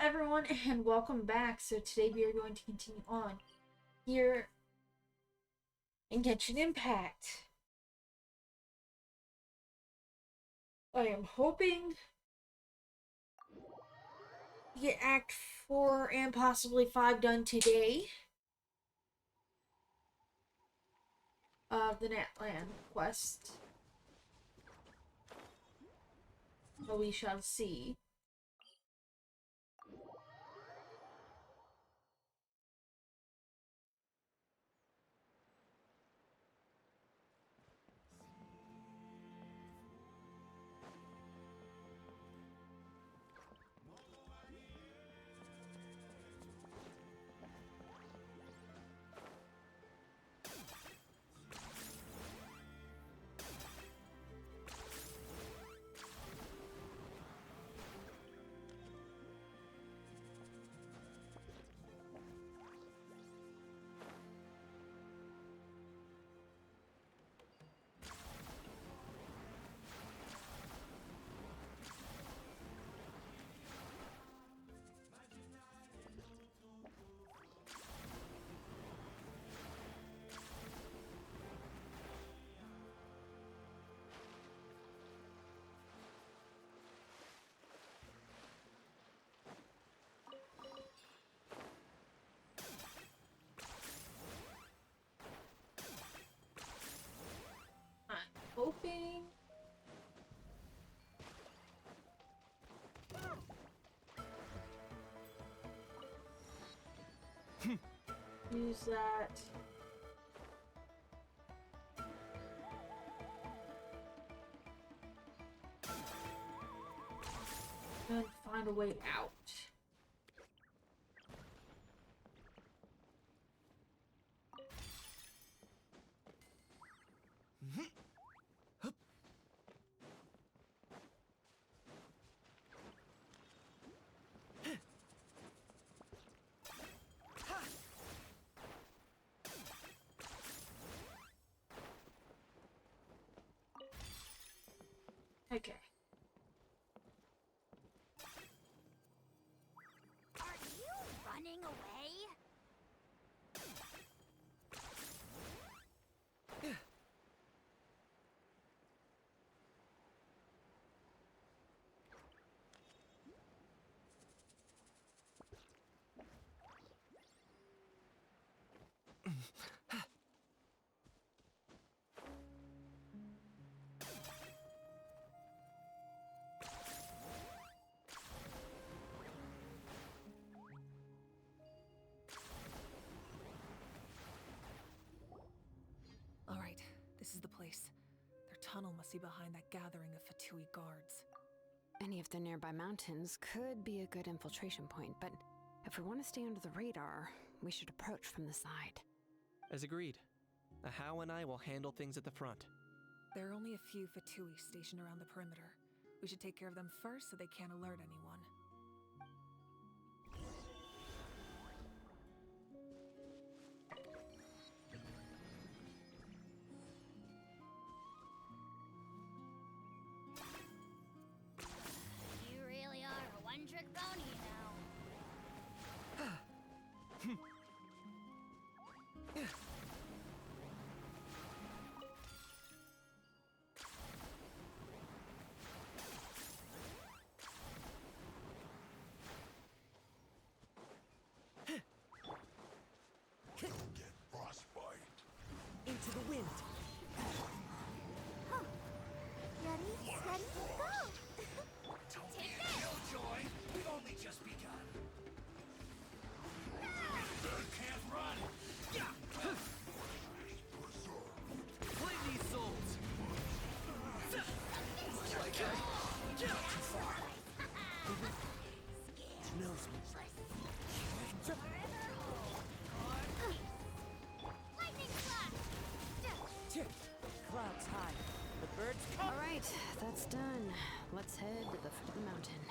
Everyone, and welcome back. So today we are going to continue on here in Genshin Impact. I am hoping to get Act 4 and possibly 5 done today of the Natlan quest. So we shall see. I'm hoping use that. And find a way out. Okay. Are you running away? All right, this is the place. Their tunnel must be behind that gathering of Fatui guards. Any of the nearby mountains could be a good infiltration point, but if we want to stay under the radar, we should approach from the side. As agreed. Ahau and I will handle things at the front. There are only a few Fatui stationed around the perimeter. We should take care of them first so they can't alert anyone. You really are a one-trick pony now. Get frostbite. Into the wind. Ready, steady, go! Don't be a killjoy. We've only just begun. You can't run. Play these souls. Looks like it. Not too far. Knows me. Lightning flash! Clouds high. The birds come. All right, that's done. Let's head to the foot of the mountain.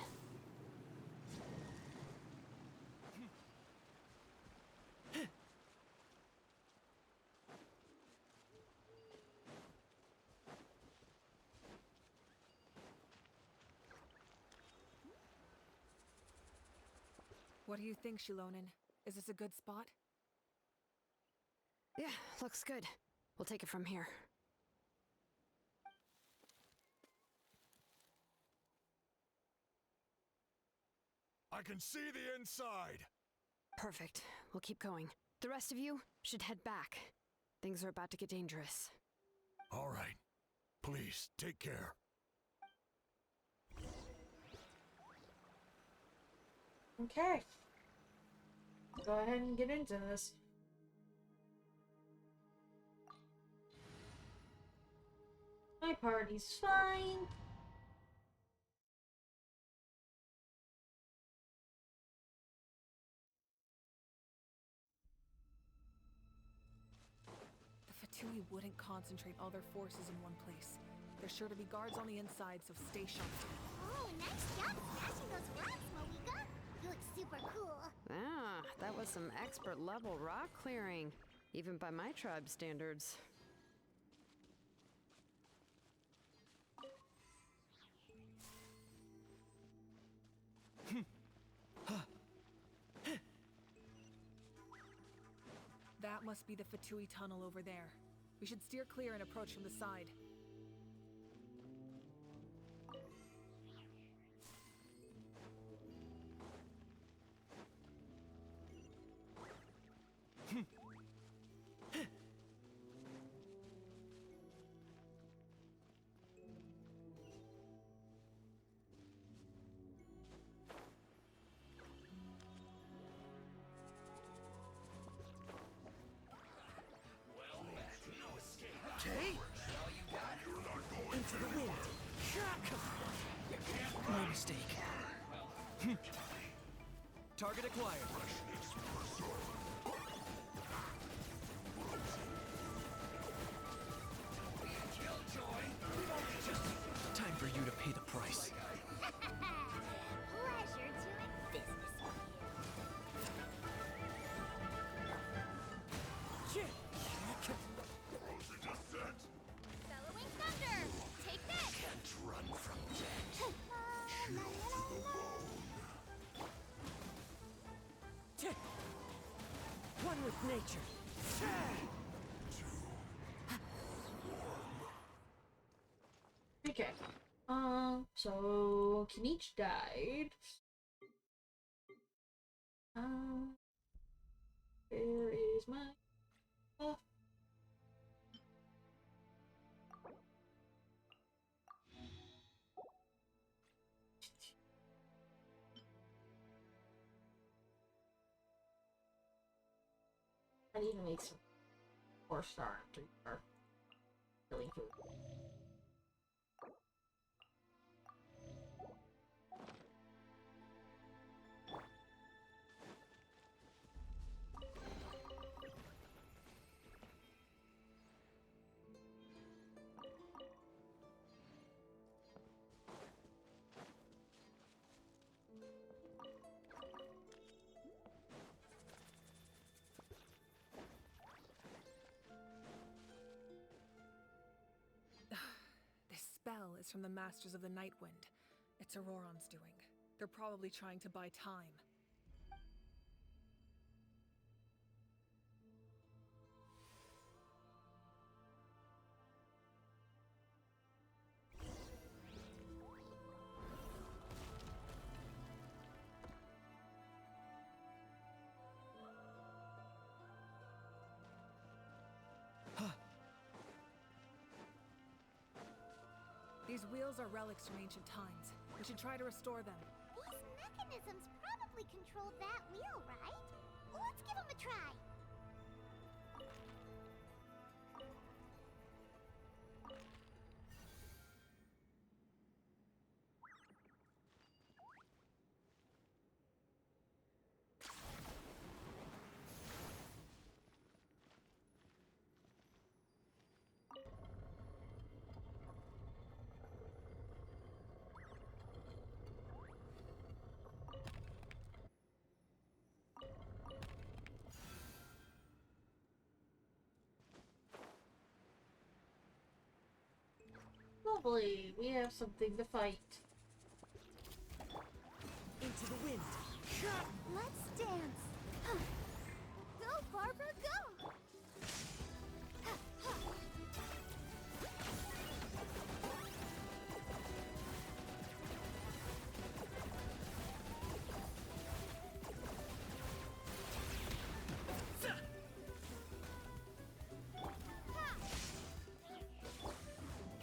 What do you think, Shilonin? Is this a good spot? Yeah, looks good. We'll take it from here. I can see the inside. Perfect. We'll keep going. The rest of you should head back. Things are about to get dangerous. All right. Please, take care. Okay. Go ahead and get into this. My party's fine. The Fatui wouldn't concentrate all their forces in one place. There's sure to be guards on the inside, so stay sharp. Oh, nice job smashing those rocks, Moika. You look super cool. Ah, that was some expert level rock clearing. Even by my tribe standards. That must be the Fatui tunnel over there. We should steer clear and approach from the side. Okay. Into the wind. My mistake. Target acquired. Time for you to pay the price. Pleasure doing business with you. Bellowing thunder! Take this! Can't run from death. One with nature. Okay. So Kinich died. Where is my stuff? I need to make some 4-star and 3-star healing food. This spell is from the Masters of the Night Wind. It's Auroron's doing. They're probably trying to buy time. These wheels are relics from ancient times. We should try to restore them. These mechanisms probably control that wheel, right? Let's give them a try. Lovely, we have something to fight. Into the wind. Let's dance. Go, Barbara, go!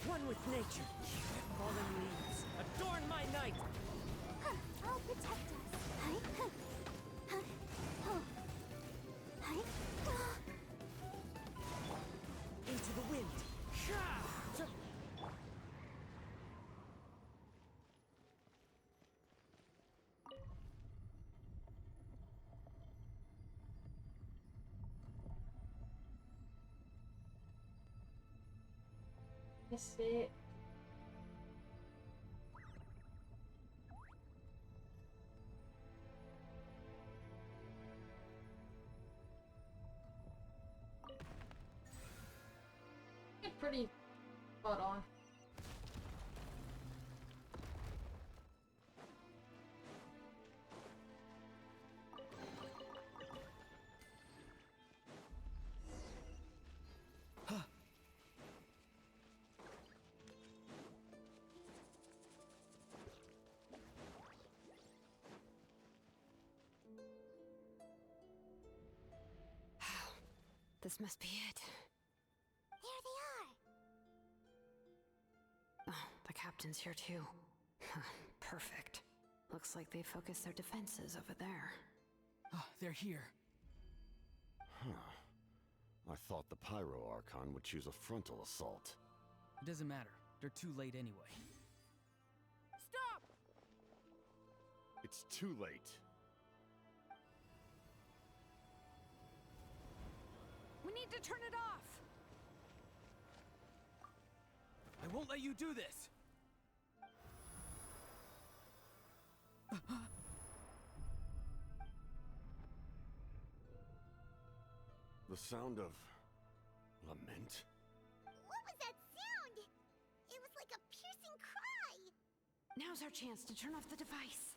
One with nature. Fallen leaves. Adorn my night! I'll protect us. Hi. Oh. Hi. Into the wind. That's it. It's pretty spot on. This must be it. There they are. Oh, the captain's here too. Perfect. Looks like they focused their defenses over there. Oh, they're here. Huh. I thought the Pyro Archon would choose a frontal assault. It doesn't matter. They're too late anyway. Stop! It's too late. We need to turn it off! I won't let you do this! The sound of lament? What was that sound? It was like a piercing cry. Now's our chance to turn off the device.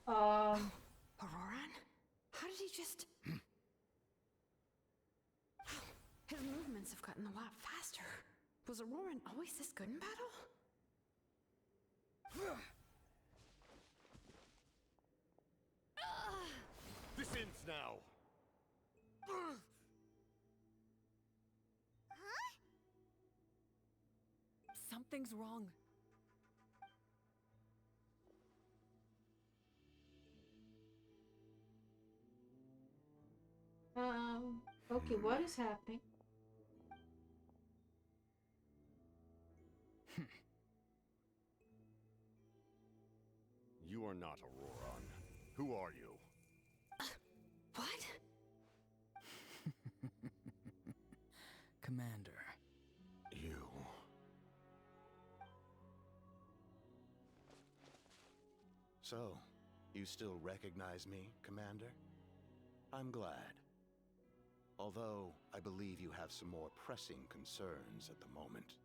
Auroran? How did he just... His movements have gotten a lot faster. Was Auroran always this good in battle? This ends now! Huh? Something's wrong. Okay, what is happening? You are not Auroran. Who are you? What? Commander. You. So, you still recognize me, Commander? I'm glad. Although, I believe you have some more pressing concerns at the moment.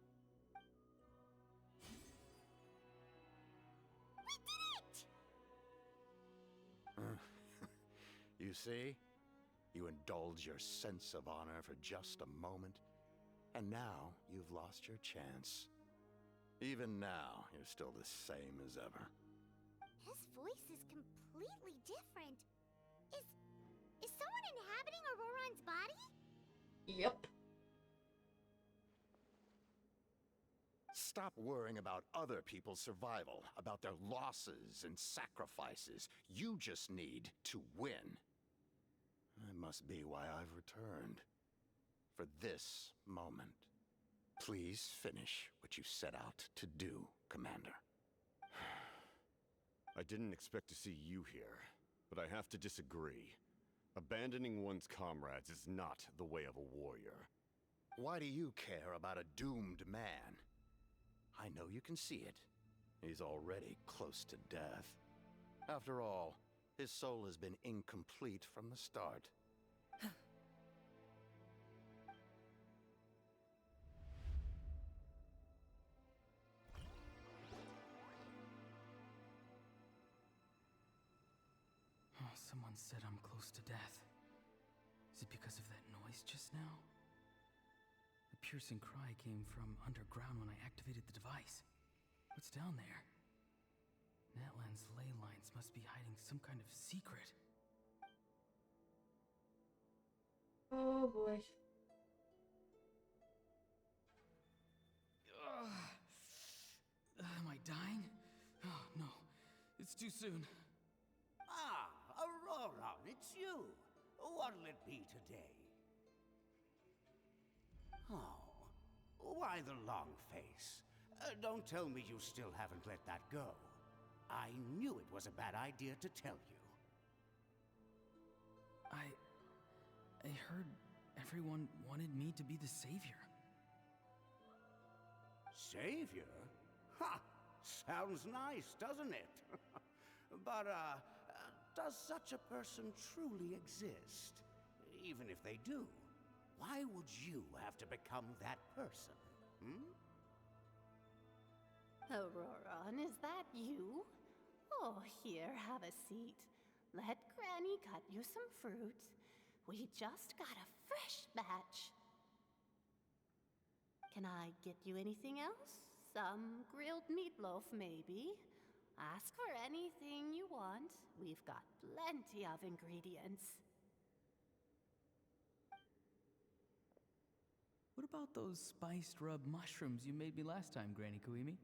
We did it! You see? You indulge your sense of honor for just a moment, and now you've lost your chance. Even now, you're still the same as ever. His voice is completely different. Is someone inhabiting Auroran's body? Yep. Stop worrying about other people's survival, about their losses and sacrifices. You just need to win. That must be why I've returned. For this moment. Please finish what you set out to do, Commander. I didn't expect to see you here, but I have to disagree. Abandoning one's comrades is not the way of a warrior. Why do you care about a doomed man? I know you can see it. He's already close to death. After all, his soul has been incomplete from the start. Someone said I'm close to death. Is it because of that noise just now? The piercing cry came from underground when I activated the device. What's down there? Natlan's ley lines must be hiding some kind of secret. Oh boy. Am I dying? Oh, no. It's too soon. Ah, Aurora, it's you. What'll it be today? Oh, why the long face? Don't tell me you still haven't let that go. I knew it was a bad idea to tell you. I heard everyone wanted me to be the savior. Savior? Ha! Sounds nice, doesn't it? But, does such a person truly exist? Even if they do, why would you have to become that person? Hmm? Auroron, is that you? Oh, here, have a seat. Let Granny cut you some fruit. We just got a fresh batch. Can I get you anything else? Some grilled meatloaf, maybe? Ask for anything you want. We've got plenty of ingredients. What about those spiced rub mushrooms you made me last time, Granny Kuimi?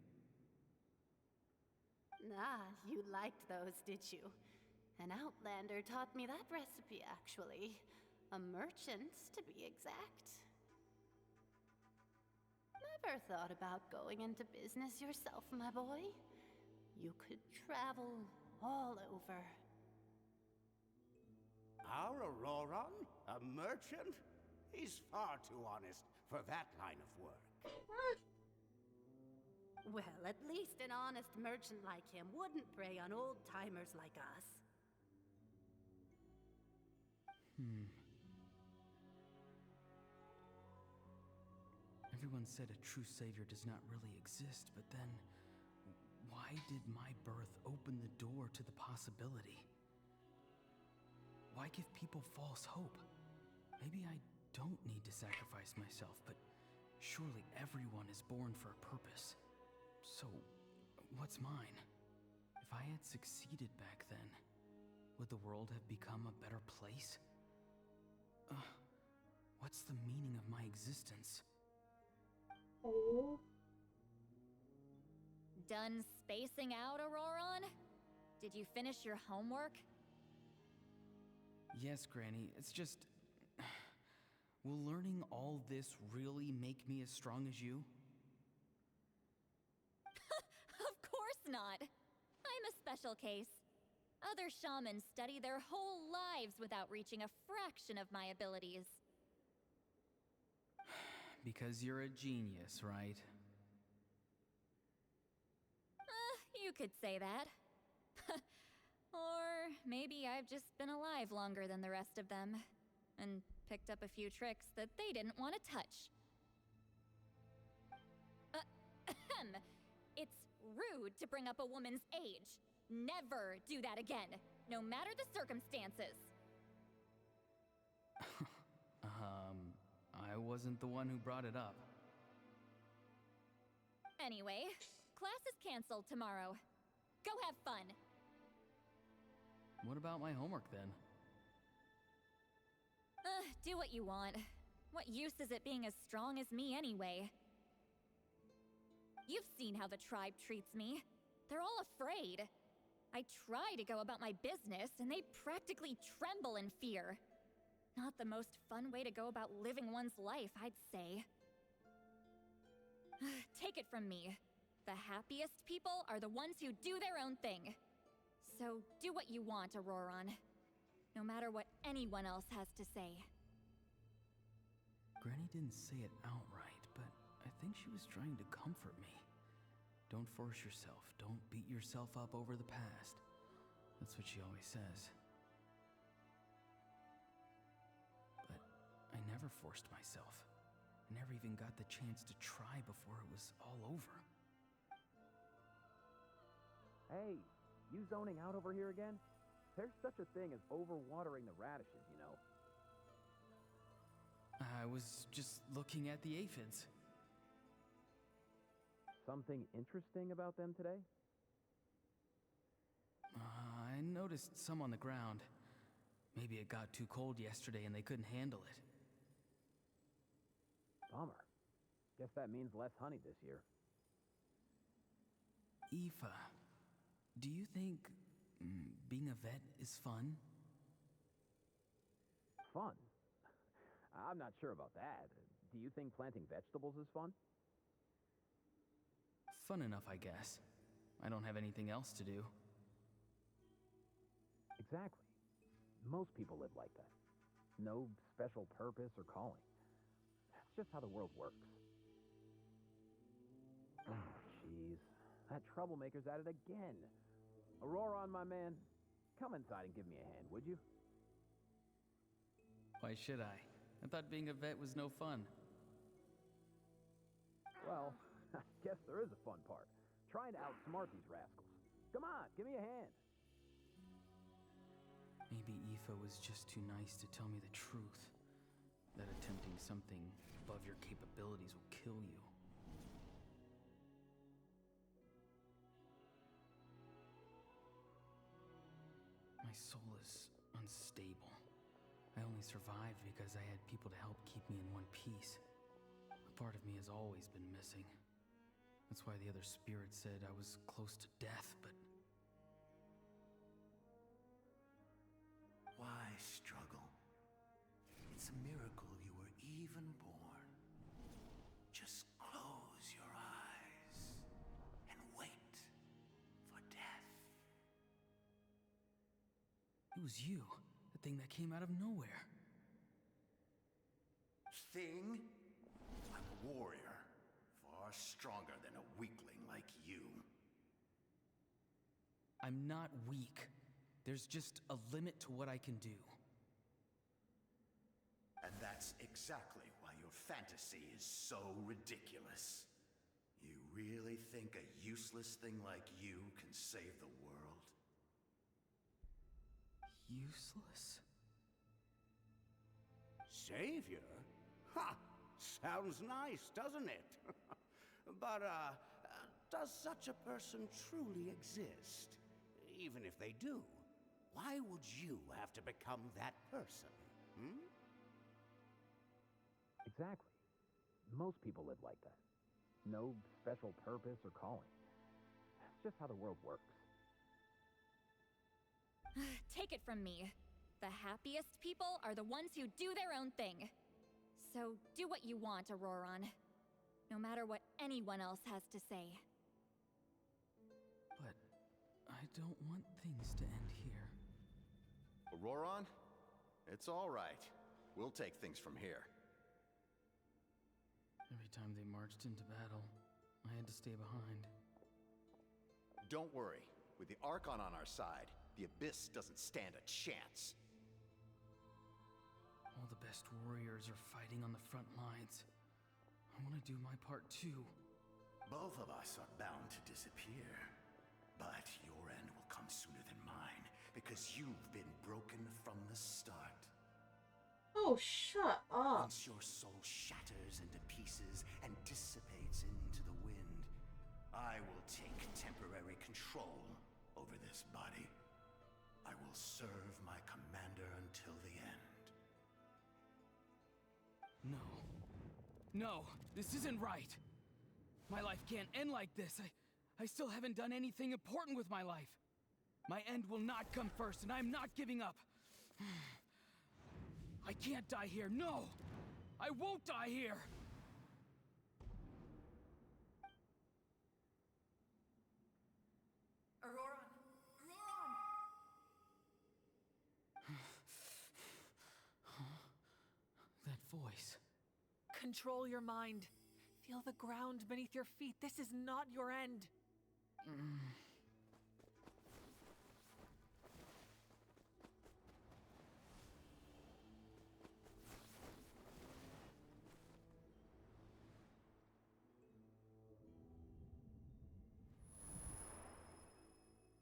Ah, you liked those, did you? An outlander taught me that recipe, actually. A merchant, to be exact. Never thought about going into business yourself, my boy? You could travel all over. Our Auroron? A merchant? He's far too honest for that line of work. Well, at least an honest merchant like him wouldn't prey on old-timers like us. Everyone said a true savior does not really exist, but then why did my birth open the door to the possibility? Why give people false hope? Maybe I don't need to sacrifice myself, but surely everyone is born for a purpose. So, what's mine? If I had succeeded back then, would the world have become a better place? What's the meaning of my existence? Oh. Done spacing out, Auroron? Did you finish your homework? Yes, Granny, it's just... Will learning all this really make me as strong as you? Of course not. I'm a special case. Other shamans study their whole lives without reaching a fraction of my abilities. Because you're a genius, right? You could say that. Or maybe I've just been alive longer than the rest of them, and picked up a few tricks that they didn't want to touch. It's rude to bring up a woman's age. Never do that again, no matter the circumstances. I wasn't the one who brought it up. Anyway, class is canceled tomorrow. Go have fun. What about my homework then? Do what you want. What use is it being as strong as me anyway? You've seen how the tribe treats me. They're all afraid. I try to go about my business, and they practically tremble in fear. Not the most fun way to go about living one's life, I'd say. Take it from me. The happiest people are the ones who do their own thing. So do what you want, Auroron. No matter what anyone else has to say. Granny didn't say it outright, but I think she was trying to comfort me. Don't force yourself. Don't beat yourself up over the past. That's what she always says. But I never forced myself. I never even got the chance to try before it was all over. Hey, you zoning out over here again? There's such a thing as overwatering the radishes, you know. I was just looking at the aphids. Something interesting about them today? I noticed some on the ground. Maybe it got too cold yesterday and they couldn't handle it. Bummer. Guess that means less honey this year. Aoife, do you think being a vet is fun? Fun? I'm not sure about that. Do you think planting vegetables is fun? Fun enough, I guess. I don't have anything else to do. Exactly. Most people live like that. No special purpose or calling. That's just how the world works. Oh, jeez. That troublemaker's at it again. Auroron, my man, come inside and give me a hand, would you? Why should I? I thought being a vet was no fun. Well, I guess there is a fun part. Trying to outsmart these rascals. Come on, give me a hand. Maybe Aoife was just too nice to tell me the truth. That attempting something above your capabilities will kill you. My soul is unstable. I only survived because I had people to help keep me in one piece. A part of me has always been missing. That's why the other spirits said I was close to death, but... Why struggle? It's a miracle you were even born. Just close your eyes and wait for death. It was you, the thing that came out of nowhere. Thing? I'm a warrior, far stronger than a weakling like you. I'm not weak. There's just a limit to what I can do. And that's exactly why your fantasy is so ridiculous. You really think a useless thing like you can save the world? Useless? Savior? Ha! Sounds nice, doesn't it? But, does such a person truly exist? Even if they do, why would you have to become that person? Hmm? Exactly. Most people live like that. No special purpose or calling. That's just how the world works. Take it from me. The happiest people are the ones who do their own thing. So do what you want, Auroron. No matter what anyone else has to say. But I don't want things to end here. Auroron? It's all right. We'll take things from here. Every time they marched into battle, I had to stay behind. Don't worry. With the Archon on our side, the Abyss doesn't stand a chance. All the best warriors are fighting on the front lines. I want to do my part too. Both of us are bound to disappear. But your end will come sooner than mine, because you've been broken from the start. Oh, shut up. Once your soul shatters into pieces and dissipates into the wind, I will take temporary control over this body. I will serve my commander until the end. No. No, this isn't right. My life can't end like this. I still haven't done anything important with my life. My end will not come first, and I'm not giving up. I can't die here. No! I won't die here! Auroron! That voice. Control your mind. Feel the ground beneath your feet. This is not your end.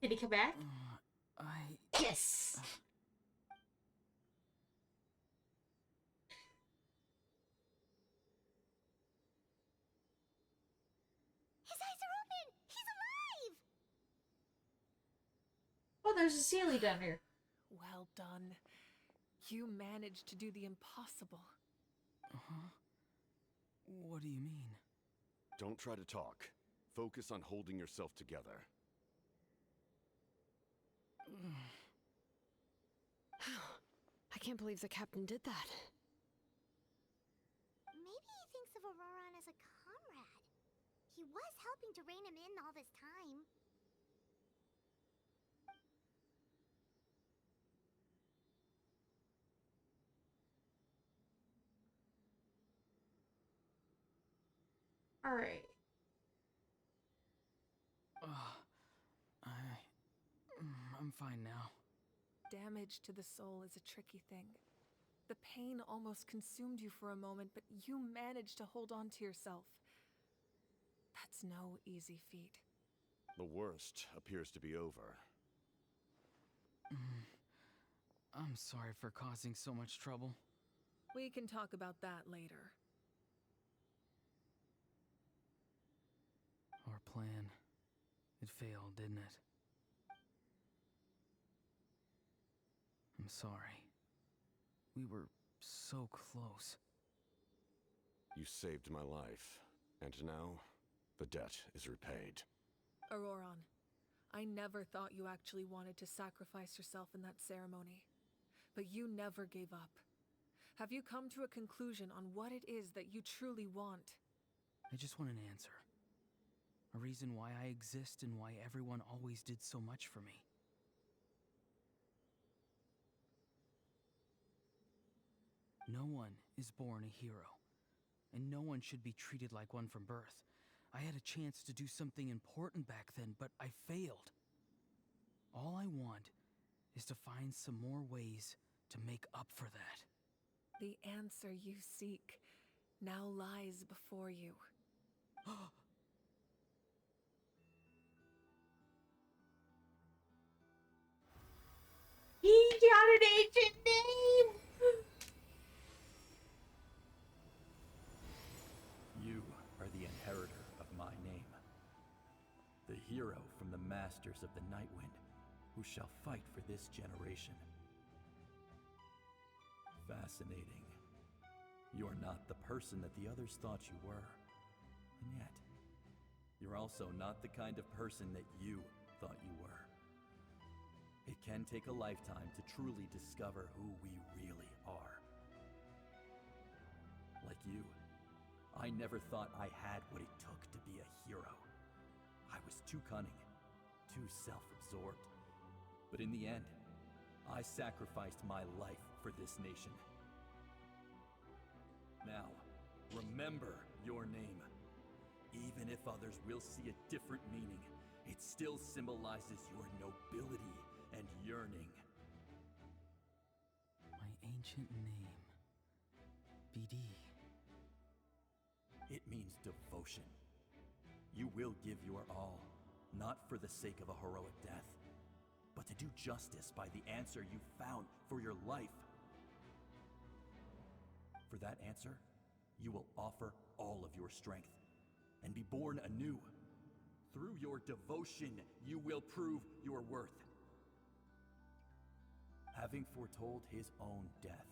Did he come back? I... Yes! His eyes are open! He's alive! Oh, there's a Sealy down here. Well done. You managed to do the impossible. Uh-huh. What do you mean? Don't try to talk. Focus on holding yourself together. I can't believe the captain did that. Maybe he thinks of Auroron as a comrade. He was helping to rein him in all this time. Alright. I'm fine now. Damage to the soul is a tricky thing. The pain almost consumed you for a moment, but you managed to hold on to yourself. That's no easy feat. The worst appears to be over. I'm sorry for causing so much trouble. We can talk about that later. Our plan, it failed, didn't it? I'm sorry. We were so close. You saved my life, and now the debt is repaid. Auroron, I never thought you actually wanted to sacrifice yourself in that ceremony. But you never gave up. Have you come to a conclusion on what it is that you truly want? I just want an answer. A reason why I exist and why everyone always did so much for me. No one is born a hero, and no one should be treated like one from birth. I had a chance to do something important back then, but I failed. All I want is to find some more ways to make up for that. The answer you seek now lies before you. He got an ancient name! You are the inheritor of my name. The hero from the masters of the Nightwind, who shall fight for this generation. Fascinating. You're not the person that the others thought you were. And yet, you're also not the kind of person that you thought you were. It can take a lifetime to truly discover who we really are. Like you, I never thought I had what it took to be a hero. I was too cunning, too self-absorbed. But in the end, I sacrificed my life for this nation. Now, remember your name. Even if others will see a different meaning, it still symbolizes your nobility and yearning. My ancient name. BD. It means devotion. You will give your all, not for the sake of a heroic death, but to do justice by the answer you found for your life. For that answer, you will offer all of your strength and be born anew. Through your devotion, you will prove your worth. Having foretold his own death,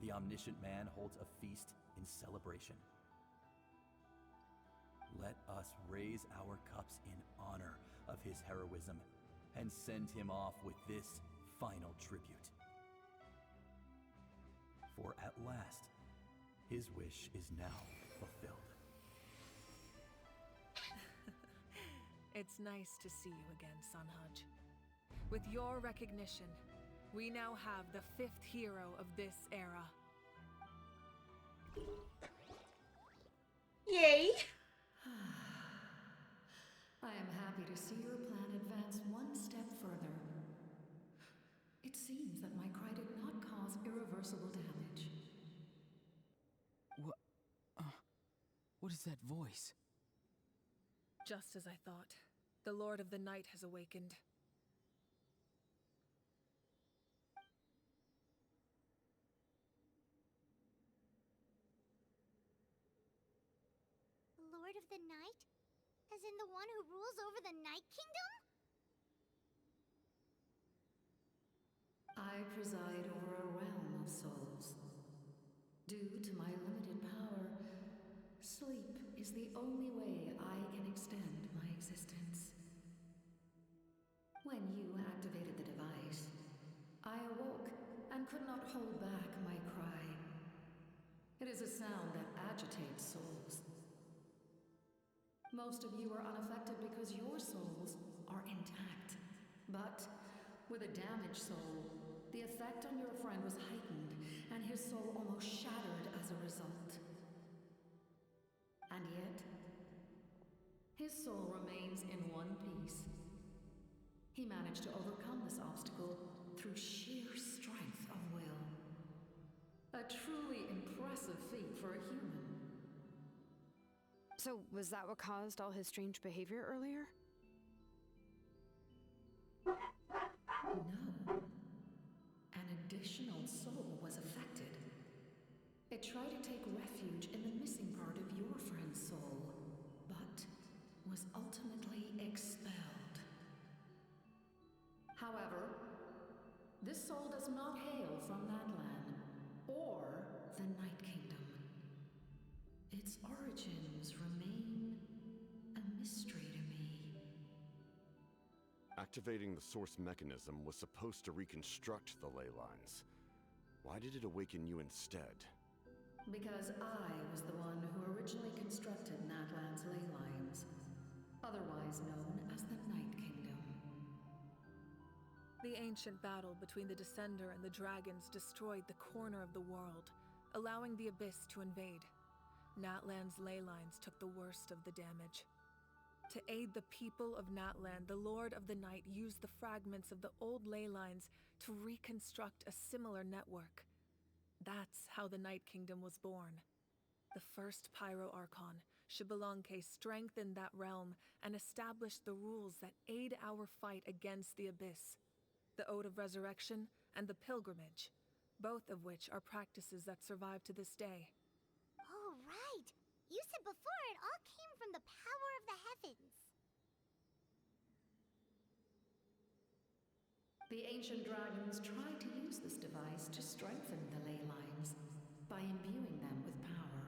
the omniscient man holds a feast in celebration. Let us raise our cups in honor of his heroism and send him off with this final tribute. For at last, his wish is now fulfilled. It's nice to see you again, Sunhudge. With your recognition, we now have the 5th hero of this era. Yay! I am happy to see your plan advance one step further. It seems that my cry did not cause irreversible damage. What is that voice? Just as I thought. The Lord of the Night has awakened. Lord of the Night? As in the one who rules over the Night Kingdom? I preside over a realm of souls. Due to my limited power, sleep is the only way I can extend my existence. When you activated the device, I awoke and could not hold back my cry. It is a sound that agitates souls. Most of you are unaffected because your souls are intact. But with a damaged soul, the effect on your friend was heightened, and his soul almost shattered as a result. And yet, his soul remains in one piece. He managed to overcome this obstacle through sheer strength of will. A truly impressive feat for a human. So, was that what caused all his strange behavior earlier? No. An additional soul was affected. It tried to take refuge in the missing part of your friend's soul, but was ultimately expelled. However, this soul does not hail from Natlan or the Night Kingdom. Its origins remain a mystery to me. Activating the source mechanism was supposed to reconstruct the ley lines. Why did it awaken you instead? Because I was the one who originally constructed Natlan's ley lines, otherwise known as the Night Kingdom. The ancient battle between the Descender and the dragons destroyed the corner of the world, allowing the Abyss to invade. Natlan's ley lines took the worst of the damage. To aid the people of Natlan, the Lord of the Night used the fragments of the old ley lines to reconstruct a similar network. That's how the Night Kingdom was born. The first Pyro Archon, Xbalanque, strengthened that realm and established the rules that aid our fight against the Abyss. The Ode of Resurrection and the Pilgrimage, both of which are practices that survive to this day. Oh, right! You said before it all came from the power of the heavens. The ancient dragons tried to use this device to strengthen the ley lines by imbuing them with power.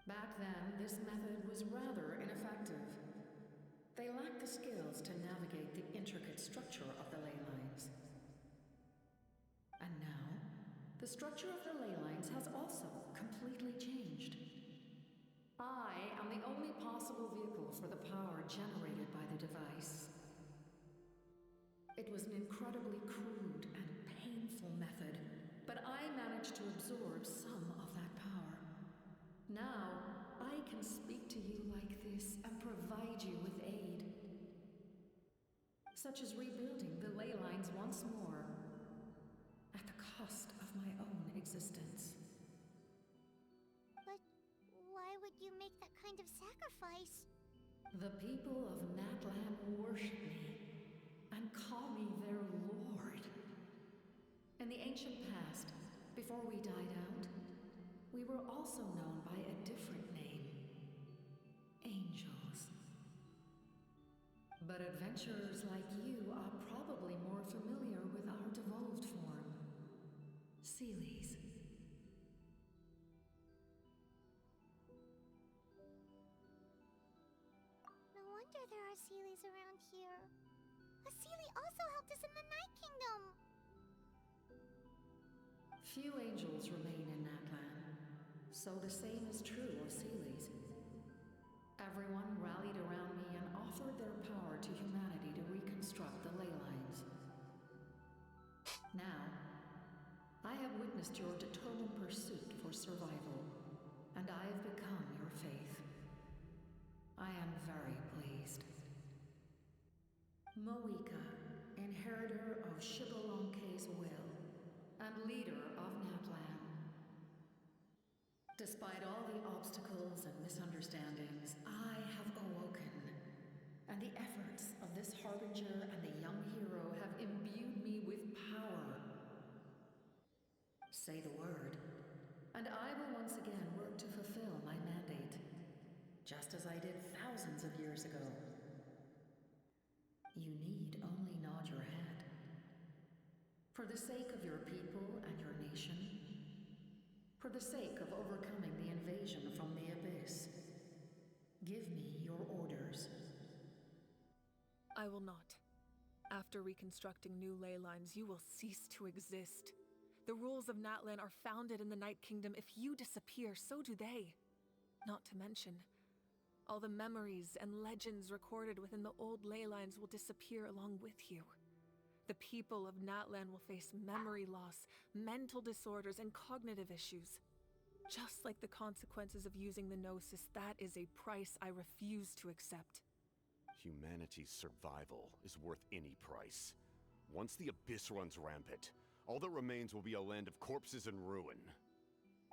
Back then, this method was rather ineffective. They lacked the skills to navigate the intricate structure of the ley lines. And now, the structure of the ley lines has also completely changed. I am the only possible vehicle for the power generated by the device. It was an incredibly crude and painful method, but I managed to absorb some of that power. Now, I can speak to you like this and provide you with aid. Such as rebuilding the ley lines once more, at the cost of my own existence. But why would you make that kind of sacrifice? The people of Natlan worship me and call me their lord. In the ancient past, before we died out, we were also known by a different name. Angels. But adventurers like you are probably more familiar with our devolved form. Seelies. No wonder there are Seelies around here. A Seelie also helped us in the Night Kingdom! Few angels remain in Natlan, so the same is true of Seelies. Everyone rallied around me and offered their power to humanity to reconstruct the ley lines. Now, I have witnessed your determined pursuit for survival, and I have become your faith. I am very pleased. Moika, inheritor of Xbalanque's will, and leader of Natlan. Despite all the obstacles and misunderstandings, I have awoken, and the efforts of this harbinger and the young hero have imbued me with power. Say the word, and I will once again work to fulfill my mandate. just as I did thousands of years ago. You need only nod your head. For the sake of your people and your nation, for the sake of overcoming the invasion from the Abyss, give me your orders. I will not. After reconstructing new ley lines, you will cease to exist. The rules of Natlan are founded in the Night Kingdom. If you disappear, so do they. Not to mention, all the memories and legends recorded within the old ley lines will disappear along with you. The people of Natlan will face memory loss, mental disorders, and cognitive issues. Just like the consequences of using the Gnosis, that is a price I refuse to accept. Humanity's survival is worth any price. Once the Abyss runs rampant, all that remains will be a land of corpses and ruin.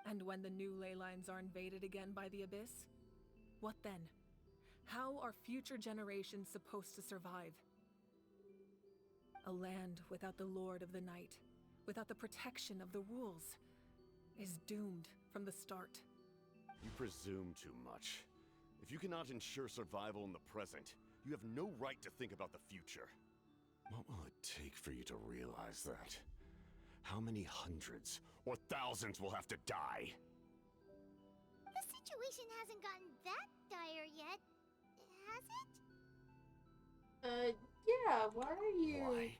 And when the new ley lines are invaded again by the Abyss? What then? How are future generations supposed to survive? A land without the Lord of the Night, without the protection of the rules, is doomed from the start. You presume too much. If you cannot ensure survival in the present, you have no right to think about the future. What will it take for you to realize that? How many hundreds or thousands will have to die? The situation hasn't gotten that dire yet, has it? Yeah, why are you... Why?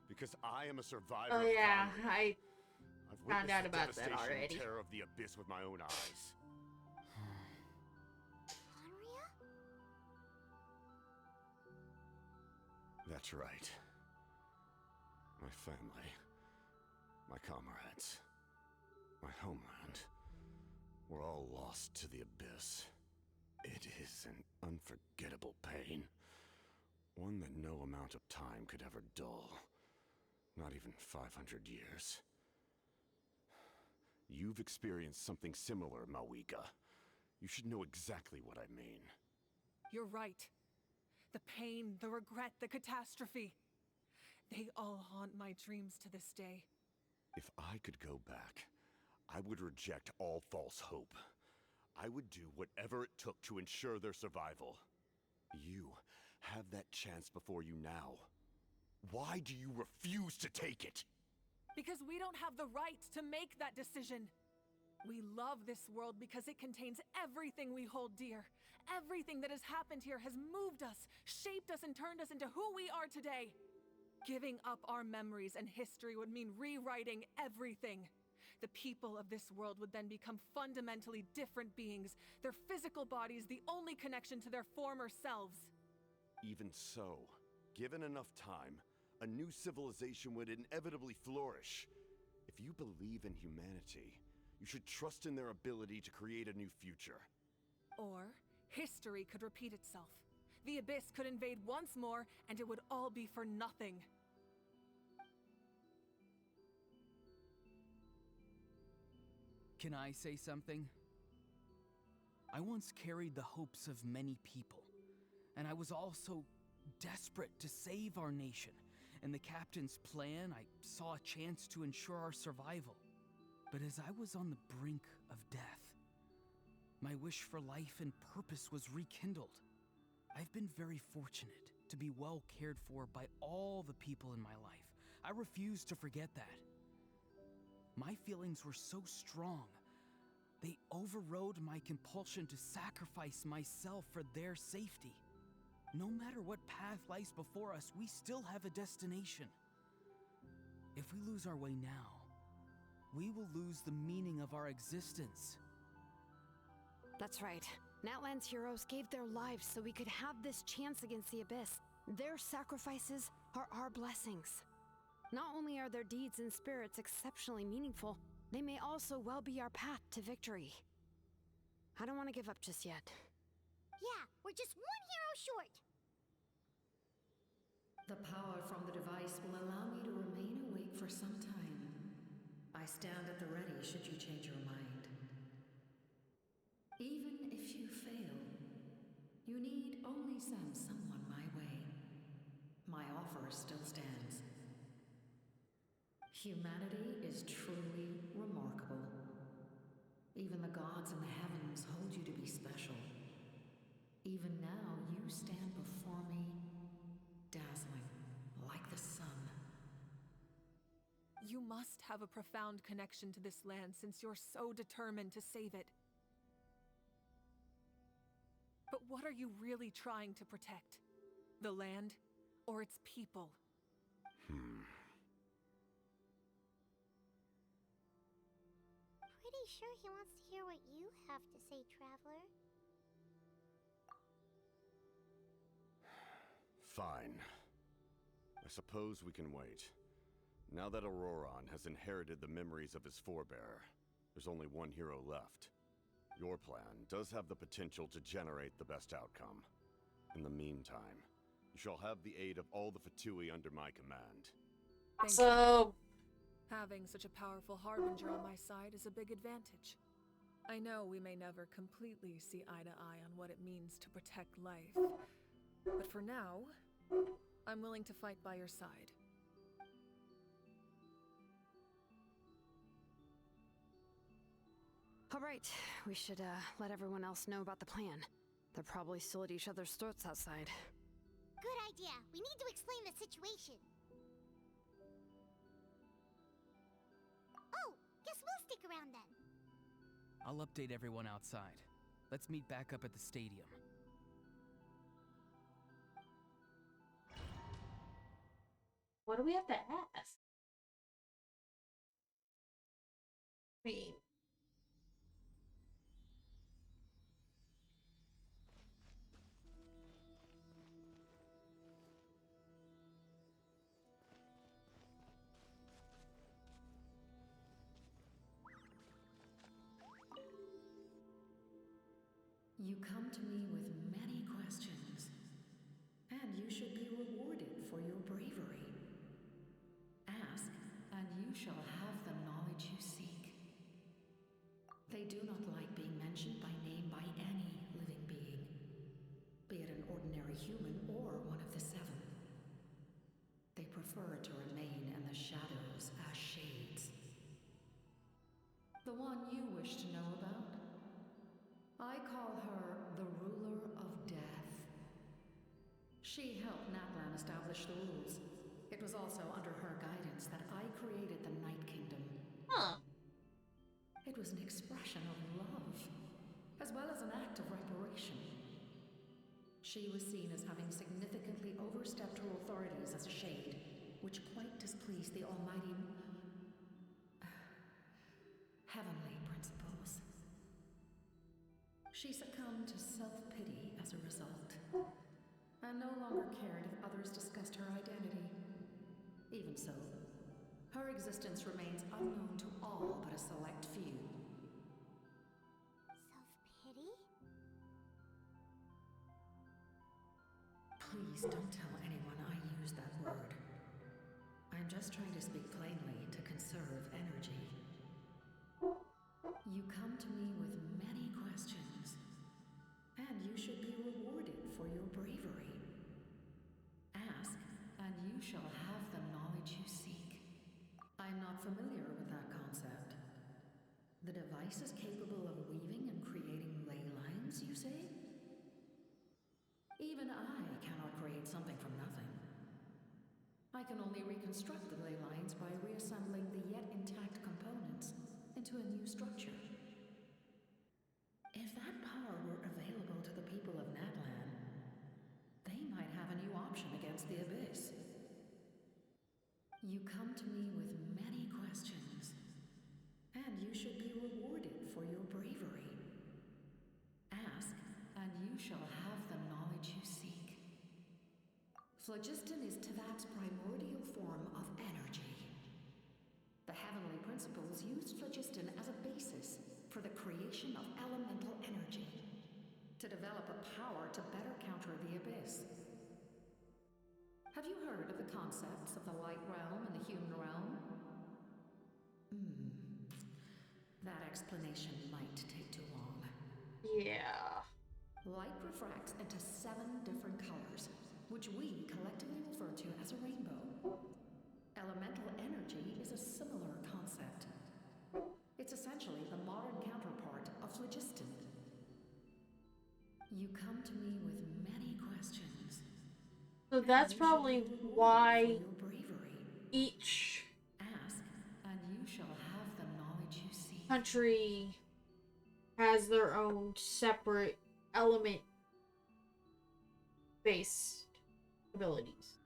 Because I am a survivor Oh of yeah, Conria. I found out about that devastation already. and terror of the Abyss with my own eyes. Conria? That's right. My family, my comrades, my homeland, were all lost to the Abyss. It is an unforgettable pain. One that no amount of time could ever dull. Not even 500 years. You've experienced something similar, Mawika. You should know exactly what I mean. You're right. The pain, the regret, the catastrophe. They all haunt my dreams to this day. If I could go back, I would reject all false hope. I would do whatever it took to ensure their survival. You have that chance before you now. Why do you refuse to take it? Because we don't have the right to make that decision. We love this world because it contains everything we hold dear. Everything that has happened here has moved us, shaped us, and turned us into who we are today. Giving up our memories and history would mean rewriting everything. The people of this world would then become fundamentally different beings, their physical bodies the only connection to their former selves. Even so, given enough time, a new civilization would inevitably flourish. If you believe in humanity, you should trust in their ability to create a new future. Or history could repeat itself. The Abyss could invade once more, and it would all be for nothing. Can I say something? I once carried the hopes of many people, and I was also desperate to save our nation. In the captain's plan, I saw a chance to ensure our survival. But as I was on the brink of death, my wish for life and purpose was rekindled. I've been very fortunate to be well cared for by all the people in my life. I refuse to forget that. My feelings were so strong. They overrode my compulsion to sacrifice myself for their safety. No matter what path lies before us, we still have a destination. If we lose our way now, we will lose the meaning of our existence. That's right. Natlan's heroes gave their lives so we could have this chance against the Abyss. Their sacrifices are our blessings. Not only are their deeds and spirits exceptionally meaningful, they may also well be our path to victory. I don't want to give up just yet. Yeah, we're just one hero short. The power from the device will allow me to remain awake for some time. I stand at the ready should you change your mind. Even if you fail, you need only send someone my way. My offer still stands. Humanity is truly remarkable. Even the gods in the heavens hold you to be special. stand before me, dazzling like the sun. You must have a profound connection to this land since you're so determined to save it. But what are you really trying to protect? The land or its people? Pretty sure he wants to hear what you have to say, Traveler. Fine. I suppose we can wait. Now that Auroron has inherited the memories of his forebearer, there's only one hero left. Your plan does have the potential to generate the best outcome. In the meantime, you shall have the aid of all the Fatui under my command. So, having such a powerful harbinger on my side is a big advantage. I know we may never completely see eye to eye on what it means to protect life, but for now, I'm willing to fight by your side. All right, we should let everyone else know about the plan. They're probably still at each other's throats outside. Good idea. We need to explain the situation. Oh, guess we'll stick around then. I'll update everyone outside. Let's meet back up at the stadium. what do we have to ask? I mean, You come to me with many questions, and you should be rewarded for your bravery. Ask, and you shall have the knowledge you seek. They do not like being mentioned by name by any living being, be it an ordinary human or one of the seven. They prefer to remain in the shadows as shades. The one you wish to know about? I call her the Ruler of Death. She helped Natlan establish the rules. It was also under her guidance that I created the Night Kingdom. huh. It was an expression of love, as well as an act of reparation. She was seen as having significantly overstepped her authorities as a shade, which quite displeased the almighty heavenly principles. She succumbed to self-pity as a result, and no longer cared if others discussed her identity. Even so, her existence remains unknown to all but a select few. Self-pity? Please don't tell anyone I used that word. I'm just trying to speak plainly to conserve energy. You come to me with many questions, and you should be rewarded for your bravery. Ask, and you shall have the knowledge you seek. I'm not familiar with that concept. The device is capable of weaving and creating ley lines, you say? Even I cannot create something from nothing. I can only reconstruct the ley lines by reassembling the yet intact components into a new structure. If that power were available to the people of Natlan, they might have a new option against the Abyss. You come to me with many questions, and you should be rewarded for your bravery. Ask, and you shall have the knowledge you seek. Phlogiston is Teyvat's primordial form of energy. The heavenly principles used phlogiston as a basis for the creation of elemental energy, to develop a power to better counter the Abyss. Have you heard of the concepts of the light realm and the human realm? That explanation might take too long. Yeah. Light refracts into 7 different colors, which we collectively refer to as a rainbow. Elemental energy is a similar concept. It's essentially the modern counterpart of phlogiston. You come to me with many questions. So that's And you shall be probably rewarded why for your bravery. each Ask, and you shall have the knowledge you seek. country has their own separate element based abilities.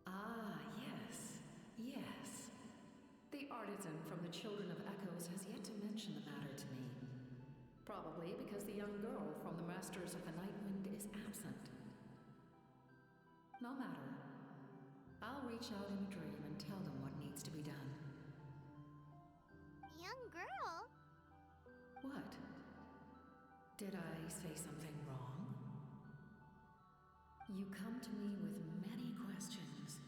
Ah, yes. Yes. The artisan from the Children of Echoes has yet to mention the matter to me. Probably because the young girl from the Masters of the Night Wind is absent. No matter. I'll reach out in a dream and tell them what needs to be done. Young girl? What? Did I say something wrong? You come to me with many questions,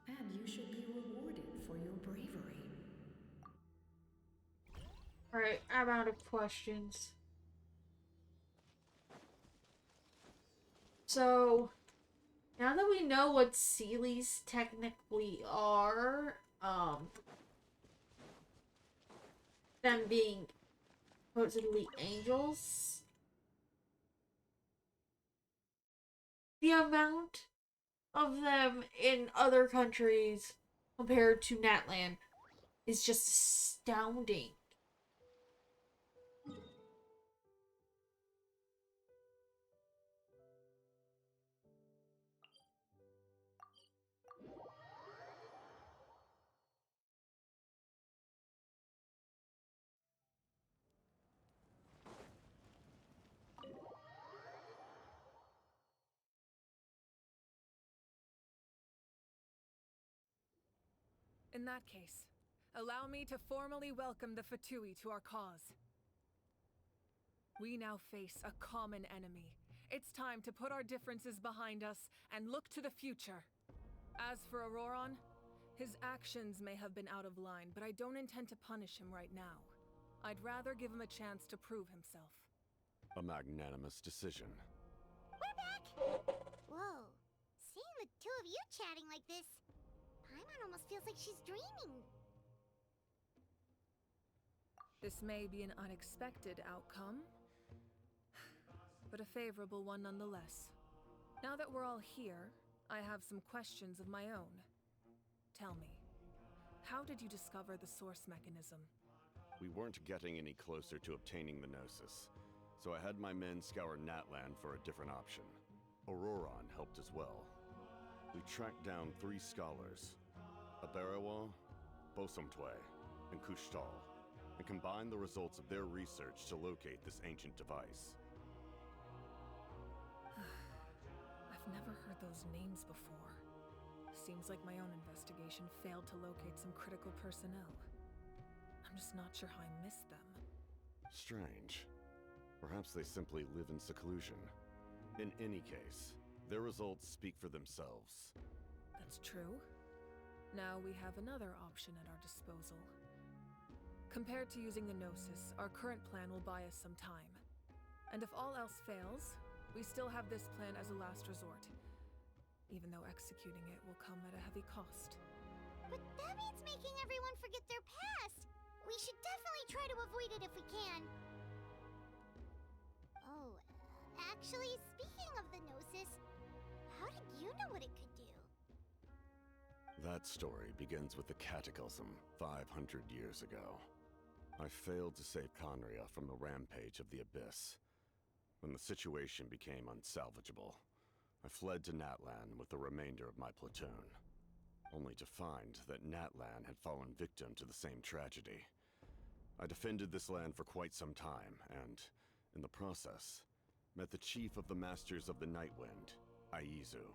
and you should be rewarded for your bravery. Alright, I'm out of questions. So, now that we know what Seelies technically are, them being supposedly angels, the amount of them in other countries compared to Natlan is just astounding. In that case, allow me to formally welcome the Fatui to our cause. We now face a common enemy. It's time to put our differences behind us and look to the future. As for Auroron, his actions may have been out of line, but I don't intend to punish him right now. I'd rather give him a chance to prove himself. A magnanimous decision. We're back! Whoa. Seeing the two of you chatting like this, Paimon almost feels like she's dreaming. This may be an unexpected outcome, but a favorable one nonetheless. Now that we're all here, I have some questions of my own. Tell me, how did you discover the source mechanism? We weren't getting any closer to obtaining the Gnosis, so I had my men scour Natlan for a different option. Auroron helped as well. We tracked down 3 scholars, Aberawa, Bosomtwe, and Kushtal, and combined the results of their research to locate this ancient device. I've never heard those names before. Seems like my own investigation failed to locate some critical personnel. I'm just not sure how I missed them. Strange. Perhaps they simply live in seclusion. In any case, their results speak for themselves. That's true. Now we have another option at our disposal. Compared to using the Gnosis, our current plan will buy us some time. And if all else fails, we still have this plan as a last resort. Even though executing it will come at a heavy cost. But that means making everyone forget their past! We should definitely try to avoid it if we can. Oh, actually, speaking of the Gnosis, how did you know what it could do? That story begins with the Cataclysm 500 years ago. I failed to save Conria from the rampage of the Abyss. When the situation became unsalvageable, I fled to Natlan with the remainder of my platoon, only to find that Natlan had fallen victim to the same tragedy. I defended this land for quite some time, and, in the process, met the chief of the Masters of the Nightwind, Aizu.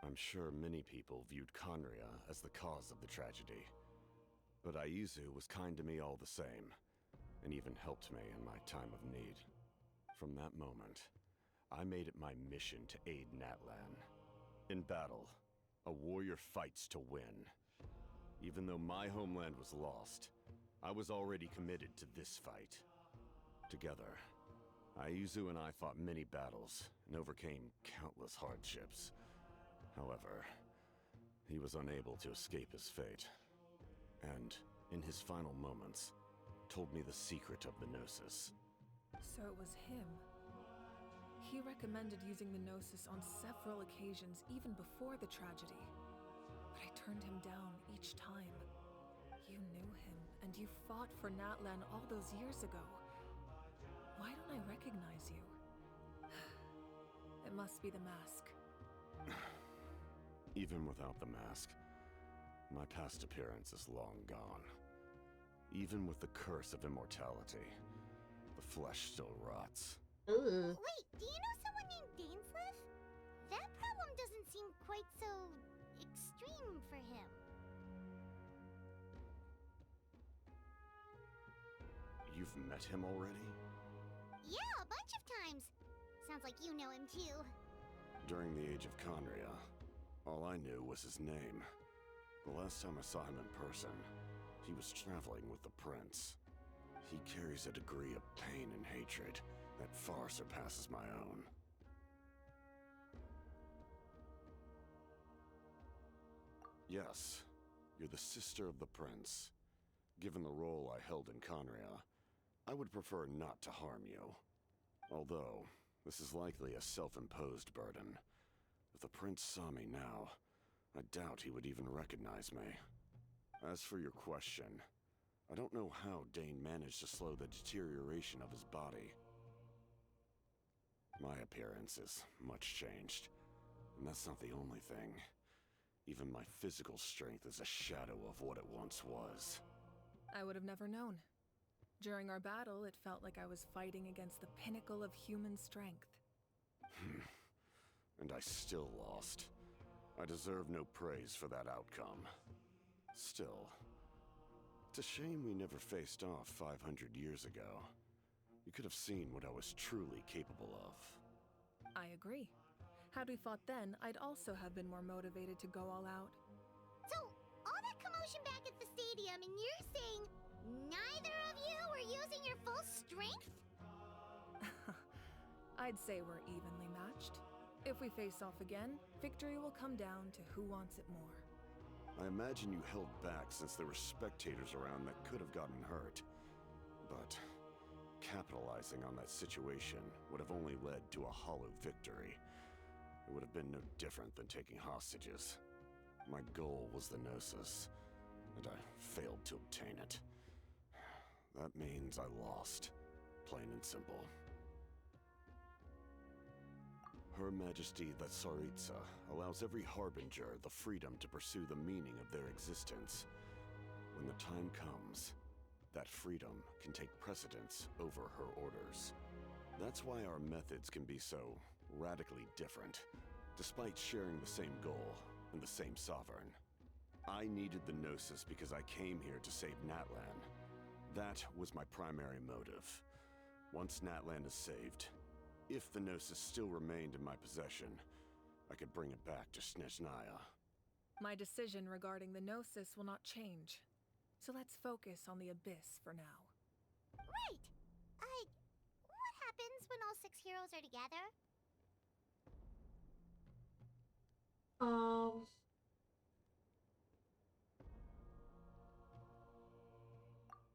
I'm sure many people viewed Conria as the cause of the tragedy, but Aizu was kind to me all the same, and even helped me in my time of need. From that moment, I made it my mission to aid Natlan. In battle, a warrior fights to win. Even though my homeland was lost, I was already committed to this fight. Together, Aizu and I fought many battles and overcame countless hardships. However, he was unable to escape his fate. And, in his final moments, told me the secret of the Gnosis. So it was him. He recommended using the Gnosis on several occasions, even before the tragedy. But I turned him down each time. You knew him, and you fought for Natlan all those years ago. Why don't I recognize you? It must be the mask. Even without the mask, my past appearance is long gone. Even with the curse of immortality, the flesh still rots. Ooh. Wait, do you know someone named Dainsleif? That problem doesn't seem quite so extreme for him. You've met him already? Yeah, a bunch of times. Sounds like you know him too. During the Age of Conria, all I knew was his name. The last time I saw him in person, he was traveling with the prince. He carries a degree of pain and hatred that far surpasses my own. Yes, you're the sister of the prince. Given the role I held in Conria, I would prefer not to harm you. Although, this is likely a self-imposed burden. If the prince saw me now, I doubt he would even recognize me. As for your question, I don't know how Dane managed to slow the deterioration of his body. My appearance is much changed, and that's not the only thing. Even my physical strength is a shadow of what it once was. I would have never known. During our battle, it felt like I was fighting against the pinnacle of human strength. And I still lost. I deserve no praise for that outcome. Still, it's a shame we never faced off 500 years ago. You could have seen what I was truly capable of. I agree. Had we fought then, I'd also have been more motivated to go all out. So, all that commotion back at the stadium, and you're saying neither of you were using your full strength? I'd say we're evenly matched. If we face off again, victory will come down to who wants it more. I imagine you held back since there were spectators around that could have gotten hurt. But capitalizing on that situation would have only led to a hollow victory. It would have been no different than taking hostages. My goal was the Gnosis, and I failed to obtain it. That means I lost, plain and simple. Her Majesty the Tsaritsa allows every Harbinger the freedom to pursue the meaning of their existence. When the time comes, that freedom can take precedence over her orders. That's why our methods can be so radically different, despite sharing the same goal and the same sovereign. I needed the Gnosis because I came here to save Natlan. That was my primary motive. Once Natlan is saved, if the Gnosis still remained in my possession, I could bring it back to Snezhnaya. My decision regarding the Gnosis will not change. So let's focus on the Abyss for now. Right! What happens when all 6 heroes are together?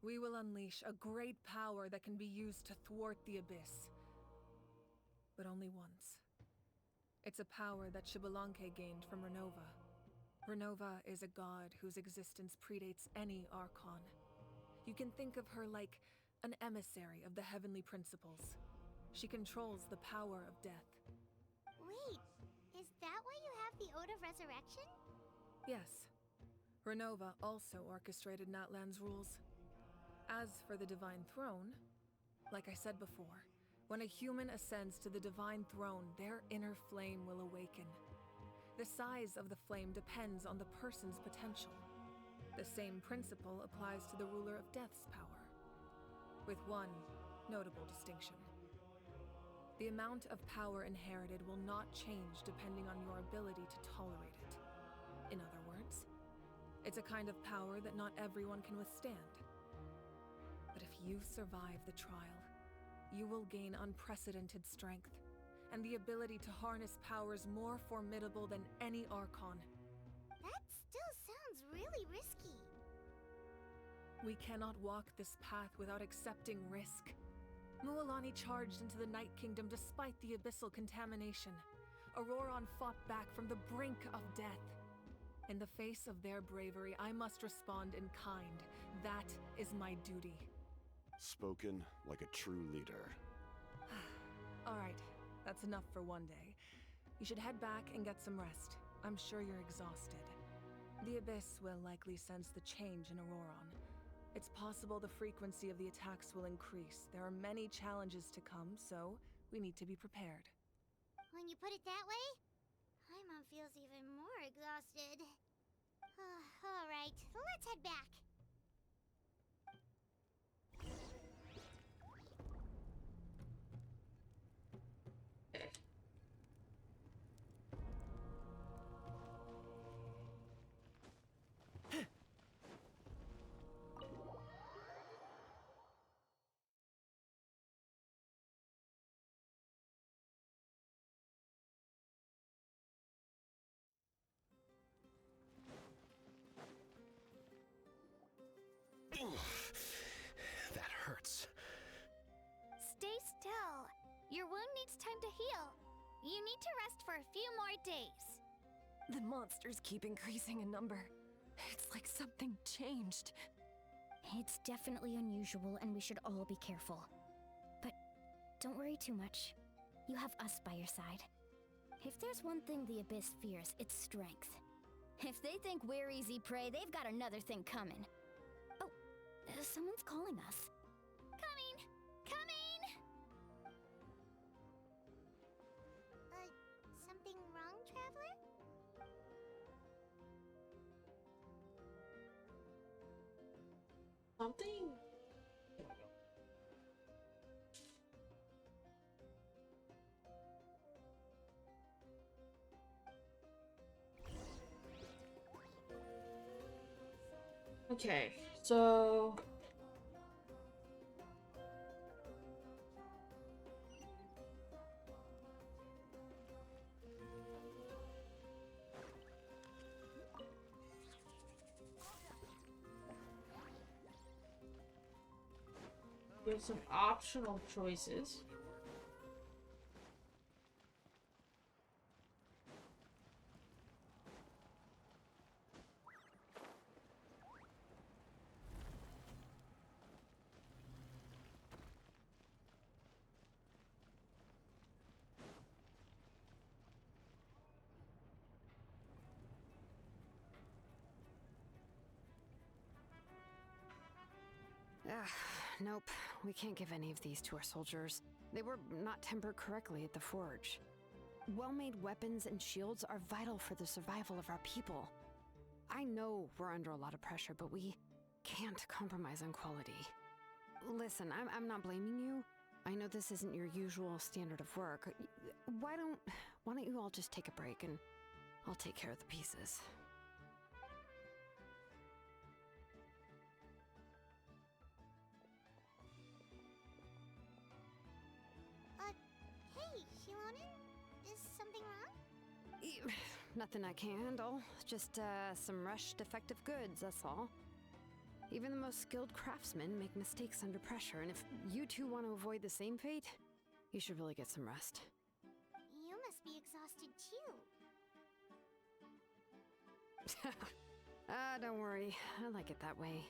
We will unleash a great power that can be used to thwart the Abyss. But only once. It's a power that Xbalanque gained from Renova. Renova is a god whose existence predates any Archon. You can think of her like an emissary of the heavenly principles. She controls the power of death. Wait, is that why you have the Ode of Resurrection? Yes. Renova also orchestrated Natlan's rules. As for the Divine Throne, like I said before, when a human ascends to the Divine Throne, their inner flame will awaken. The size of the flame depends on the person's potential. The same principle applies to the ruler of Death's power, with one notable distinction. The amount of power inherited will not change depending on your ability to tolerate it. In other words, it's a kind of power that not everyone can withstand. But if you survive the trial, you will gain unprecedented strength, and the ability to harness powers more formidable than any Archon. That still sounds really risky. We cannot walk this path without accepting risk. Mualani charged into the Night Kingdom despite the abyssal contamination. Auroron fought back from the brink of death. In the face of their bravery, I must respond in kind. That is my duty. Spoken like a true leader. All right, that's enough for one day. You should head back and get some rest. I'm sure you're exhausted. The Abyss will likely sense the change in Auroron. It's possible the frequency of the attacks will increase. There are many challenges to come, so we need to be prepared. When you put it that way, Paimon feels even more exhausted. Alright, let's head back. That hurts. Stay still. Your wound needs time to heal. You need to rest for a few more days. The monsters keep increasing in number. It's like something changed. It's definitely unusual, and we should all be careful. But don't worry too much. You have us by your side. If there's one thing the Abyss fears, it's strength. If they think we're easy prey, they've got another thing coming. Oh, someone's calling us. Coming! Coming! Something wrong, Traveler? Something? Okay, so we have some optional choices. Nope. We can't give any of these to our soldiers. They were not tempered correctly at the forge. Well-made weapons and shields are vital for the survival of our people. I know we're under a lot of pressure, but we can't compromise on quality. Listen, I'm not blaming you. I know this isn't your usual standard of work. Why don't you all just take a break and I'll take care of the pieces. Hey, Shilonen? Is something wrong? Nothing I can't handle. Just, some rushed defective goods, that's all. Even the most skilled craftsmen make mistakes under pressure, and if you two want to avoid the same fate, you should really get some rest. You must be exhausted too. Don't worry. I like it that way.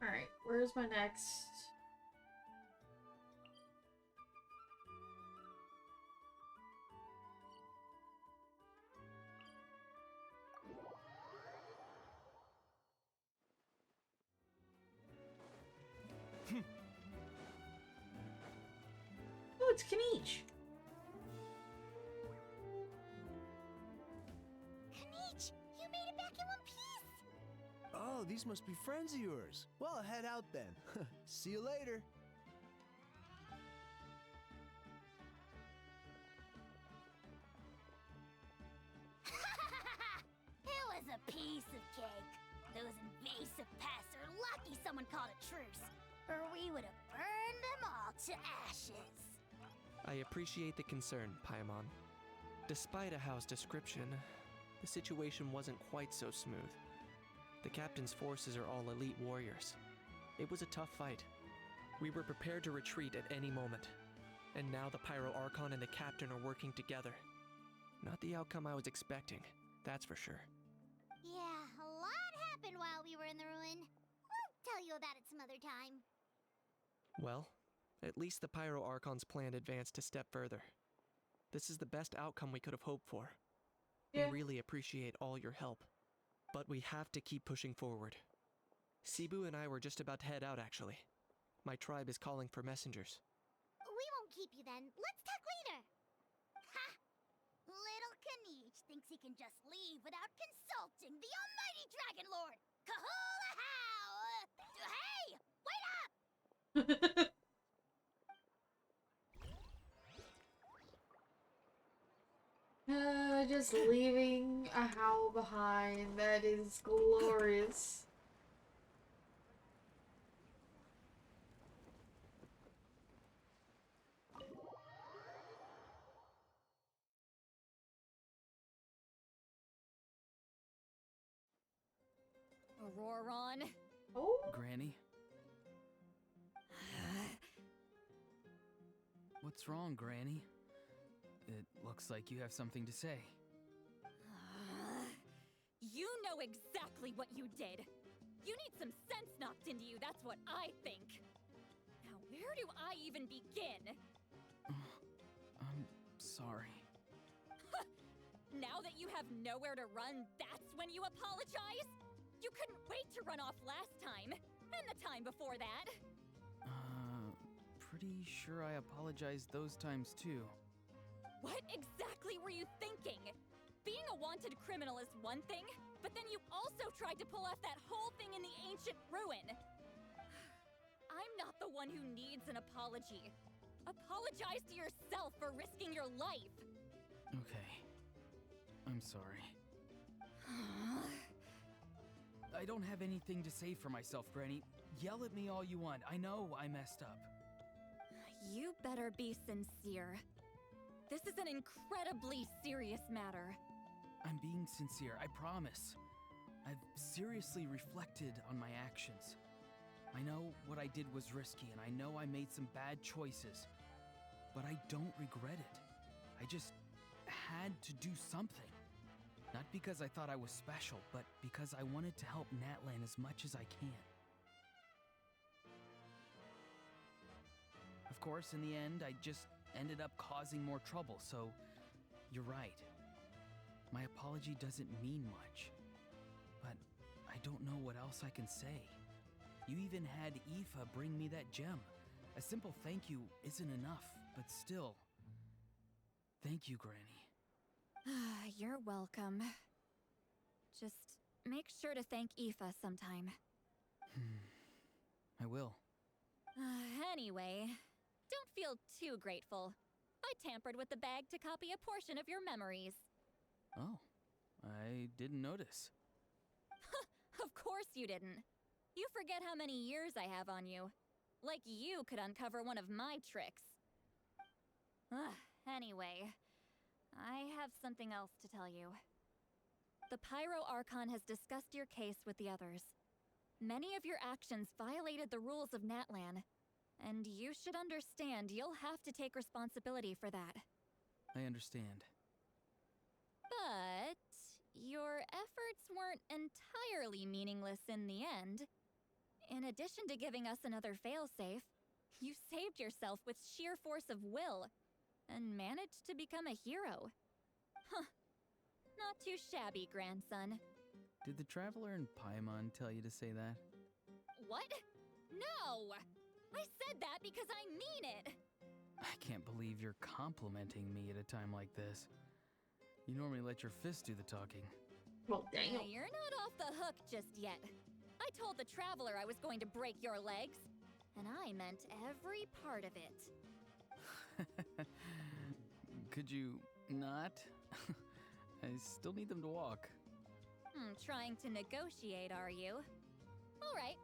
Alright, where's my next? Oh, it's Kaniche. Kaniche, you made it back in one piece! Oh, these must be friends of yours. Well, head out then. See you later. It was a piece of cake. Those invasive pests are lucky someone called a truce, or we would have burned them all to ashes. I appreciate the concern, Paimon. Despite Ahao's description, the situation wasn't quite so smooth. The captain's forces are all elite warriors. It was a tough fight. We were prepared to retreat at any moment. And now the Pyro Archon and the captain are working together. Not the outcome I was expecting, that's for sure. Yeah, a lot happened while we were in the ruin. We'll tell you about it some other time. Well, at least the Pyro Archon's plan advanced a step further. This is the best outcome we could have hoped for. Yeah. We really appreciate all your help. But we have to keep pushing forward. Cebu and I were just about to head out, actually. My tribe is calling for messengers. We won't keep you then. Let's talk later. Ha! Little Kanish thinks he can just leave without consulting the almighty Dragon Lord. Kahula how! Hey! Wait up! Just leaving a howl behind. That is glorious. Auroron. Oh? Granny? What's wrong, Granny? It looks like you have something to say. You know exactly what you did. You need some sense knocked into you, that's what I think. Now, where do I even begin? I'm sorry. Now that you have nowhere to run, that's when you apologize? You couldn't wait to run off last time, and the time before that. Pretty sure I apologized those times too. What exactly were you thinking? Being a wanted criminal is one thing, but then you also tried to pull off that whole thing in the ancient ruin. I'm not the one who needs an apology. Apologize to yourself for risking your life. Okay. I'm sorry. I don't have anything to say for myself, Granny. Yell at me all you want. I know I messed up. You better be sincere. This is an incredibly serious matter. I'm being sincere, I promise. I've seriously reflected on my actions. I know what I did was risky, and I know I made some bad choices. But I don't regret it. I just had to do something. Not because I thought I was special, but because I wanted to help Natlan as much as I can. Of course, in the end, I just ended up causing more trouble, so you're right. My apology doesn't mean much, but I don't know what else I can say. You even had Aoife bring me that gem. A simple thank you isn't enough, but still. Thank you, Granny. You're welcome. Just make sure to thank Aoife sometime. I will. Anyway, don't feel too grateful. I tampered with the bag to copy a portion of your memories. Oh, I didn't notice. Of course you didn't. You forget how many years I have on you. Like you could uncover one of my tricks. Anyway, I have something else to tell you. The Pyro Archon has discussed your case with the others. Many of your actions violated the rules of Natlan, and you should understand you'll have to take responsibility for that. I understand. But your efforts weren't entirely meaningless in the end. In addition to giving us another failsafe, you saved yourself with sheer force of will and managed to become a hero. Huh. Not too shabby, grandson. Did the Traveler in Paimon tell you to say that? What? No! I said that because I mean it! I can't believe you're complimenting me at a time like this. You normally let your fist do the talking. Well, damn. You're not off the hook just yet. I told the Traveler I was going to break your legs, and I meant every part of it. Could you not? I still need them to walk. Trying to negotiate, are you? All right.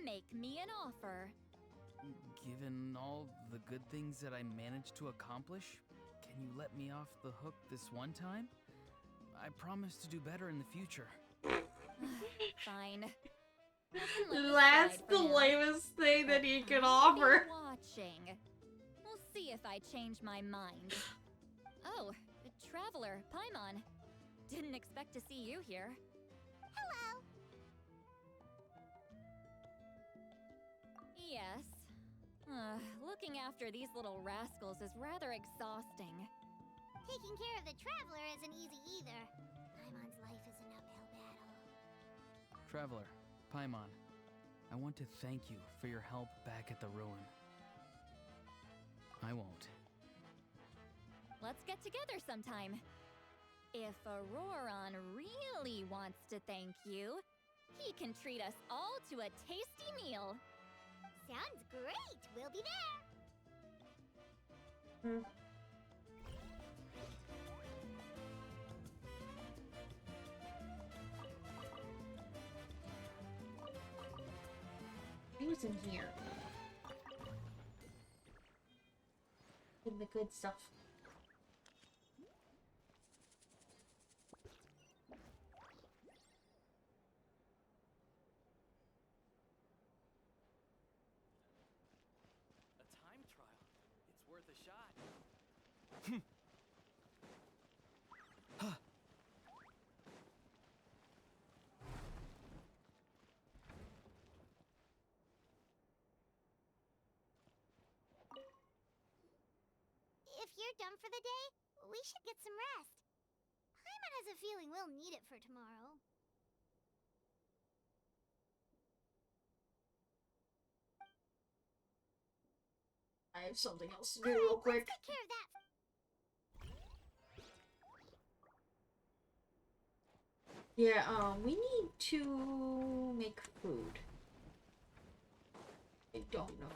Make me an offer. Given all the good things that I managed to accomplish, can Can you let me off the hook this one time? I promise to do better in the future. Fine. I can let this That's slide the for now. lamest thing that But he can I'll be offer. watching. We'll see if I change my mind. Oh, Traveler, Paimon. Didn't expect to see you here. Hello. Yes. Looking after these little rascals is rather exhausting. Taking care of the traveler isn't easy either. Paimon's life is an uphill battle. Traveler, Paimon, I want to thank you for your help back at the ruin. I won't. Let's get together sometime. If Auroron really wants to thank you, he can treat us all to a tasty meal. Sounds great. We'll be there. Who's in here? In the good stuff. A time trial. It's worth a shot. If you're done for the day, we should get some rest. Paimon has a feeling we'll need it for tomorrow. I have something else to do real quick. Let's take care of that. Yeah, we need to make food. I don't know.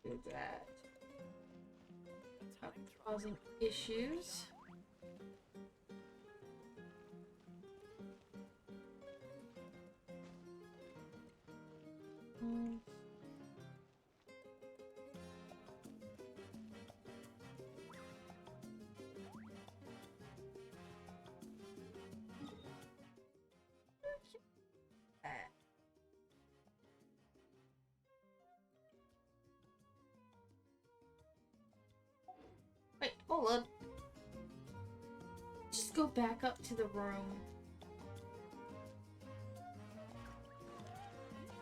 Do that. Causing issues. Wait, hold on. Just go back up to the room.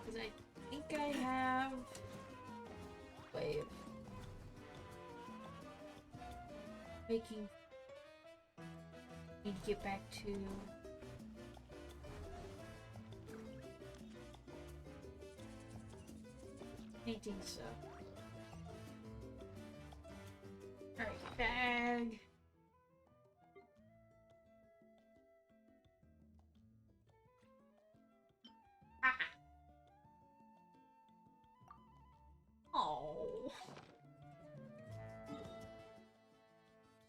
Because I think I have a way of making me get back to painting stuff. Alright, bag. Ah. Oh.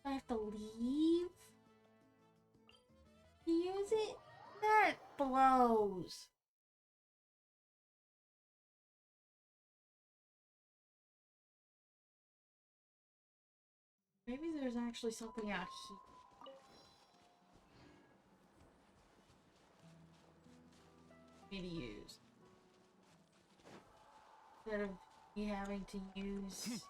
I have to leave to use it? That blows. Maybe there's actually something out here. Me to use. Instead of me having to use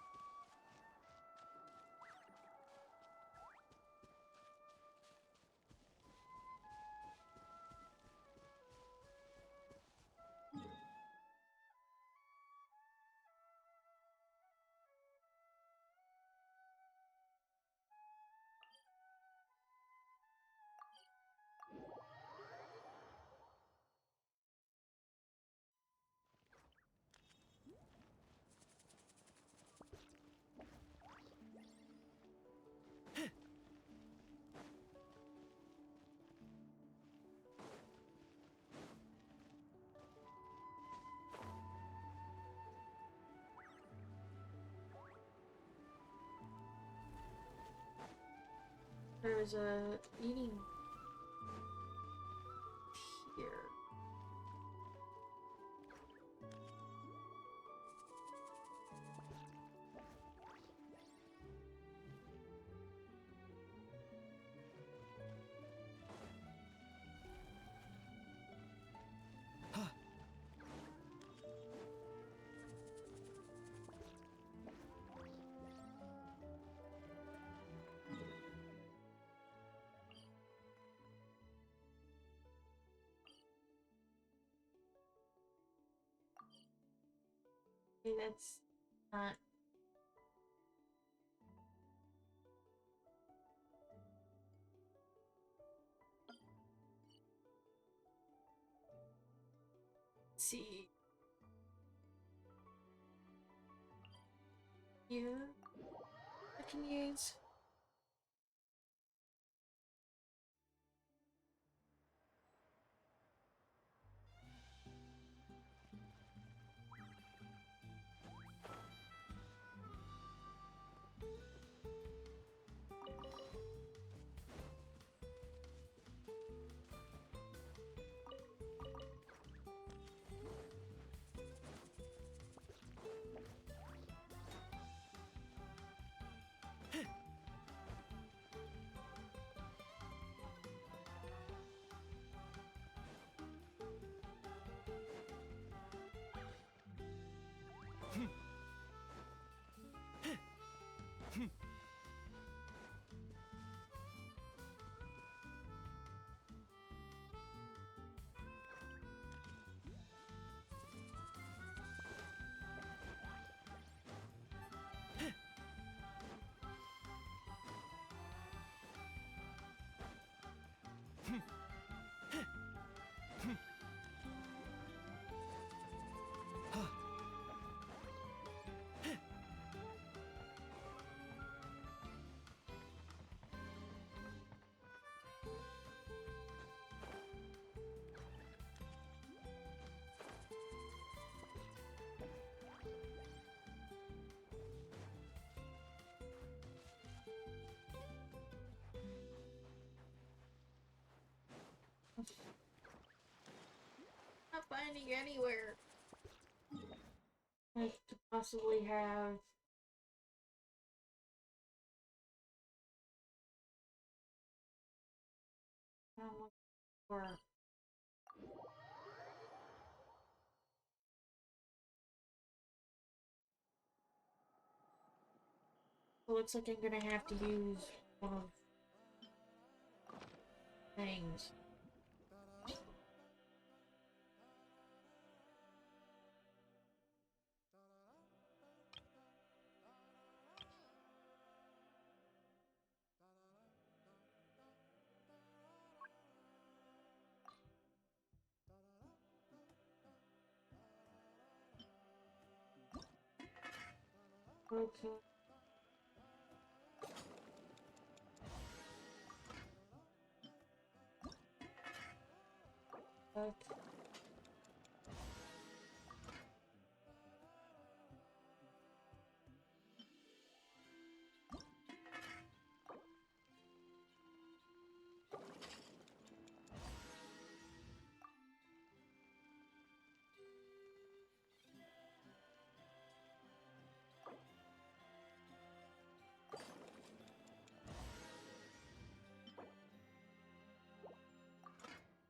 there's a meeting here. Okay, that's not. Let's see. Here, I can use. Not finding anywhere. Like to possibly have. Or it looks like I'm gonna have to use one of things. Okay. Okay.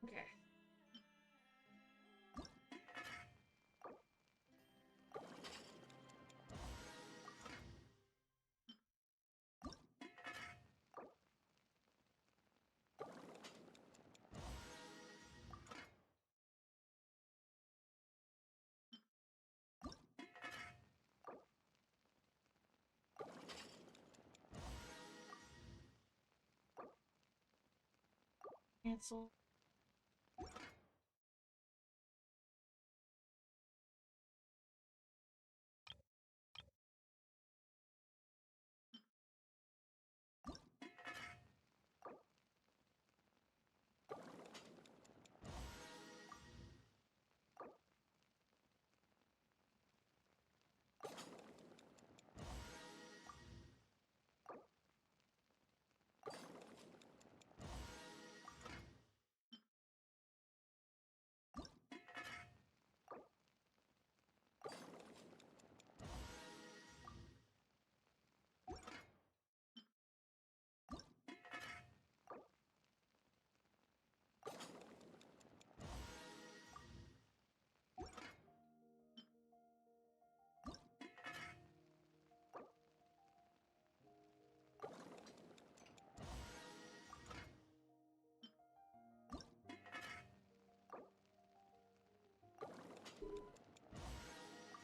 Okay. Cancel.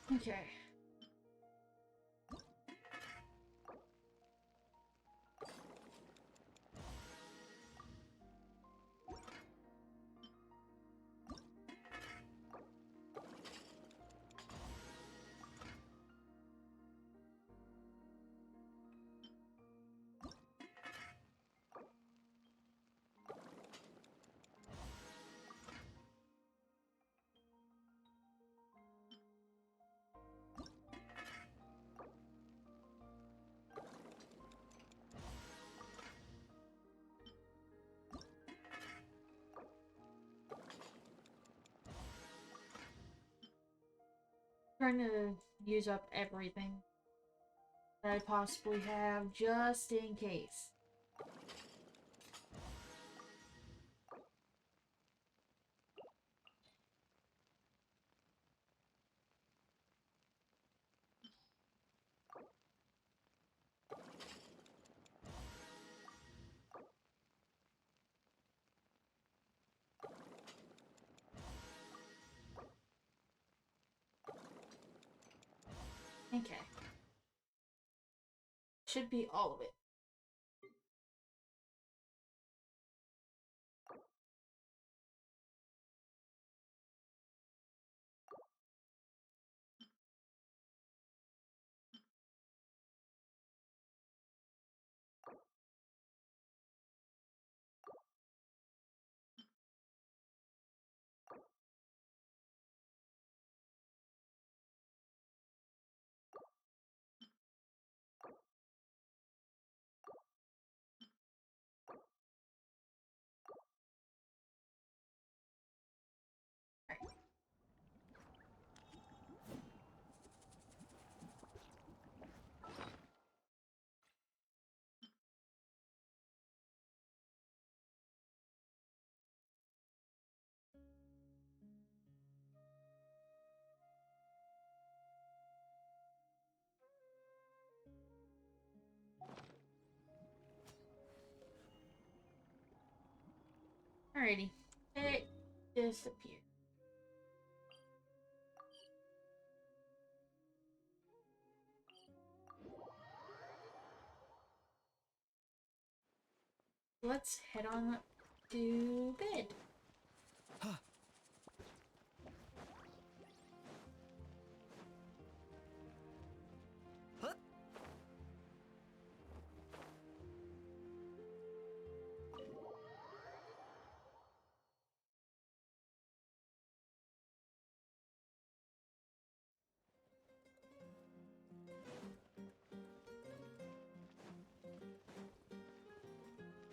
Okay. trying to use up everything that I possibly have just in case. Okay. Should be all of it. Alrighty. It disappeared. Let's head on up to bed.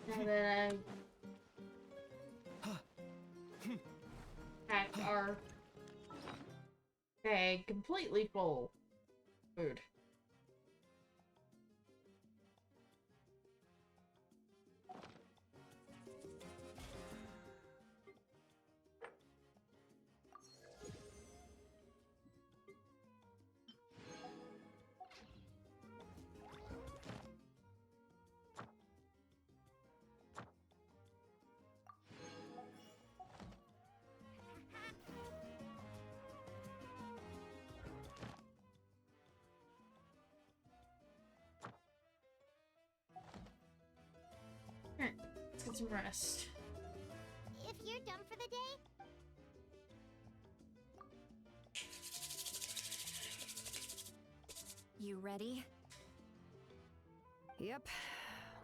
Now that I've packed our bag completely full of food. Alright, let's get some rest. If you're done for the day, You ready? Yep.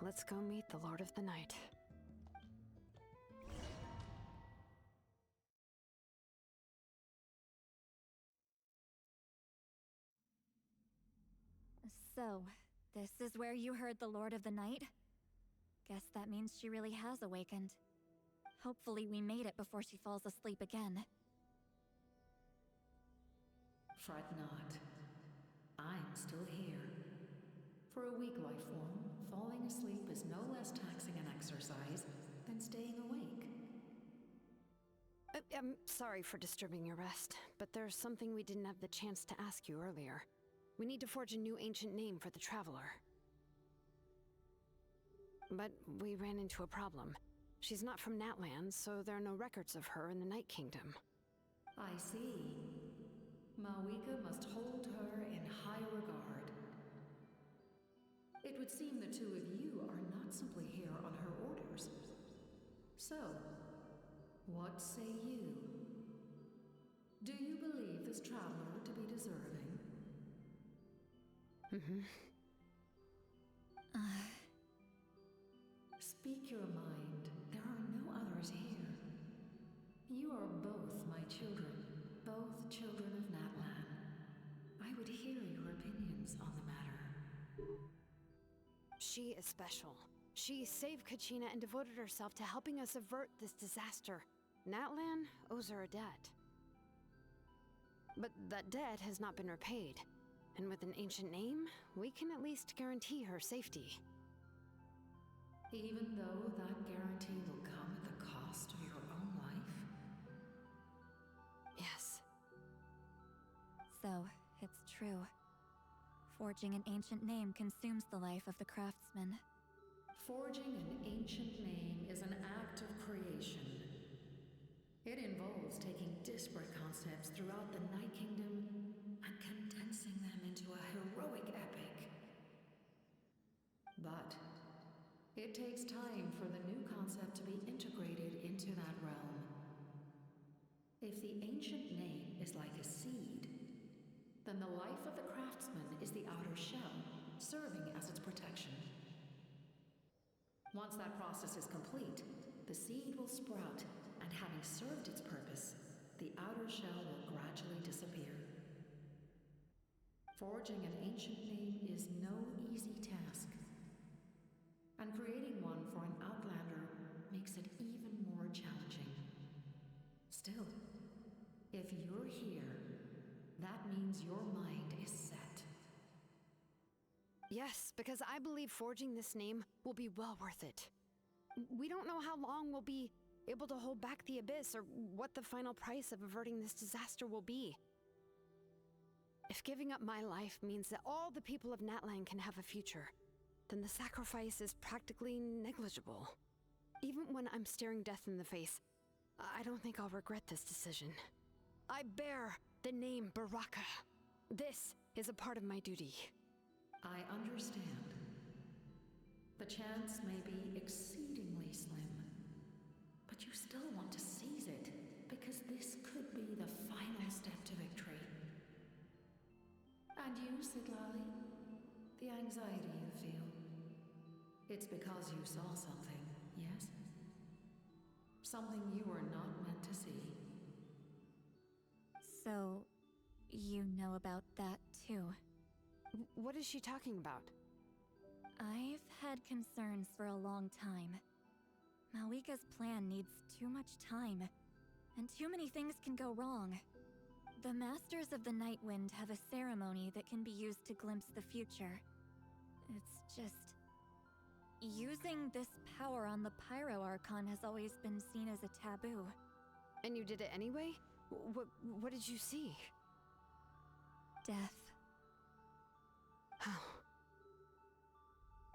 Let's go meet the Lord of the Night. So, this is where you heard the Lord of the Night? Guess that means she really has awakened. Hopefully we made it before she falls asleep again. Fret not. I'm still here. For a weak life form, falling asleep is no less taxing an exercise than staying awake. I'm sorry for disturbing your rest, but there's something we didn't have the chance to ask you earlier. We need to forge a new ancient name for the Traveler. But we ran into a problem. She's not from Natlan, so there are no records of her in the Night Kingdom. I see. Mawika must hold her in high regard. It would seem the two of you are not simply here on her orders. So, what say you? Do you believe this traveler to be deserving? Speak your mind. There are no others here. You are both my children, both children of Natlan. I would hear your opinions on the matter. She is special. She saved Kachina and devoted herself to helping us avert this disaster. Natlan owes her a debt. But that debt has not been repaid. And with an ancient name, we can at least guarantee her safety. Even though that guarantee will come at the cost of your own life? Yes. So, it's true. Forging an ancient name consumes the life of the craftsman. Forging an ancient name is an act of creation. It involves taking disparate concepts throughout the Night Kingdom and condensing them into a heroic epic. But it takes time for the new concept to be integrated into that realm. If the ancient name is like a seed, then the life of the craftsman is the outer shell, serving as its protection. Once that process is complete, the seed will sprout, and having served its purpose, the outer shell will gradually disappear. Forging an ancient name is no easy task, and creating one for an outlander makes it even more challenging. Still, if you're here, that means your mind is set. Yes, because I believe forging this name will be well worth it. We don't know how long we'll be able to hold back the Abyss or what the final price of averting this disaster will be. If giving up my life means that all the people of Natlan can have a future, then the sacrifice is practically negligible. Even when I'm staring death in the face, I don't think I'll regret this decision. I bear the name Baraka. This is a part of my duty. I understand. The chance may be exceedingly slim, but you still want to seize it, because this could be the final step to victory. And you, Siglali? The anxiety you feel. It's because you saw something, yes? Something you were not meant to see. So, you know about that too? What is she talking about? I've had concerns for a long time. Malika's plan needs too much time, and too many things can go wrong. The Masters of the Nightwind have a ceremony that can be used to glimpse the future. It's just... using this power on the Pyro Archon has always been seen as a taboo. And you did it anyway? What did you see? Death. How?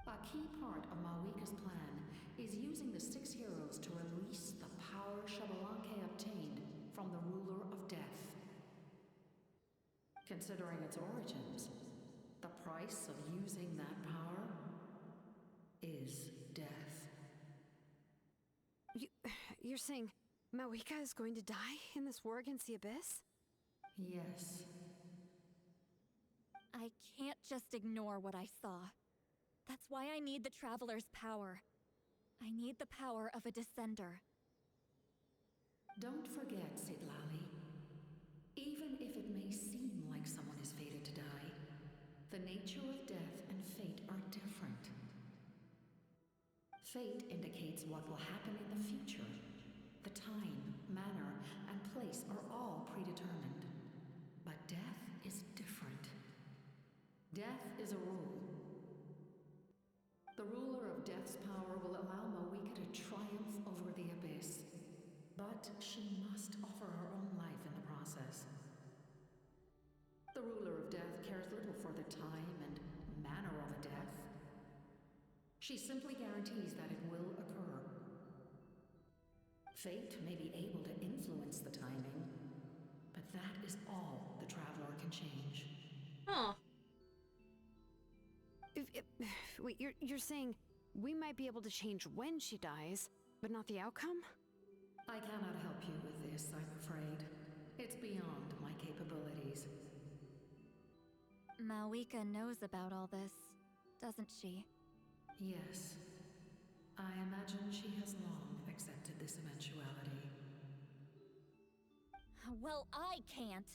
A key part of Malika's plan is using the 6 heroes to release the power Xbalanque obtained from the ruler of death. Considering its origins, the price of using that power is death. You're saying Malika is going to die in this war against the Abyss? Yes. I can't just ignore what I saw. That's why I need the Traveler's power. I need the power of a Descender. Don't forget, Siglali. Even if it may seem like someone is fated to die, the nature of death and fate are different. Fate indicates what will happen in the future. The time, manner, and place are all predetermined. But death is different. Death is a rule. The ruler of Death's power will allow Malika to triumph over the Abyss. But she must offer her own life in the process. The ruler of Death cares little for the time and manner of a death. She simply guarantees that it will occur. Fate may be able to influence the timing, but that is all the Traveler can change. Huh. Wait, you're saying we might be able to change when she dies, but not the outcome? I cannot help you with this, I'm afraid. It's beyond my capabilities. Malika knows about all this, doesn't she? Yes. I imagine she has long accepted this eventuality. Well, I can't.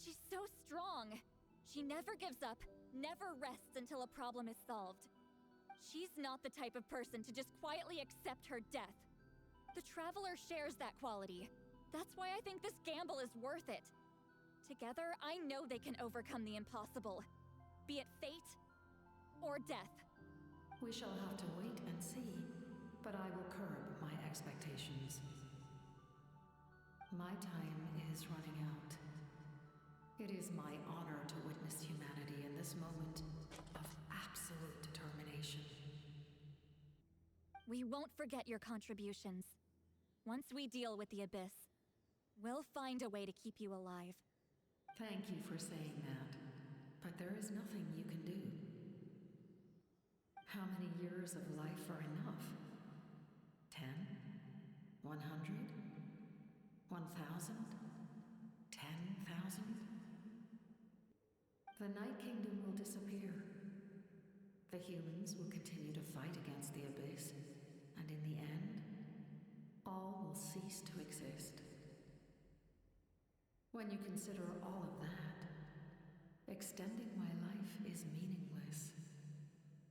She's so strong. She never gives up, never rests until a problem is solved. She's not the type of person to just quietly accept her death. The Traveler shares that quality. That's why I think this gamble is worth it. Together, I know they can overcome the impossible. Be it fate or death. We shall have to wait and see, but I will curb my expectations. My time is running out. It is my honor to witness humanity in this moment of absolute determination. We won't forget your contributions. Once we deal with the Abyss, we'll find a way to keep you alive. Thank you for saying that, but there is nothing you can do. How many years of life are enough? 10? 100? 1,000? 10,000? The Night Kingdom will disappear. The humans will continue to fight against the Abyss, and in the end, all will cease to exist. When you consider all of that, extending my life is meaningless.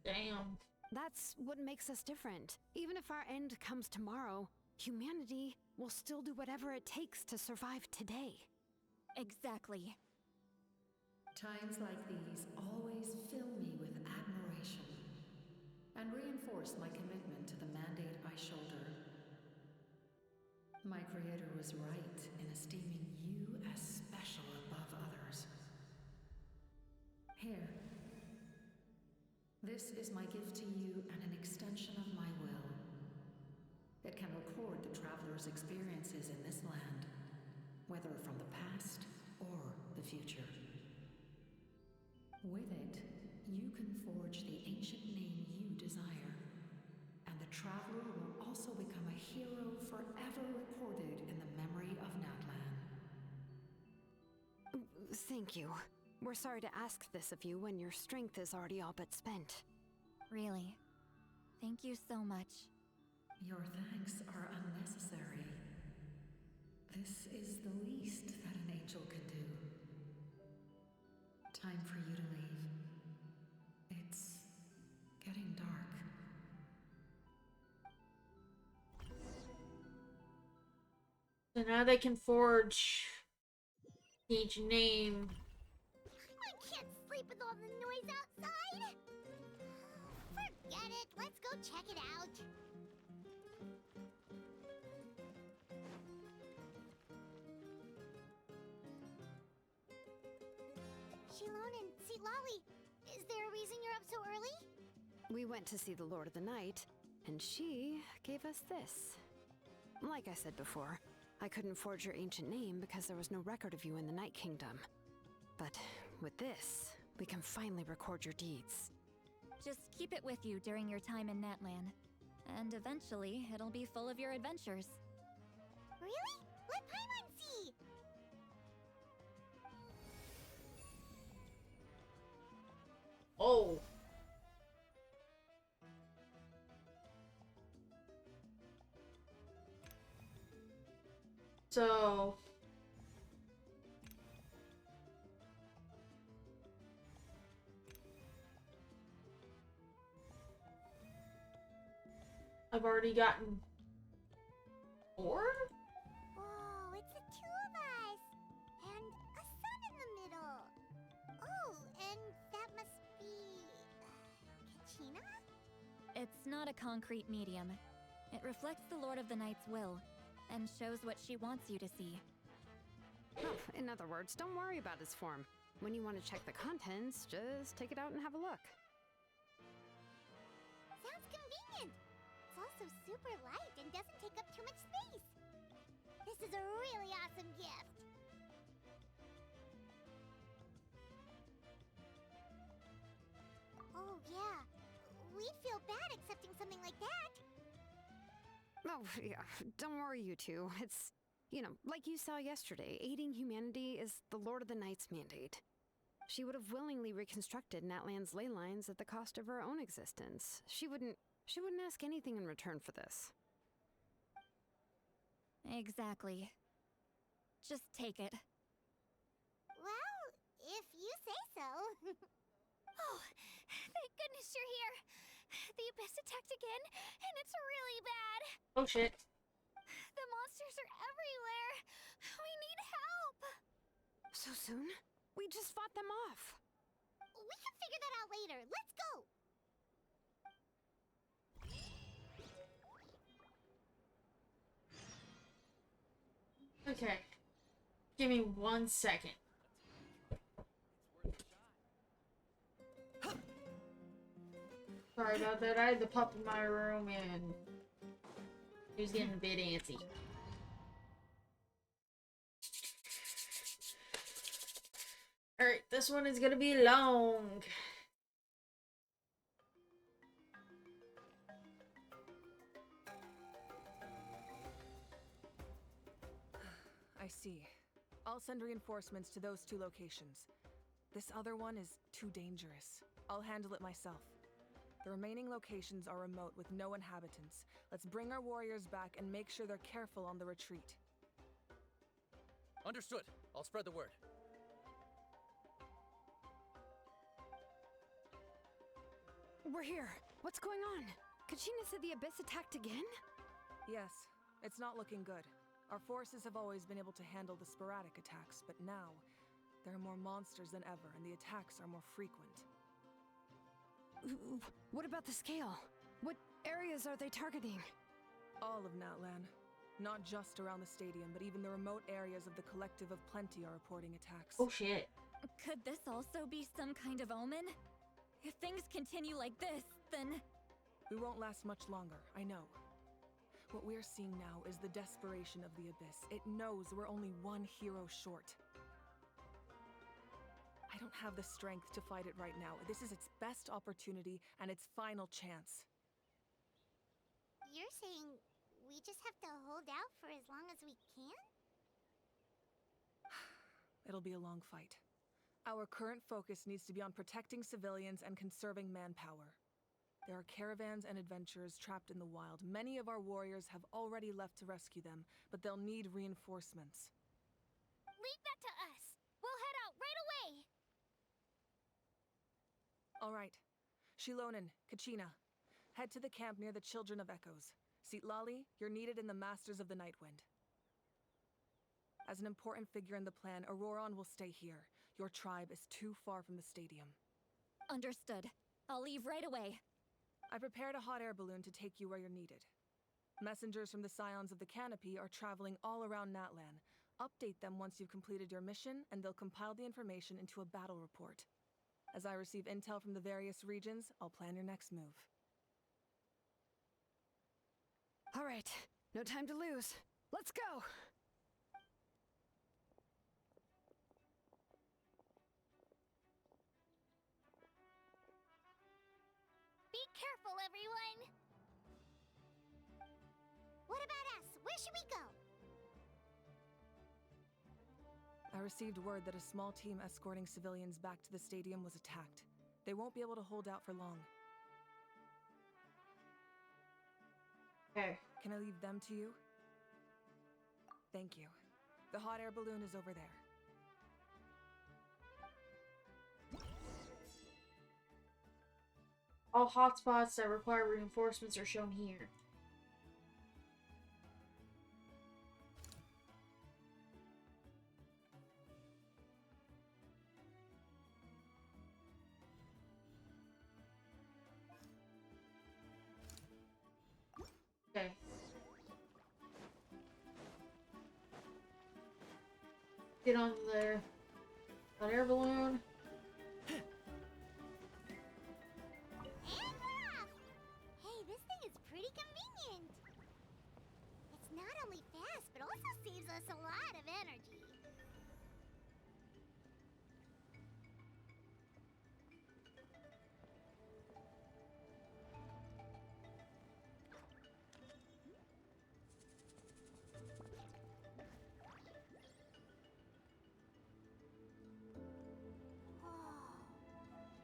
Damn. That's what makes us different. Even if our end comes tomorrow, humanity will still do whatever it takes to survive today. Exactly. Times like these always fill me with admiration and reinforce my commitment to the mandate I shoulder. My creator was right in esteeming you as special above others. Here. This is my gift to you and an extension of my will. It can record the traveler's experiences in this land, whether from the past or the future. With it, you can forge the ancient name you desire, and the traveler will also become a hero forever recorded in the memory of Natlan. Thank you. We're sorry to ask this of you when your strength is already all but spent. Really. Thank you so much. Your thanks are unnecessary. This is the least that an angel can do. Time for you to leave. It's getting dark. So now they can forge each name. I can't sleep with all the noise outside! Forget it, let's go check it out. Shilon and Lolly, is there a reason you're up so early? We went to see the Lord of the Night, and she gave us this. Like I said before, I couldn't forge your ancient name because there was no record of you in the Night Kingdom. But with this, we can finally record your deeds. Just keep it with you during your time in Natlan. And eventually, it'll be full of your adventures. Really? Let Paimon see! Oh. So I've already gotten 4? Oh, it's the two of us! And a sun in the middle! Oh, and that must be... Kachina? It's not a concrete medium. It reflects the Lord of the Night's will, and shows what she wants you to see. Oh, in other words, don't worry about his form. When you want to check the contents, just take it out and have a look. Sounds convenient! It's also super light and doesn't take up too much space. This is a really awesome gift! Oh yeah, we'd feel bad accepting something like that. Oh, yeah, don't worry, you two. It's, you know, like you saw yesterday, aiding humanity is the Lord of the Night's mandate. She would have willingly reconstructed Natlan's ley lines at the cost of her own existence. She wouldn't ask anything in return for this. Exactly. Just take it. Well, if you say so. Oh, thank goodness you're here. The Abyss attacked again, and it's really bad. Oh shit. The monsters are everywhere. We need help. So soon? We just fought them off. We can figure that out later. Let's go! Okay. Give me 1 second. Sorry about that. I had the pup in my room and he was getting a bit antsy. Alright, this one is gonna be long. I see. I'll send reinforcements to those 2 locations. This other one is too dangerous. I'll handle it myself. The remaining locations are remote with no inhabitants. Let's bring our warriors back and make sure they're careful on the retreat. Understood. I'll spread the word. We're here. What's going on? Kachina said the Abyss attacked again? Yes, it's not looking good. Our forces have always been able to handle the sporadic attacks, but now there are more monsters than ever, and the attacks are more frequent. What about the scale? What areas are they targeting? All of Natlan. Not just around the stadium, but even the remote areas of the Collective of Plenty are reporting attacks. Oh shit. Could this also be some kind of omen? If things continue like this, then... We won't last much longer, I know. What we're seeing now is the desperation of the Abyss. It knows we're only 1 hero short. I don't have the strength to fight it right now. This is its best opportunity and its final chance. You're saying we just have to hold out for as long as we can? It'll be a long fight. Our current focus needs to be on protecting civilians and conserving manpower. There are caravans and adventurers trapped in the wild. Many of our warriors have already left to rescue them, but they'll need reinforcements. Leave that to us! We'll head out right away! All right. Shilonen, Kachina, head to the camp near the Children of Echoes. Lali, you're needed in the Masters of the Nightwind. As an important figure in the plan, Auroron will stay here. Your tribe is too far from the stadium. Understood. I'll leave right away. I prepared a hot air balloon to take you where you're needed. Messengers from the Scions of the Canopy are traveling all around Natlan. Update them once you've completed your mission, and they'll compile the information into a battle report. As I receive intel from the various regions, I'll plan your next move. All right, no time to lose. Let's go! Be careful, everyone! What about us? Where should we go? I received word that a small team escorting civilians back to the stadium was attacked. They won't be able to hold out for long. Okay. Can I leave them to you? Thank you. The hot air balloon is over there. All hotspots that require reinforcements are shown here. Okay. Get on the hot air balloon. Hey, this thing is pretty convenient. It's not only fast, but also saves us a lot of energy.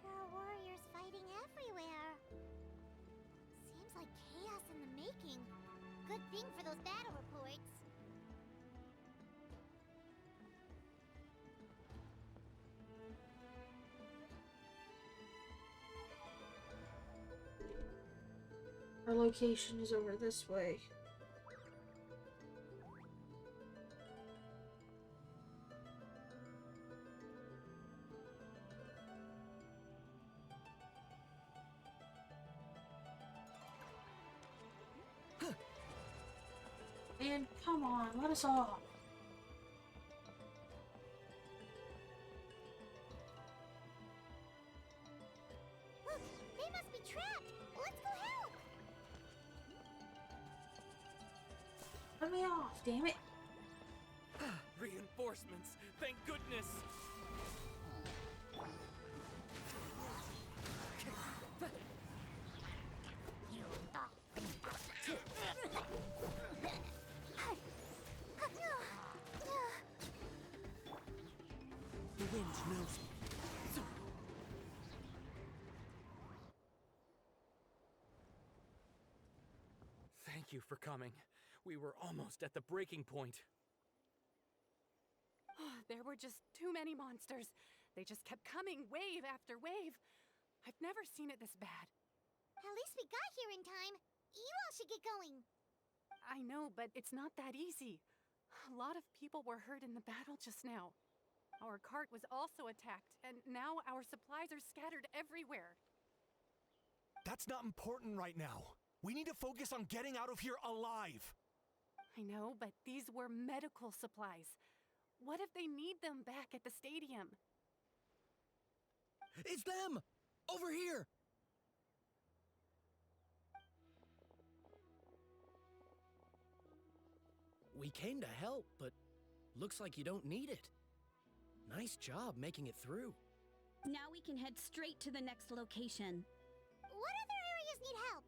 There are warriors fighting everywhere. Seems like chaos in the making. Good thing for those battle reports. Our location is over this way. Man, come on, let us off. Look, they must be trapped. Let's go help. Let me off, damn it. Reinforcements! Thank goodness! The wind knows me. Thank you for coming. We were almost at the breaking point. There were just too many monsters. They just kept coming, wave after wave. I've never seen it this bad. At least we got here in time. You all should get going. I know, but it's not that easy. A lot of people were hurt in the battle just now. Our cart was also attacked, and now our supplies are scattered everywhere. That's not important right now. We need to focus on getting out of here alive. I know, but these were medical supplies. What if they need them back at the stadium? It's them! Over here! We came to help, but looks like you don't need it. Nice job making it through. Now we can head straight to the next location. What other areas need help?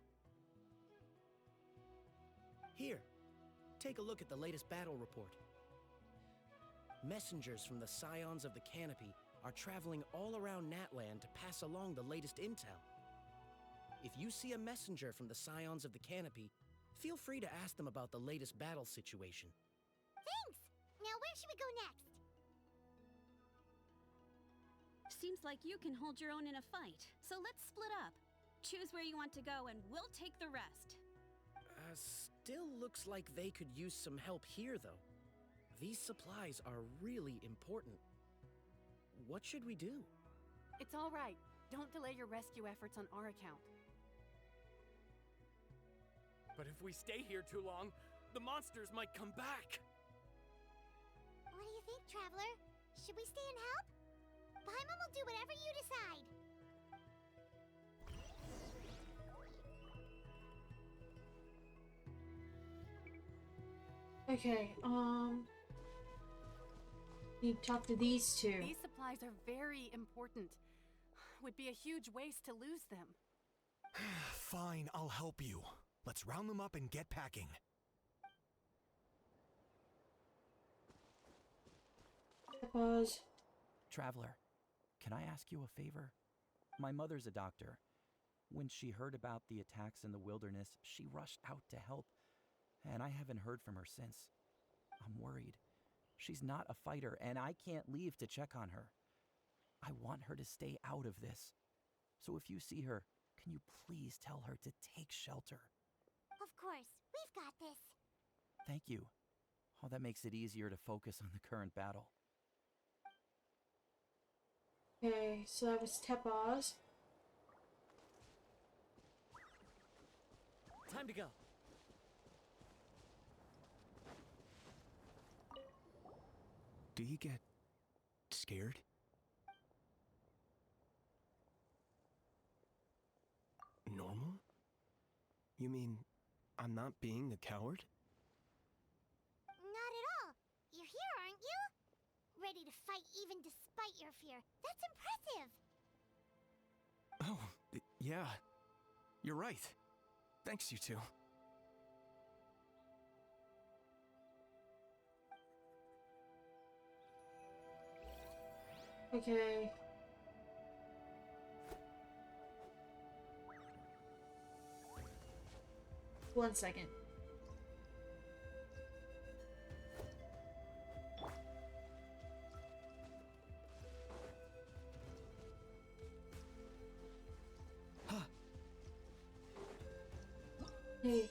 Here, take a look at the latest battle report. Messengers from the Scions of the Canopy are traveling all around Natland to pass along the latest intel. If you see a messenger from the Scions of the Canopy, feel free to ask them about the latest battle situation. Thanks! Now where should we go next? Seems like you can hold your own in a fight, so let's split up. Choose where you want to go and we'll take the rest. Still looks like they could use some help here, though. These supplies are really important. What should we do? It's all right. Don't delay your rescue efforts on our account. But if we stay here too long, the monsters might come back. What do you think, Traveler? Should we stay and help? Paimon will do whatever you decide. Okay, need to talk to these two. These supplies are very important. Would be a huge waste to lose them. Fine, I'll help you. Let's round them up and get packing. Pause. Traveler, can I ask you a favor? My mother's a doctor. When she heard about the attacks in the wilderness, she rushed out to help, and I haven't heard from her since. I'm worried. She's not a fighter, and I can't leave to check on her. I want her to stay out of this. So if you see her, can you please tell her to take shelter? Of course, we've got this. Thank you. Oh, that makes it easier to focus on the current battle. Okay, so that was Tepaz. Time to go. Do you get scared? Normal? You mean I'm not being a coward? Not at all. You're here, aren't you? Ready to fight even despite your fear. That's impressive. Oh, yeah. You're right. Thanks, you two. Okay. One second. Hey.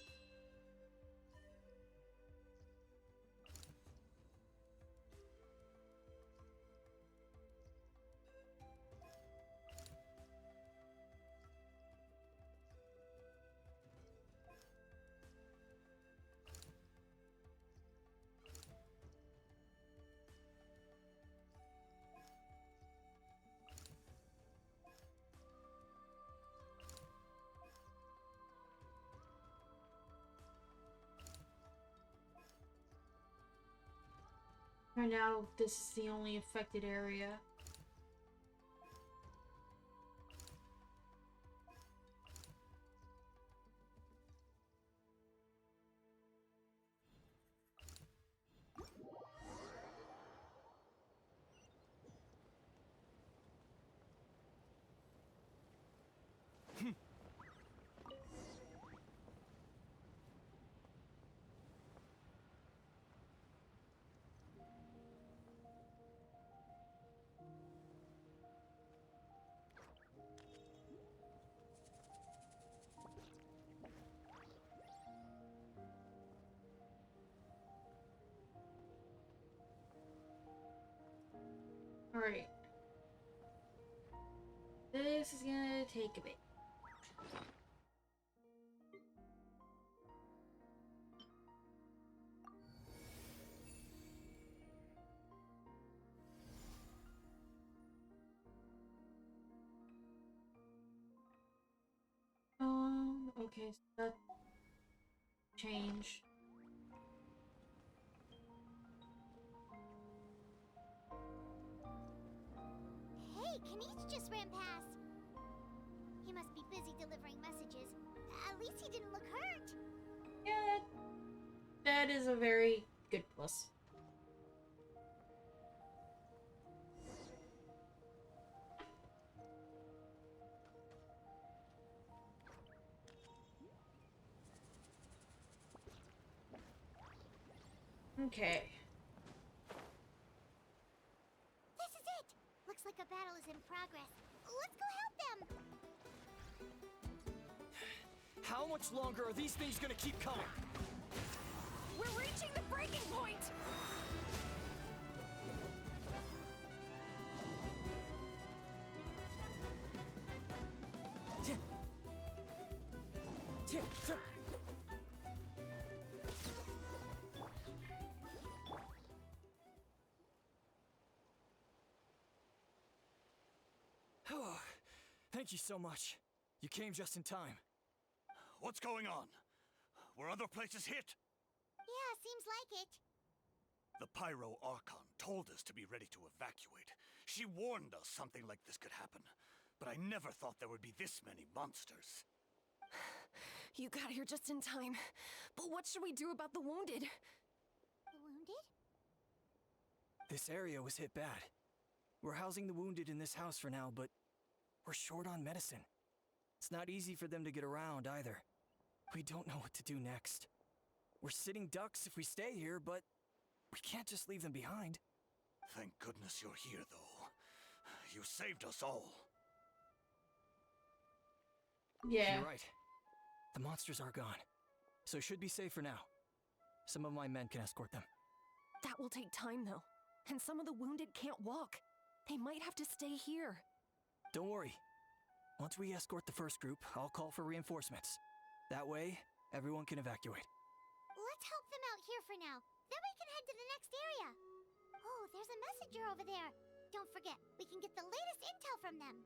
Right now, this is the only affected area. Alright. This is gonna take a bit. Okay, so that change. Hey, Kanish just ran past. He must be busy delivering messages. At least he didn't look hurt. Yeah, that is a very good plus. Okay. This is it! Looks like a battle is in progress. Let's go help them! How much longer are these things gonna keep coming? We're reaching the breaking point! Oh, thank you so much. You came just in time. What's going on? Were other places hit? Yeah, seems like it. The Pyro Archon told us to be ready to evacuate. She warned us something like this could happen. But I never thought there would be this many monsters. You got here just in time. But what should we do about the wounded? The wounded? This area was hit bad. We're housing the wounded in this house for now, but we're short on medicine. It's not easy for them to get around either. We don't know what to do next. We're sitting ducks if we stay here, but we can't just leave them behind. Thank goodness you're here, though. You saved us all. Yeah. You're right. The monsters are gone, so should be safe for now. Some of my men can escort them. That will take time, though. And some of the wounded can't walk. They might have to stay here. Don't worry. Once we escort the first group, I'll call for reinforcements. That way, everyone can evacuate. Let's help them out here for now. Then we can head to the next area. Oh, there's a messenger over there. Don't forget, we can get the latest intel from them.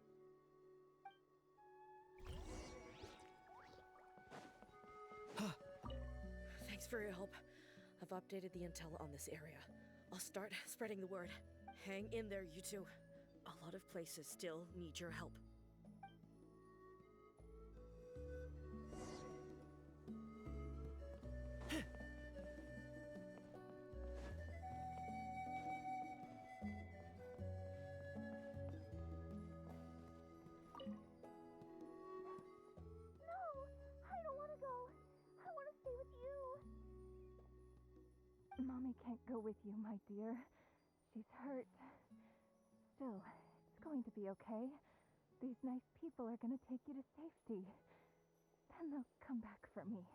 Thanks for your help. I've updated the intel on this area. I'll start spreading the word. Hang in there, you two. A lot of places still need your help. Mommy can't go with you, my dear. She's hurt. Still, it's going to be okay. These nice people are gonna take you to safety. Then they'll come back for me.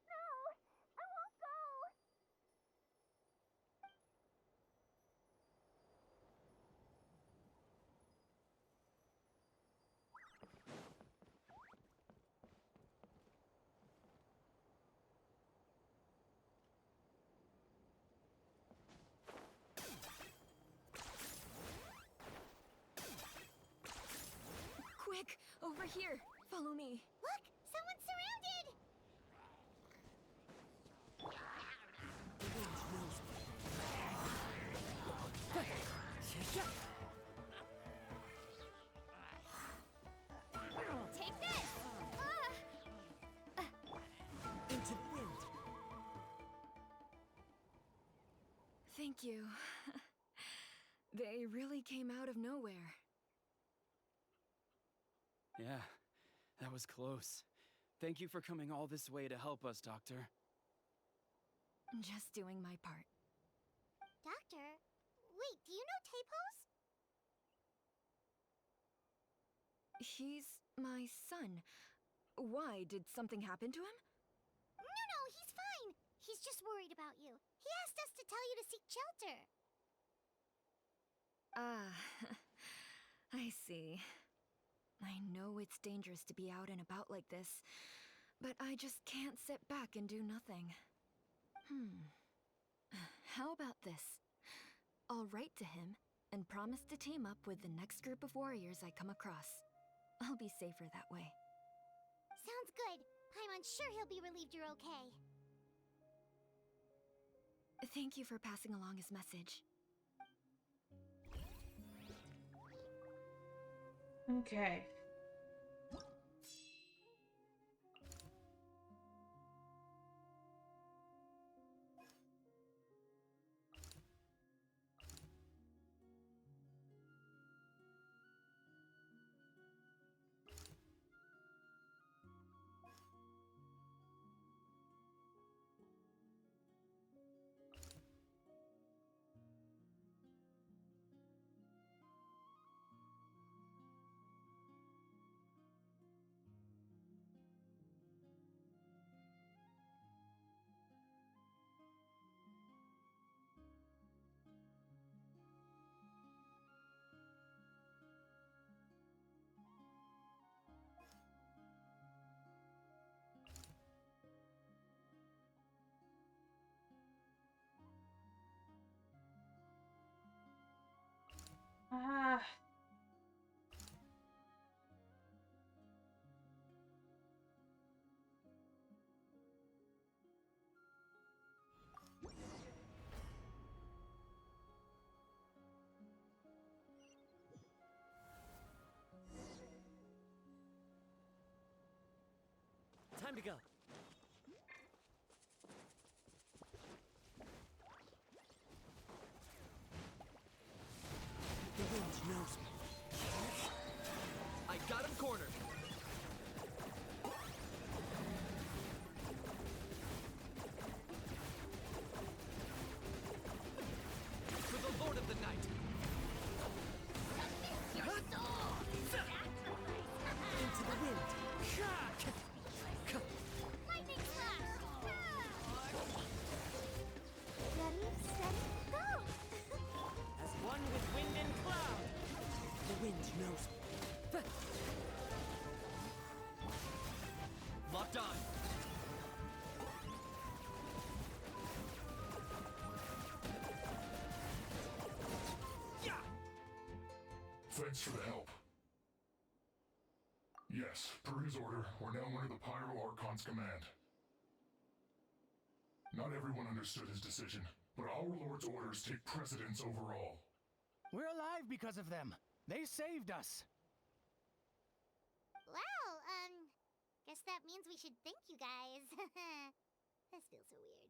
No! I won't go! Quick! Over here! Follow me! Look! Someone's surrounded! Thank you. They really came out of nowhere. Yeah, that was close. Thank you for coming all this way to help us, Doctor. Just doing my part. Doctor, wait, do you know Tapos? He's my son. Why? Did something happen to him? No, he's fine. He's just worried about you. He asked us to tell you to seek shelter. Ah, I see. I know it's dangerous to be out and about like this, but I just can't sit back and do nothing. How about this? I'll write to him and promise to team up with the next group of warriors I come across. I'll be safer that way. Sounds good. Paimon sure he'll be relieved you're okay. Thank you for passing along his message. Okay. Ah. Time to go. The wind knows me. I got him cornered. For the Lord of the Night. Into the wind. Lightning slash! Ready, steady, go! As one with wind and cloud. The wind knows me. Locked on. Yeah. Thanks for the help. Yes, per his order, we're now under the Pyro Archon's command. Not everyone understood his decision, but our Lord's orders take precedence over all. We're alive because of them. They saved us. Well, guess that means we should thank you guys. This feels so weird.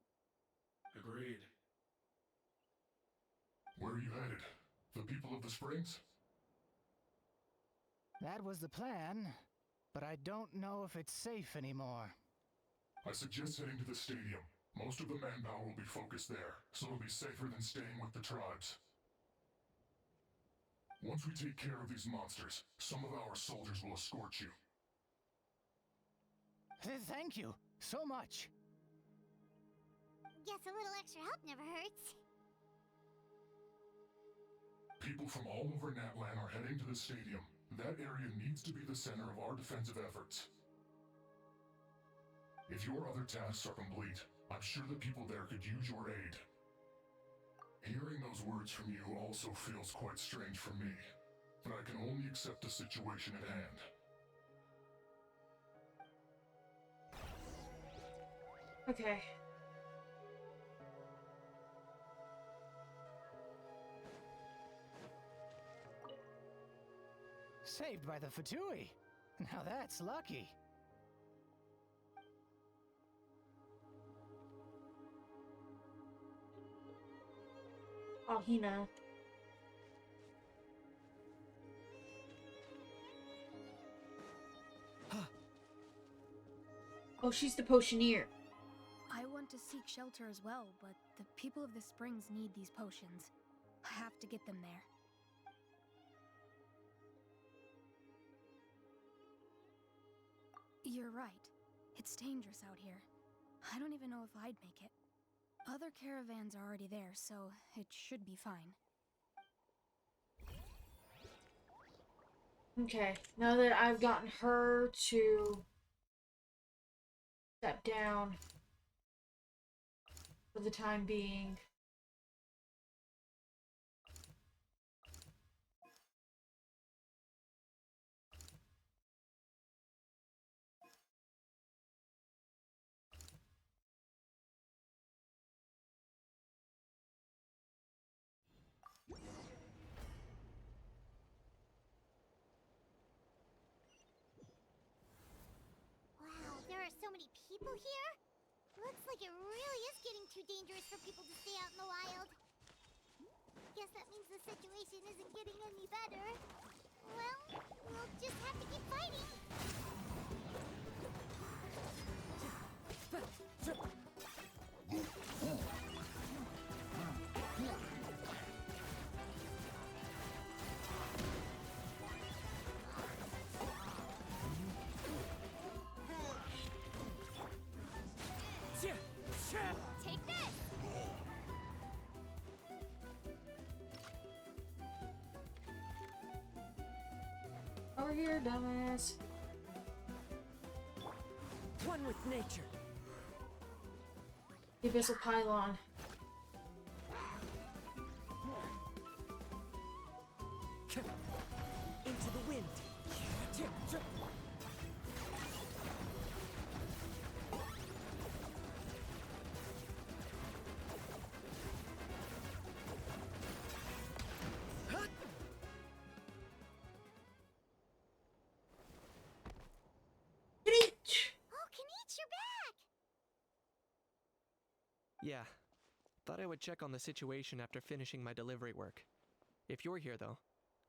Agreed. Where are you headed? The people of the Springs? That was the plan, but I don't know if it's safe anymore. I suggest heading to the stadium. Most of the manpower will be focused there, so it'll be safer than staying with the tribes. Once we take care of these monsters, some of our soldiers will escort you. Thank you so much. Guess a little extra help never hurts. People from all over Natlan are heading to the stadium. That area needs to be the center of our defensive efforts. If your other tasks are complete, I'm sure the people there could use your aid. Hearing those words from you also feels quite strange for me, but I can only accept the situation at hand. Okay. Saved by the Fatui. Now that's lucky. Oh, Hina. Oh, she's the potioneer. I want to seek shelter as well, but the people of the springs need these potions. I have to get them there. You're right. It's dangerous out here. I don't even know if I'd make it. Other caravans are already there, so it should be fine. Okay, now that I've gotten her to step down for the time being. Wow, there are so many people here? Looks like it really is getting too dangerous for people to stay out in the wild. Guess that means the situation isn't getting any better. Well, we'll just have to keep fighting. Take this! Over here, dumbass. One with nature. The abyssal pylon. Into the wind. Oh, Kanich, you're back! Yeah. Thought I would check on the situation after finishing my delivery work. If you're here, though,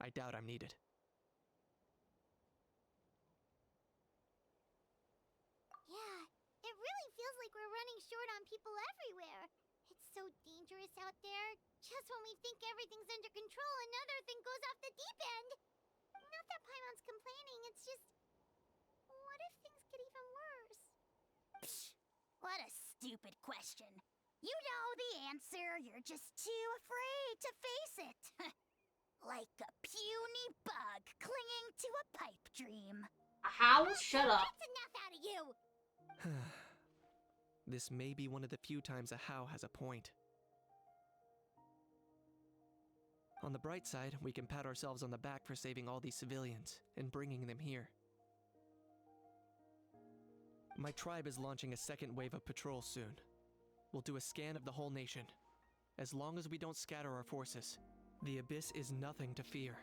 I doubt I'm needed. Yeah, it really feels like we're running short on people everywhere. It's so dangerous out there. Just when we think everything's under control, another thing goes off the deep end. Not that Paimon's complaining, it's just... What if things get even worse? Psh, what a stupid question. You know the answer, you're just too afraid to face it. Like a puny bug clinging to a pipe dream. How? Shut up. That's enough out of you! This may be one of the few times a How has a point. On the bright side, we can pat ourselves on the back for saving all these civilians and bringing them here. My tribe is launching a second wave of patrols soon. We'll do a scan of the whole nation. As long as we don't scatter our forces, the Abyss is nothing to fear.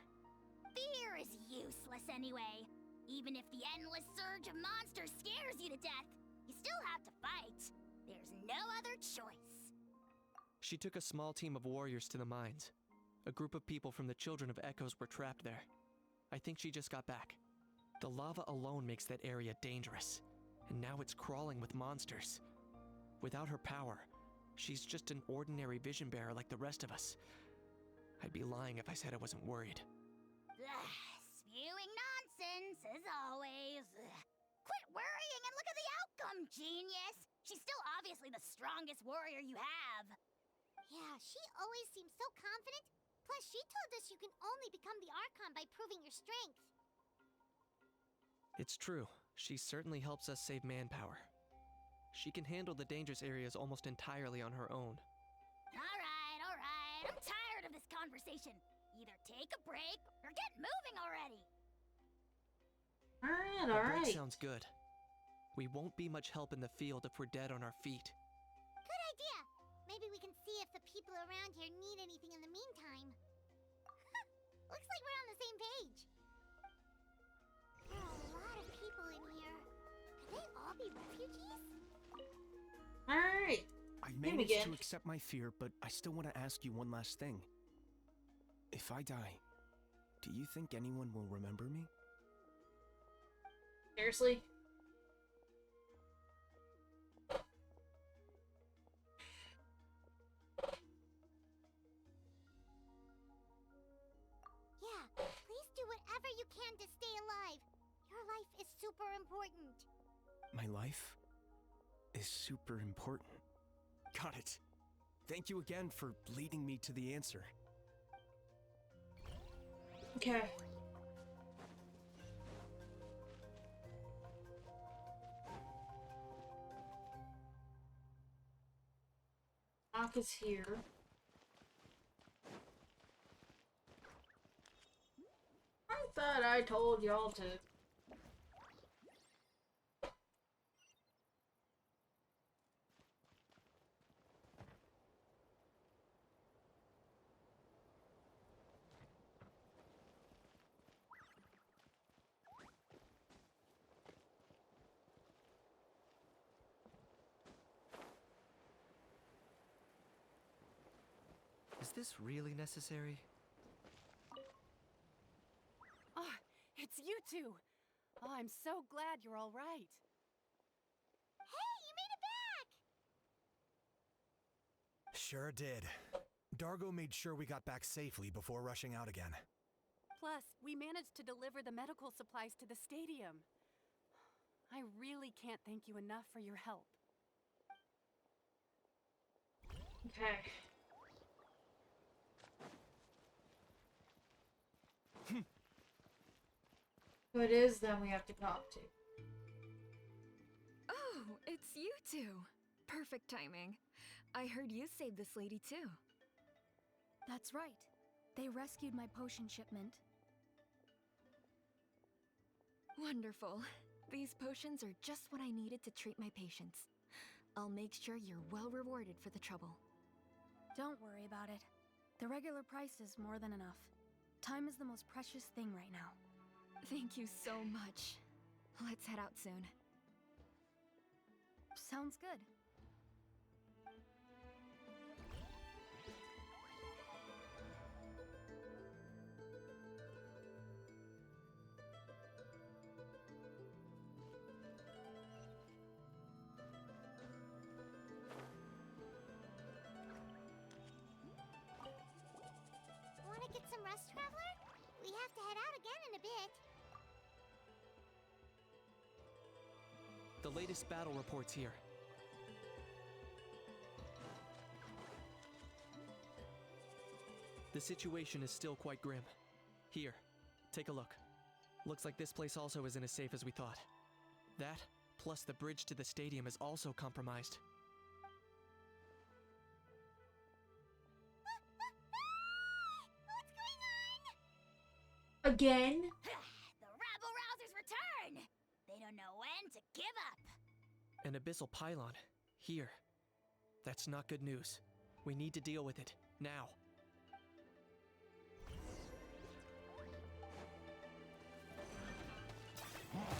Fear is useless anyway. Even if the endless surge of monsters scares you to death, you still have to fight. There's no other choice. She took a small team of warriors to the mines. A group of people from the Children of Echoes were trapped there. I think she just got back. The lava alone makes that area dangerous, and now it's crawling with monsters. Without her power, she's just an ordinary vision bearer like the rest of us. I'd be lying if I said I wasn't worried. Spewing nonsense, as always. Quit worrying and look at the outcome, genius! She's still obviously the strongest warrior you have. Yeah, she always seems so confident. Plus, she told us you can only become the Archon by proving your strength. It's true. She certainly helps us save manpower. She can handle the dangerous areas almost entirely on her own. Alright. I'm tired of this conversation. Either take a break or get moving already. A break sounds good. We won't be much help in the field if we're dead on our feet. Good idea. Maybe we can see if the people around here need anything in the meantime. Looks like we're on the same page. There are a lot of people in here. Could they all be refugees? Alright. I've Him managed again. to accept my fear, but I still want to ask you one last thing. If I die, do you think anyone will remember me? Seriously? Yeah, please do whatever you can to stay alive. Your life is super important. My life is super important. Got it. Thank you again for leading me to the answer. Okay. Doc is here. I thought I told y'all to. Is this really necessary? Oh, it's you two. Oh, I'm so glad you're all right. Hey, you made it back! Sure did. Dargo made sure we got back safely before rushing out again. Plus, we managed to deliver the medical supplies to the stadium. I really can't thank you enough for your help. Okay. Who it is then we have to talk to. Oh, it's you two. Perfect timing. I heard you saved this lady too. That's right. They rescued my potion shipment. Wonderful. These potions are just what I needed to treat my patients. I'll make sure you're well rewarded for the trouble. Don't worry about it. The regular price is more than enough. Time is the most precious thing right now. Thank you so much. Let's head out soon. Sounds good. Wanna get some rest, Traveler? We have to head out again in a bit. The latest battle reports here. The situation is still quite grim. Here, take a look. Looks like this place also isn't as safe as we thought. That, plus the bridge to the stadium is also compromised. Again? The rabble-rousers return! They don't know when to give up. An abyssal pylon. Here. That's not good news. We need to deal with it. Now.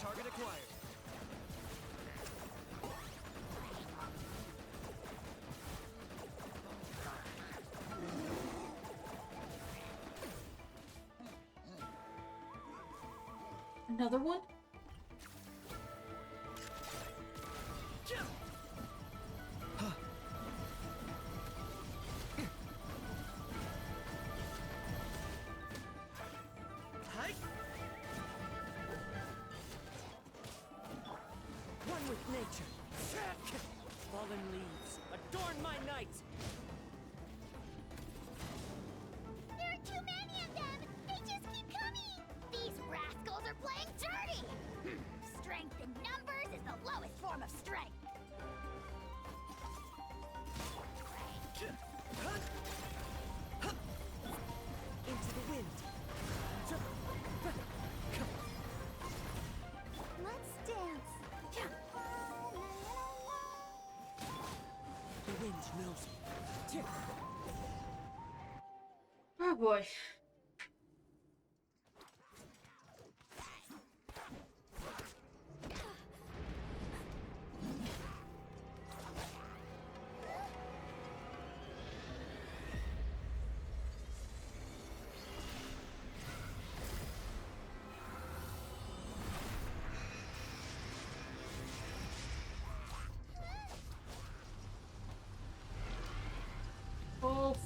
Target acquired. Another one? One with nature. Fallen leaves, adorn my night! There are too many of them! They just keep coming! These rascals are playing dirty! Strength in numbers is the lowest form of strength! Into the wind. Let's dance! The wind knows me. Oh boy.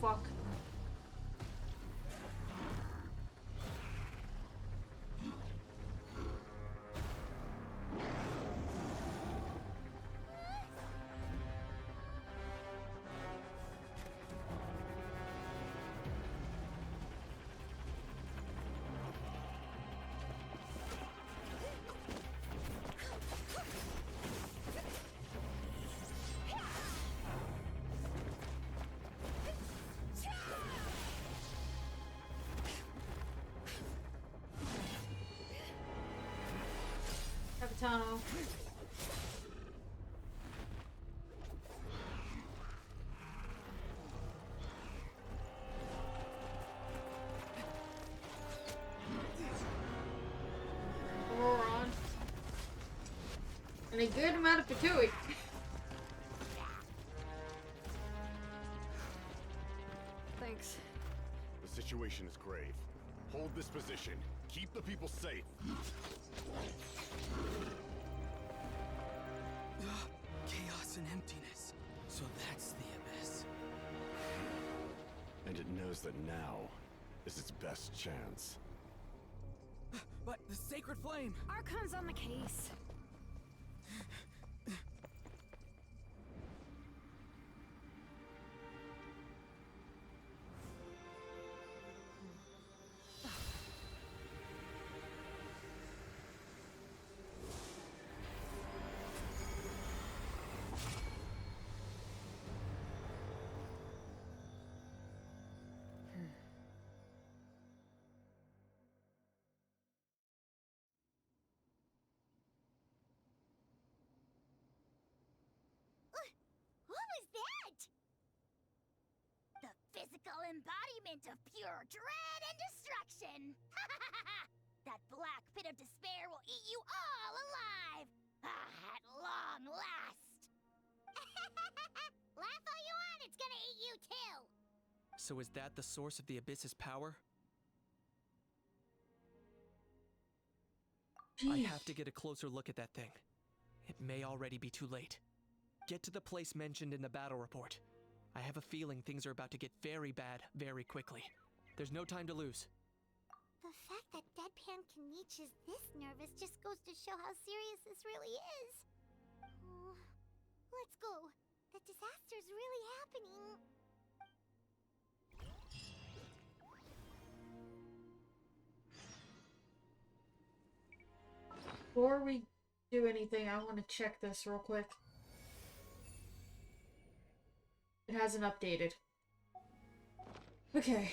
fuck. Capitano. Moron. And a good amount of Patui. Thanks. The situation is grave. Hold this position. Keep the people safe. Chaos and emptiness. So that's the abyss. And it knows that now is its best chance. But the sacred flame! Archon's on the case. What was that? The physical embodiment of pure dread and destruction! That black pit of despair will eat you all alive! At long last! Laugh all you want, it's gonna eat you too! So is that the source of the Abyss's power? I have to get a closer look at that thing. It may already be too late. Get to the place mentioned in the battle report. I have a feeling things are about to get very bad very quickly. There's no time to lose. The fact that Deadpan Kaniche is this nervous just goes to show how serious this really is. Oh, let's go. The disaster's really happening. Before we do anything, I want to check this real quick. It hasn't updated. Okay.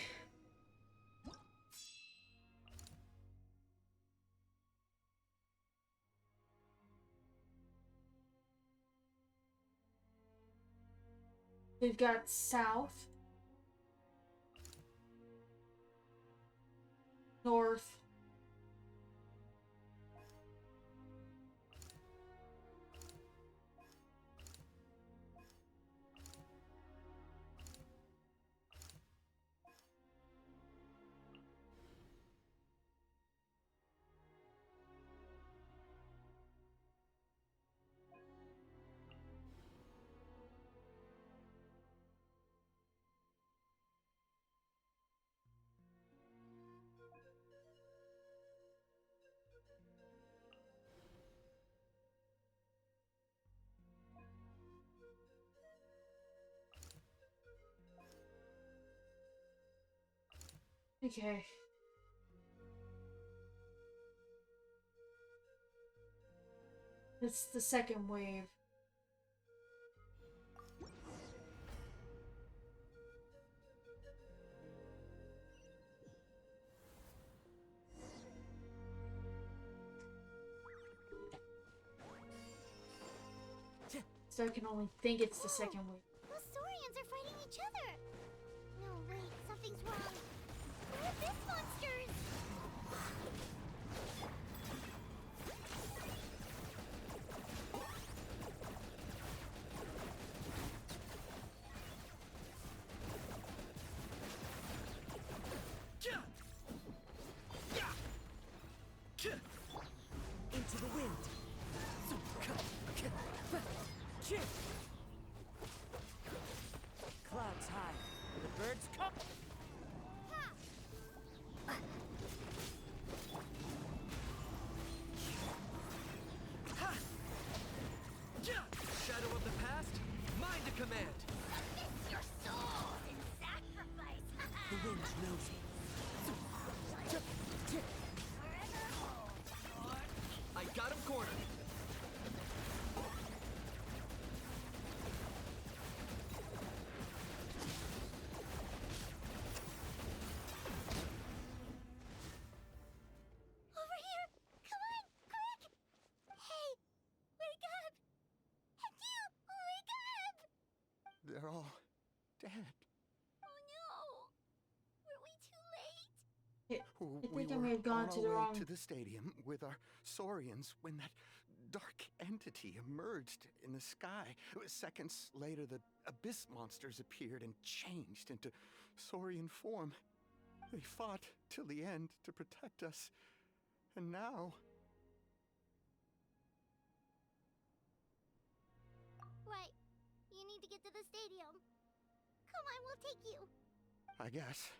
We've got south, north, okay. It's the second wave. So I can only think it's the second wave. Those Saurians are fighting each other! No, wait, something's wrong. They're abyss monsters! Into the wind. Clouds high. The birds come! Shadow of the past, mine to command! It's your soul in sacrifice! The wind knows me. I got him cornered. Over here! Come on, quick! Hey, wake up! And you, wake up! They're all dead. Oh no! Were we too late? I We think I were may have gone on to our the way wrong. to the stadium with our Saurians when that dark entity emerged in the sky. Seconds later, the abyss monsters appeared and changed into Saurian form. They fought till the end to protect us. And now... Right. You need to get to the stadium. Come on, we'll take you. I guess.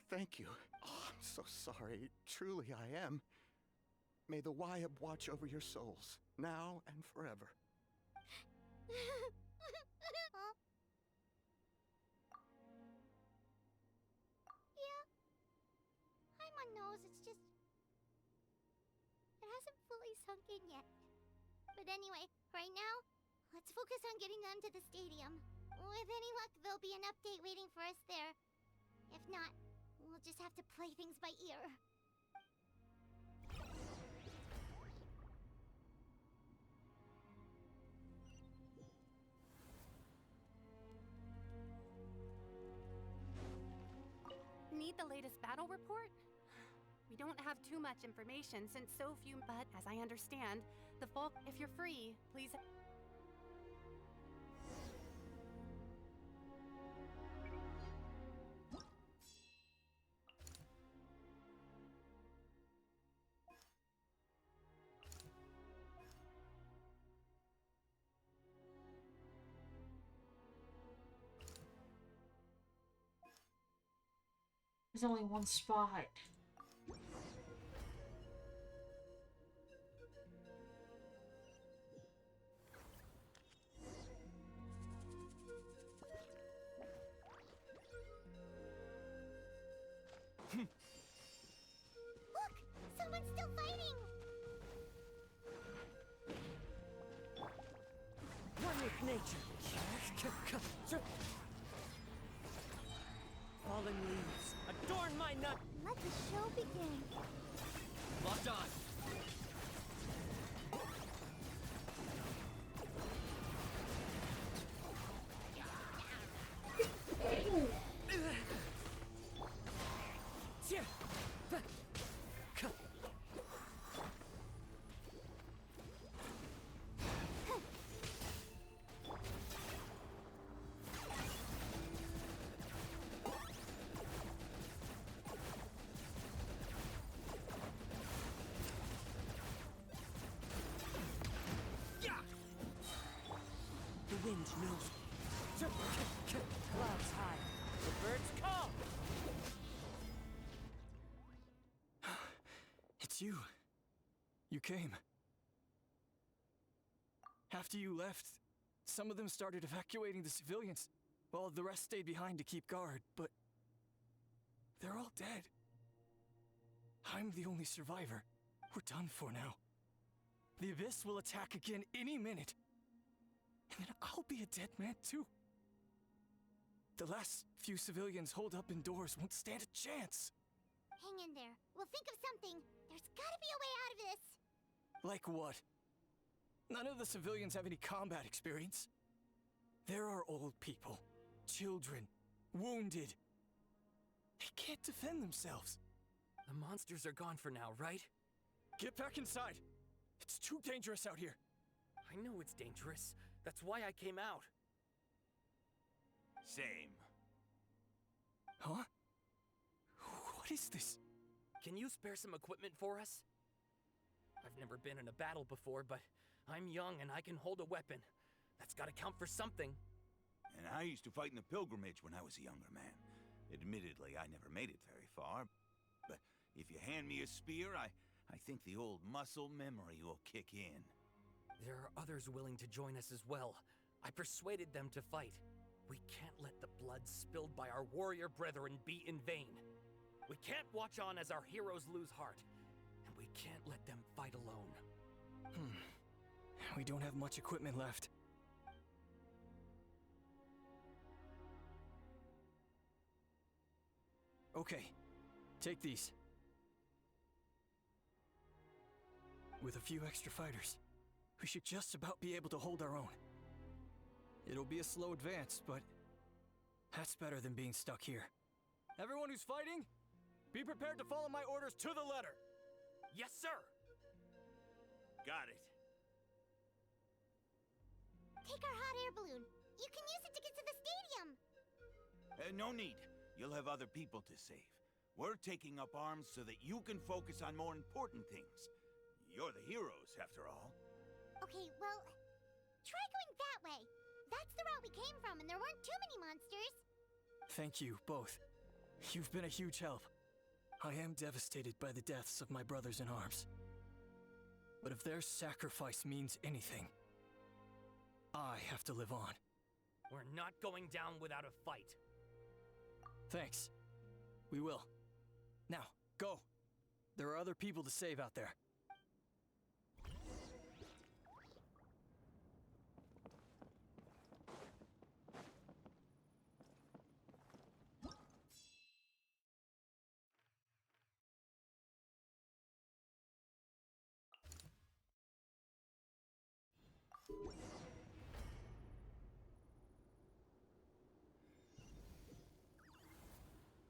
Thank you. Oh, I'm so sorry. Truly, I am. May the Wyab watch over your souls, now and forever. Huh? Yeah. Paimon knows, it's just... It hasn't fully sunk in yet. But anyway, right now, let's focus on getting them to the stadium. With any luck, there'll be an update waiting for us there. If not, we'll just have to play things by ear. Need the latest battle report? We don't have too much information since so few, but as I understand, the folk, if you're free, please... There's only one spot. Look! Someone's still fighting! One with nature. Fallen leaves, adorn my nut. Let the show begin. Locked on. The wind knows. Clouds high. The birds come. It's you. You came. After you left, some of them started evacuating the civilians, while the rest stayed behind to keep guard, but they're all dead. I'm the only survivor. We're done for now. The Abyss will attack again any minute. And then I'll be a dead man too. The last few civilians holed up indoors won't stand a chance. Hang in there. We'll think of something. There's gotta be a way out of this. Like what? None of the civilians have any combat experience. There are old people, children, wounded. They can't defend themselves. The monsters are gone for now, right? Get back inside. It's too dangerous out here. I know it's dangerous. That's why I came out. Same. Huh? What is this? Can you spare some equipment for us? I've never been in a battle before, but I'm young and I can hold a weapon. That's gotta count for something. And I used to fight in the pilgrimage when I was a younger man. Admittedly, I never made it very far. But if you hand me a spear, I think the old muscle memory will kick in. There are others willing to join us as well. I persuaded them to fight. We can't let the blood spilled by our warrior brethren be in vain. We can't watch on as our heroes lose heart. And we can't let them fight alone. We don't have much equipment left. Okay, take these. With a few extra fighters, we should just about be able to hold our own. It'll be a slow advance, but that's better than being stuck here. Everyone who's fighting, be prepared to follow my orders to the letter. Yes, sir! Got it. Take our hot air balloon. You can use it to get to the stadium. No need. You'll have other people to save. We're taking up arms so that you can focus on more important things. You're the heroes, after all. Okay, well, try going that way. That's the route we came from, and there weren't too many monsters. Thank you, both. You've been a huge help. I am devastated by the deaths of my brothers in arms. But if their sacrifice means anything, I have to live on. We're not going down without a fight. Thanks. We will. Now, go. There are other people to save out there.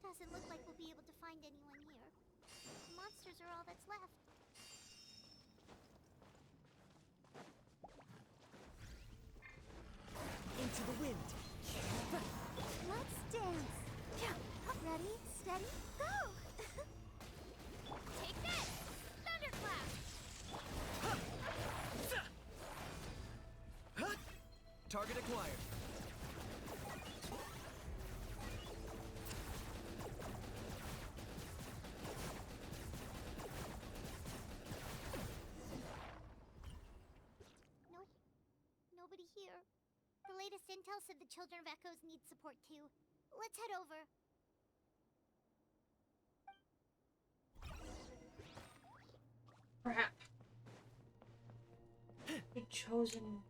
Doesn't look like we'll be able to find anyone here. The monsters are all that's left. Into the wind. Let's dance. Ready, steady, go! Take this! Thunderclap! Target acquired. Nobody here. The latest intel said the Children of Echoes need support too. Let's head over. Perhaps. The chosen.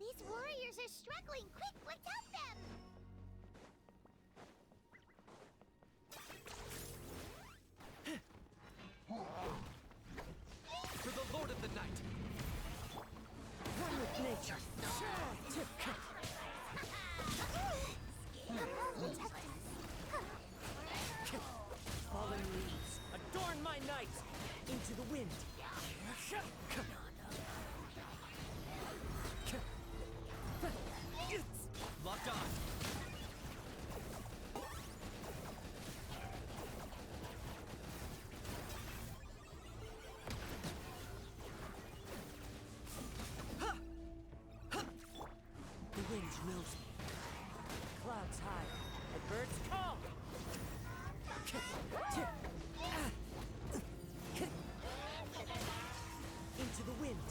These warriors are struggling. Quick, let's help them! For the Lord of the Night! One with nature. Fallen leaves. Adorn my night! Into the wind. Locked on! The wind knows me. Clouds high, and birds call. Into the wind.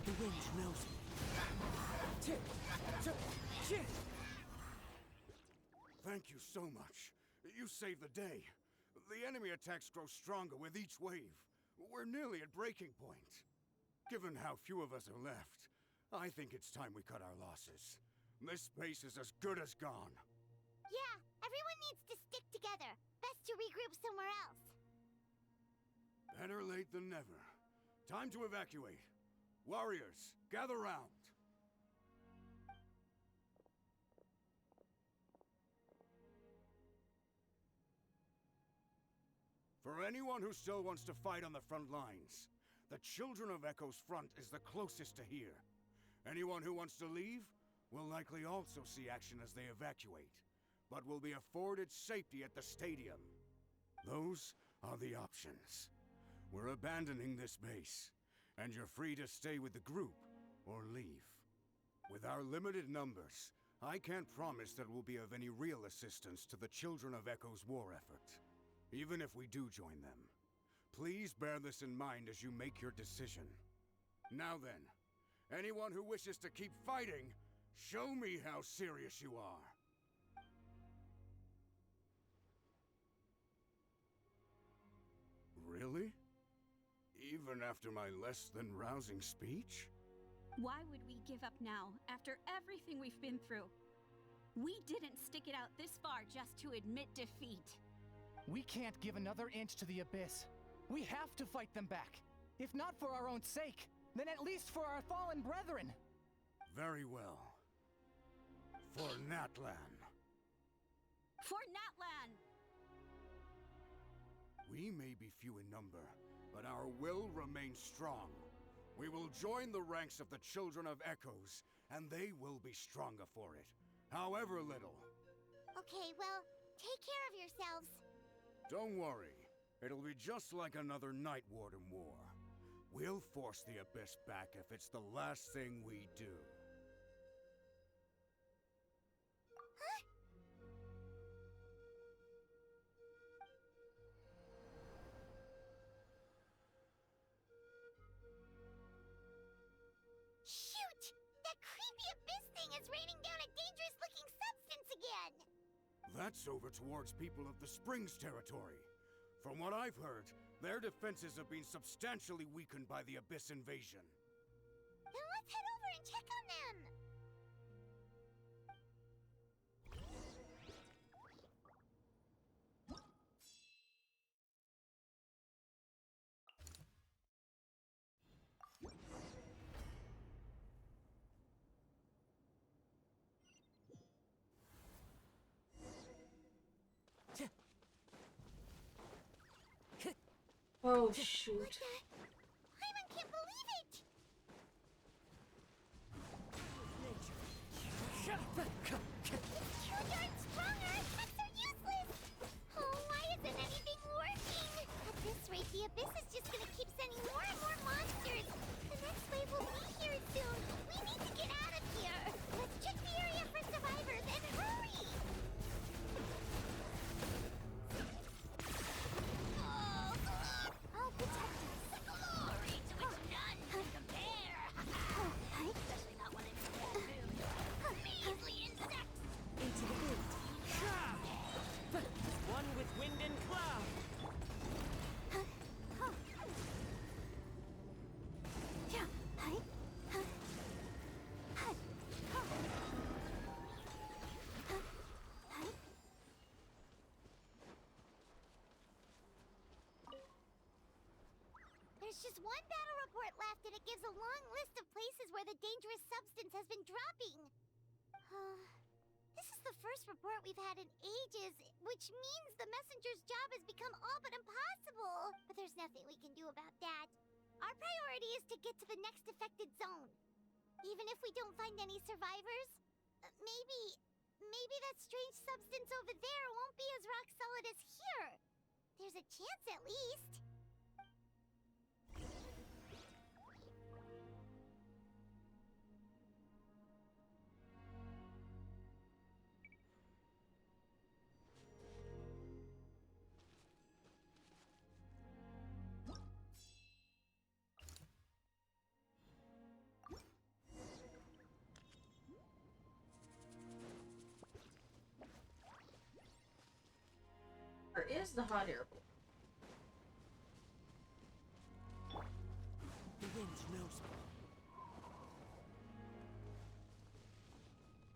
The wind knows me. Thank you so much. You saved the day. The enemy attacks grow stronger with each wave. We're nearly at breaking point. Given how few of us are left, I think it's time we cut our losses. This space is as good as gone. Yeah, everyone needs to stick together. Best to regroup somewhere else. Better late than never. Time to evacuate. Warriors, gather round. For anyone who still wants to fight on the front lines, the Children of Echo's front is the closest to here. Anyone who wants to leave will likely also see action as they evacuate, but will be afforded safety at the stadium. Those are the options. We're abandoning this base, and you're free to stay with the group or leave. With our limited numbers, I can't promise that we'll be of any real assistance to the Children of Echo's war effort. Even if we do join them, please bear this in mind as you make your decision. Now then, anyone who wishes to keep fighting, show me how serious you are. Really? Even after my less than rousing speech? Why would we give up now, after everything we've been through? We didn't stick it out this far just to admit defeat. We can't give another inch to the Abyss. We have to fight them back. If not for our own sake, then at least for our fallen brethren. Very well. For Natlan. For Natlan! We may be few in number, but our will remains strong. We will join the ranks of the Children of Echoes, and they will be stronger for it, however little. Okay, well, take care of yourselves. Don't worry. It'll be just like another Night Warden war. We'll force the Abyss back if it's the last thing we do. Shoot! That creepy Abyss thing is raining down a dangerous-looking substance again! That's over towards people of the Springs territory. From what I've heard, their defenses have been substantially weakened by the Abyss invasion. Then let's head over and check on them! Oh, shoot. Paimon can't believe it! It's too darn strong, our attacks are useless! Oh, why isn't anything working? At this rate, the Abyss is just gonna keep sending more and more monsters! The next wave will be here soon! We need to get out of here! Let's check the area for survivors, and hurry! I'll protect us. Glory to which none can compare! Especially not when it's measly insects! Into the wind. One with wind and cloud. There's just one battle report left, and it gives a long list of places where the dangerous substance has been dropping. This is the first report we've had in ages, which means the messenger's job has become all but impossible. But there's nothing we can do about that. Our priority is to get to the next affected zone. Even if we don't find any survivors, maybe that strange substance over there won't be as rock solid as here. There's a chance at least. Where is the hot air balloon? The wind knows me.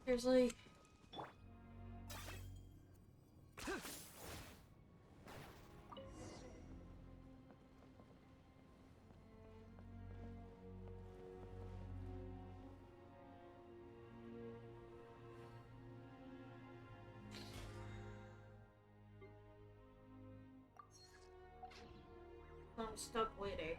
Seriously? I'm stuck waiting.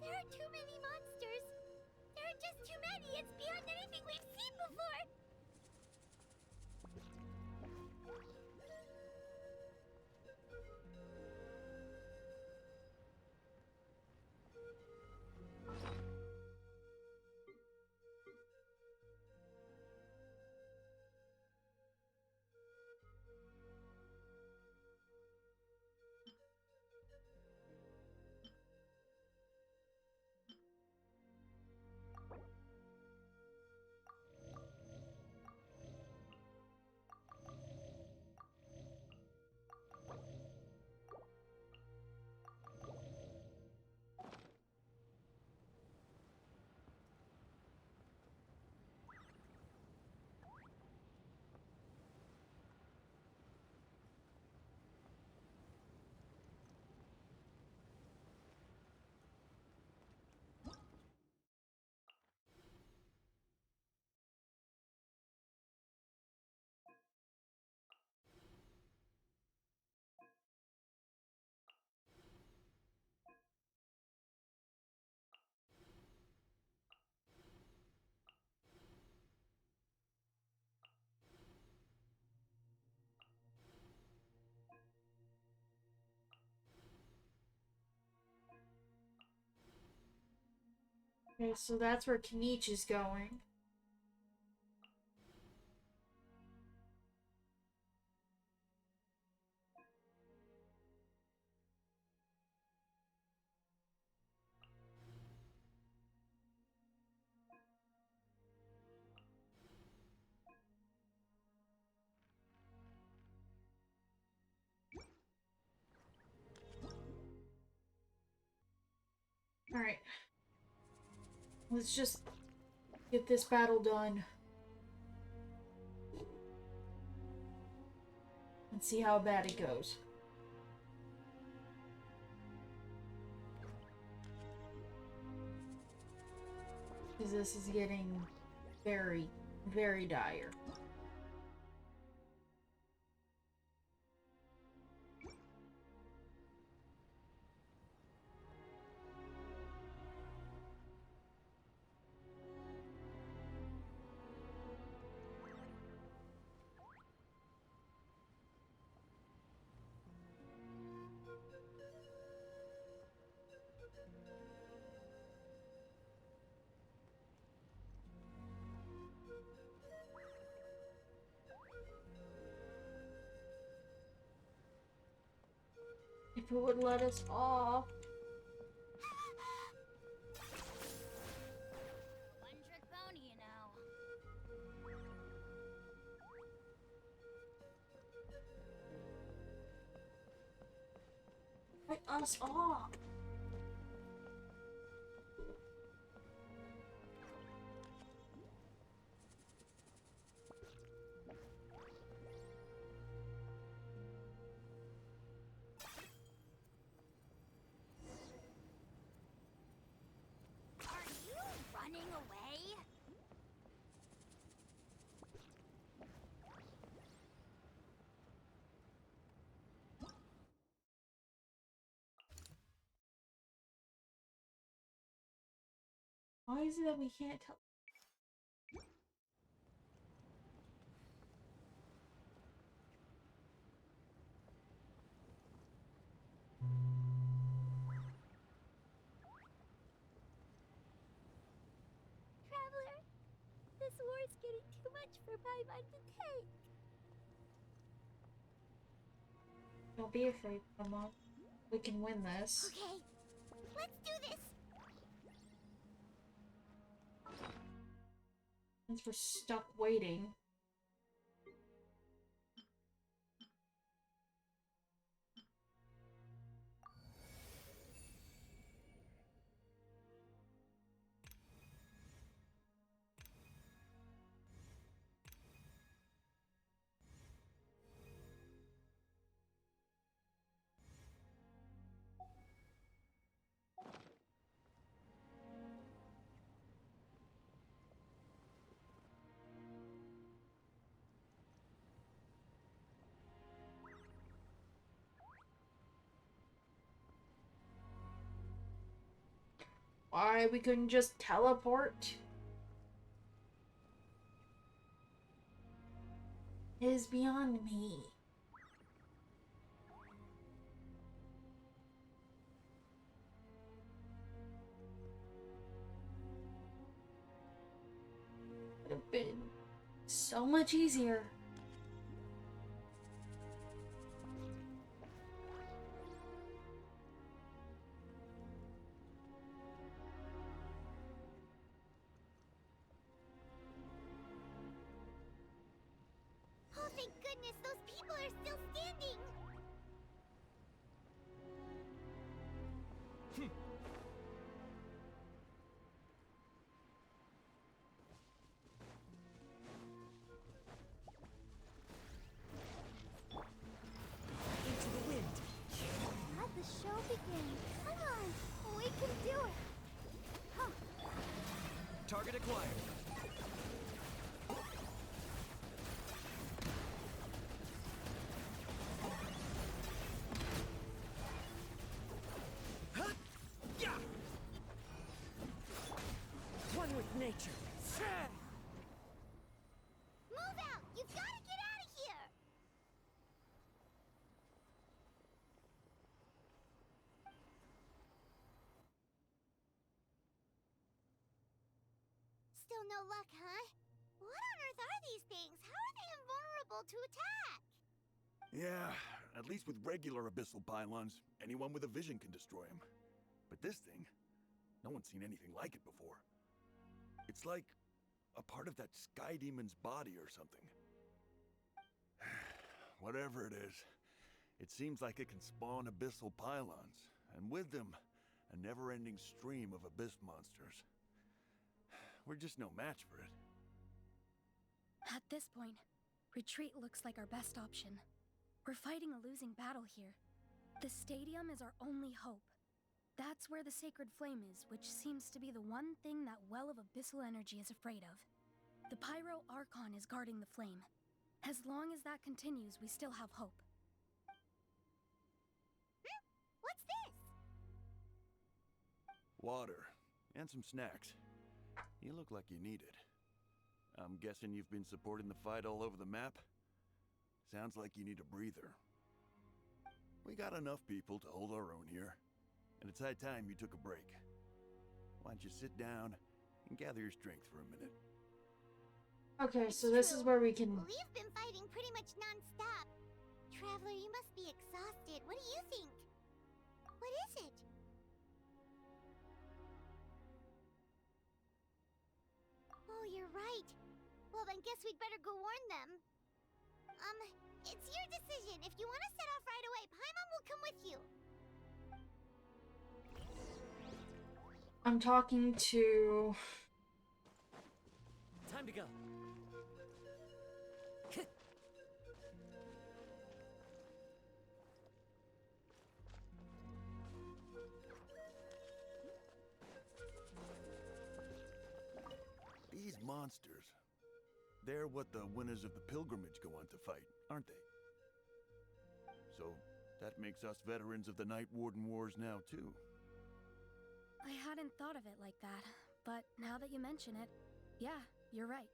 There are too many monsters. There are just too many. It's beyond anything we've seen before. Okay, so that's where Kinich is going. Alright. Let's just get this battle done. And see how bad it goes. Because this is getting very, very dire. If it would let us off. One-trick pony, you know. Let us off. Are you running away? Why is it that we can't tell? Traveler, this war's getting too much for my mind to take. Don't be afraid, come on. We can win this. Okay, let's do this. Since we're stuck waiting. Why we couldn't just teleport is beyond me. Would have been so much easier. Oh, thank goodness, those people are still standing! Into the wind. Let the show begin. Come on, we can do it. Huh. Target acquired. One with nature. Move out! You've got to get out of here! Still no luck, huh? What on earth are these things? How are they invulnerable to attack? Yeah, at least with regular abyssal pylons, anyone with a vision can destroy them. But this thing, no one's seen anything like it before. It's like a part of that sky demon's body or something. Whatever it is, it seems like it can spawn abyssal pylons, and with them, a never-ending stream of abyss monsters. We're just no match for it. At this point, retreat looks like our best option. We're fighting a losing battle here. The stadium is our only hope. That's where the sacred flame is, which seems to be the one thing that well of abyssal energy is afraid of. The Pyro Archon is guarding the flame. As long as that continues, we still have hope. What's this? Water, and some snacks. You look like you need it. I'm guessing you've been supporting the fight all over the map? Sounds like you need a breather. We got enough people to hold our own here, and it's high time you took a break. Why don't you sit down and gather your strength for a minute? Okay, so this is where we can... We've been fighting pretty much non-stop. Traveler, you must be exhausted. What do you think? What is it? Oh, you're right. Well, then guess we'd better go warn them. It's your decision. If you want to set off right away, Paimon will come with you. I'm talking to... Time to go. These monsters, they're what the winners of the pilgrimage go on to fight, aren't they? So, that makes us veterans of the Night Warden Wars now, too. I hadn't thought of it like that, but now that you mention it, yeah, you're right.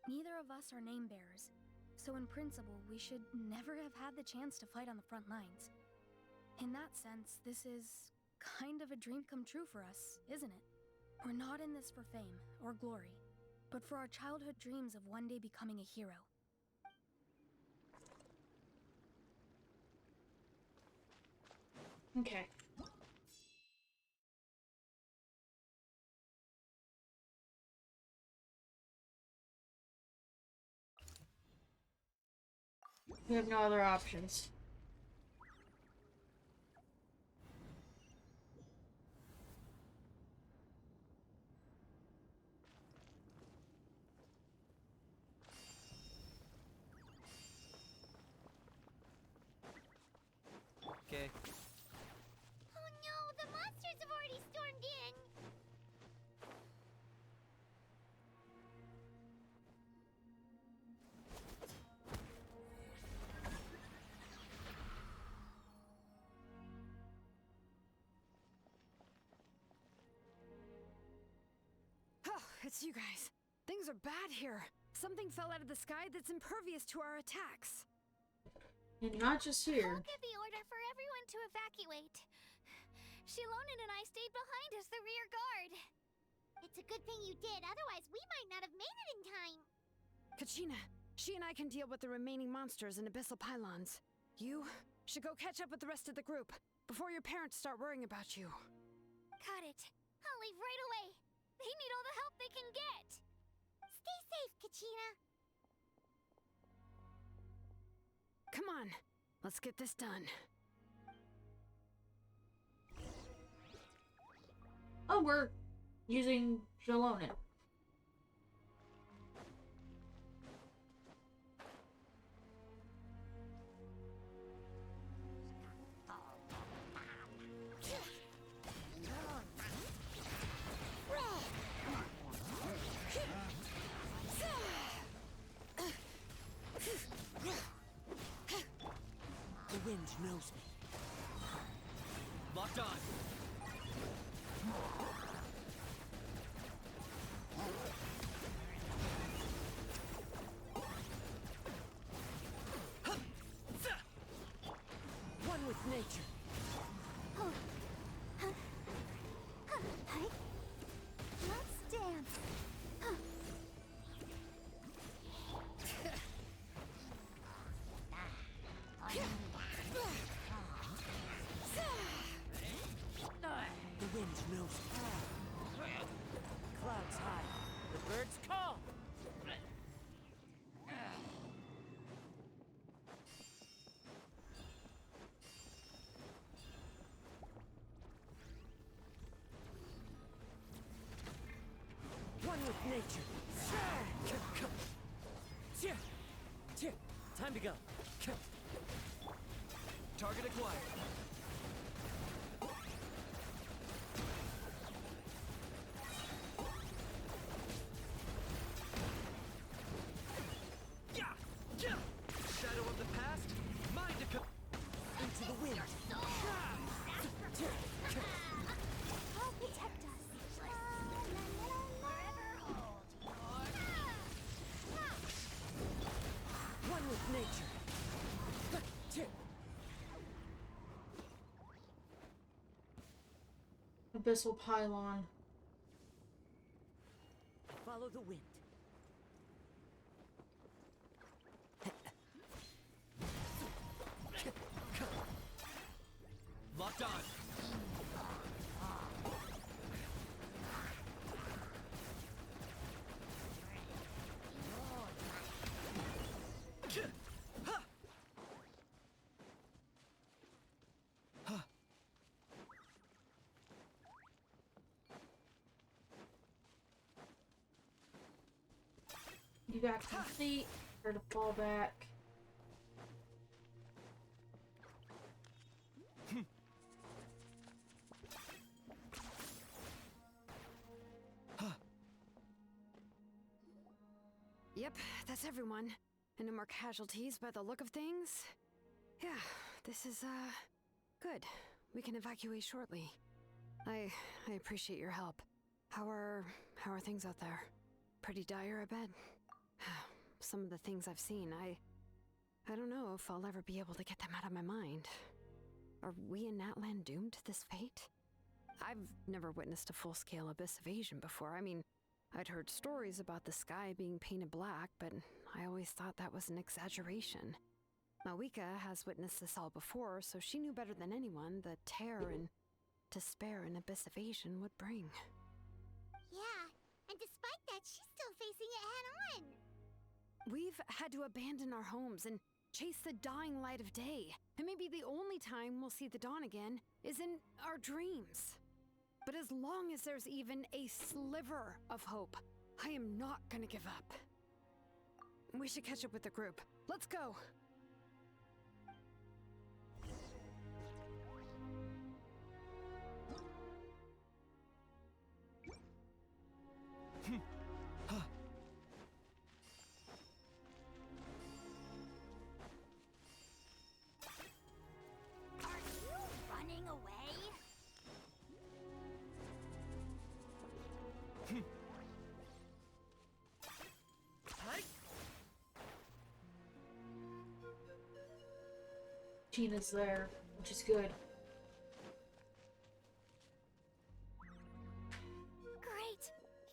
Neither of us are name bearers, so in principle, we should never have had the chance to fight on the front lines. In that sense, this is kind of a dream come true for us, isn't it? We're not in this for fame or glory, but for our childhood dreams of one day becoming a hero. Okay. We have no other options. Okay. Oh no, the monsters have already stormed in. It's you guys. Things are bad here. Something fell out of the sky that's impervious to our attacks. And not just here. I'll give the order for everyone to evacuate. Shilonen and I stayed behind as the rear guard. It's a good thing you did, otherwise we might not have made it in time. Kachina, she and I can deal with the remaining monsters and abyssal pylons. You should go catch up with the rest of the group before your parents start worrying about you. Got it. I'll leave right away. They need all the help they can get. Stay safe, Kachina. Come on, let's get this done. Oh, we're using Shilonen. The wind knows me. Locked on. One with nature. Let's dance. The wind knows me. Clouds high. The birds call. One with nature. Time to go. Target acquired. Shadow of the past, mind to come into the wind. I'll protect us. Forever hold. One with nature. Abyssal pylon. Follow the wind. Locked on. You got complete. Or to fall back. Yep, that's everyone. And no more casualties by the look of things. Yeah, this is, good. We can evacuate shortly. I appreciate your help. How are things out there? Pretty dire, I bet. Some of the things I've seen, I don't know if I'll ever be able to get them out of my mind. Are we in Natlan doomed to this fate? I've never witnessed a full-scale abyss invasion before. I mean, I'd heard stories about the sky being painted black, but I always thought that was an exaggeration. Mawika has witnessed this all before, so she knew better than anyone the terror and despair an abyss invasion would bring. Yeah, and despite that, she's still facing it head-on. We've had to abandon our homes and chase the dying light of day. And maybe the only time we'll see the dawn again is in our dreams. But as long as there's even a sliver of hope, I am not gonna give up. We should catch up with the group. Let's go! Are you running away? Tina's there, which is good. Great!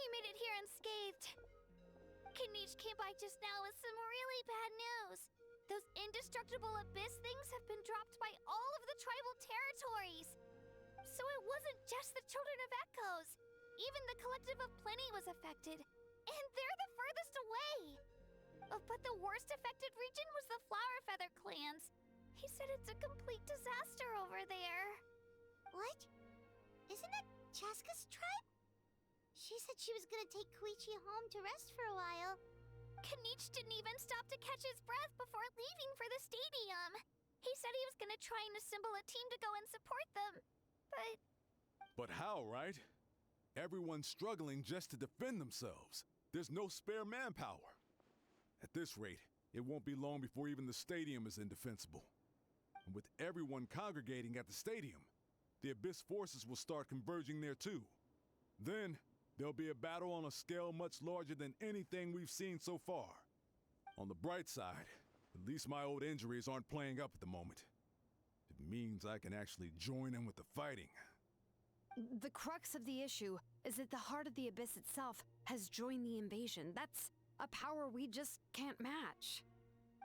He made it here unscathed. Kanich came by just now with some really bad news. Those indestructible abyss things have been dropped by all of the tribal territories. So it wasn't just the Children of Echoes. Even the Collective of Plenty was affected. And they're the furthest away. But the worst affected region was the Flower Feather clans. He said it's a complete disaster over there. What? Isn't that Chaska's tribe? She said she was gonna take Koichi home to rest for a while. Kanich didn't even stop to catch his breath before leaving for the stadium. He said he was gonna try and assemble a team to go and support them. But how, right? Everyone's struggling just to defend themselves. There's no spare manpower. At this rate, it won't be long before even the stadium is indefensible. And with everyone congregating at the stadium, the Abyss forces will start converging there too. Then, there'll be a battle on a scale much larger than anything we've seen so far. On the bright side, at least my old injuries aren't playing up at the moment. It means I can actually join in with the fighting. The crux of the issue is that the heart of the Abyss itself has joined the invasion. That's a power we just can't match.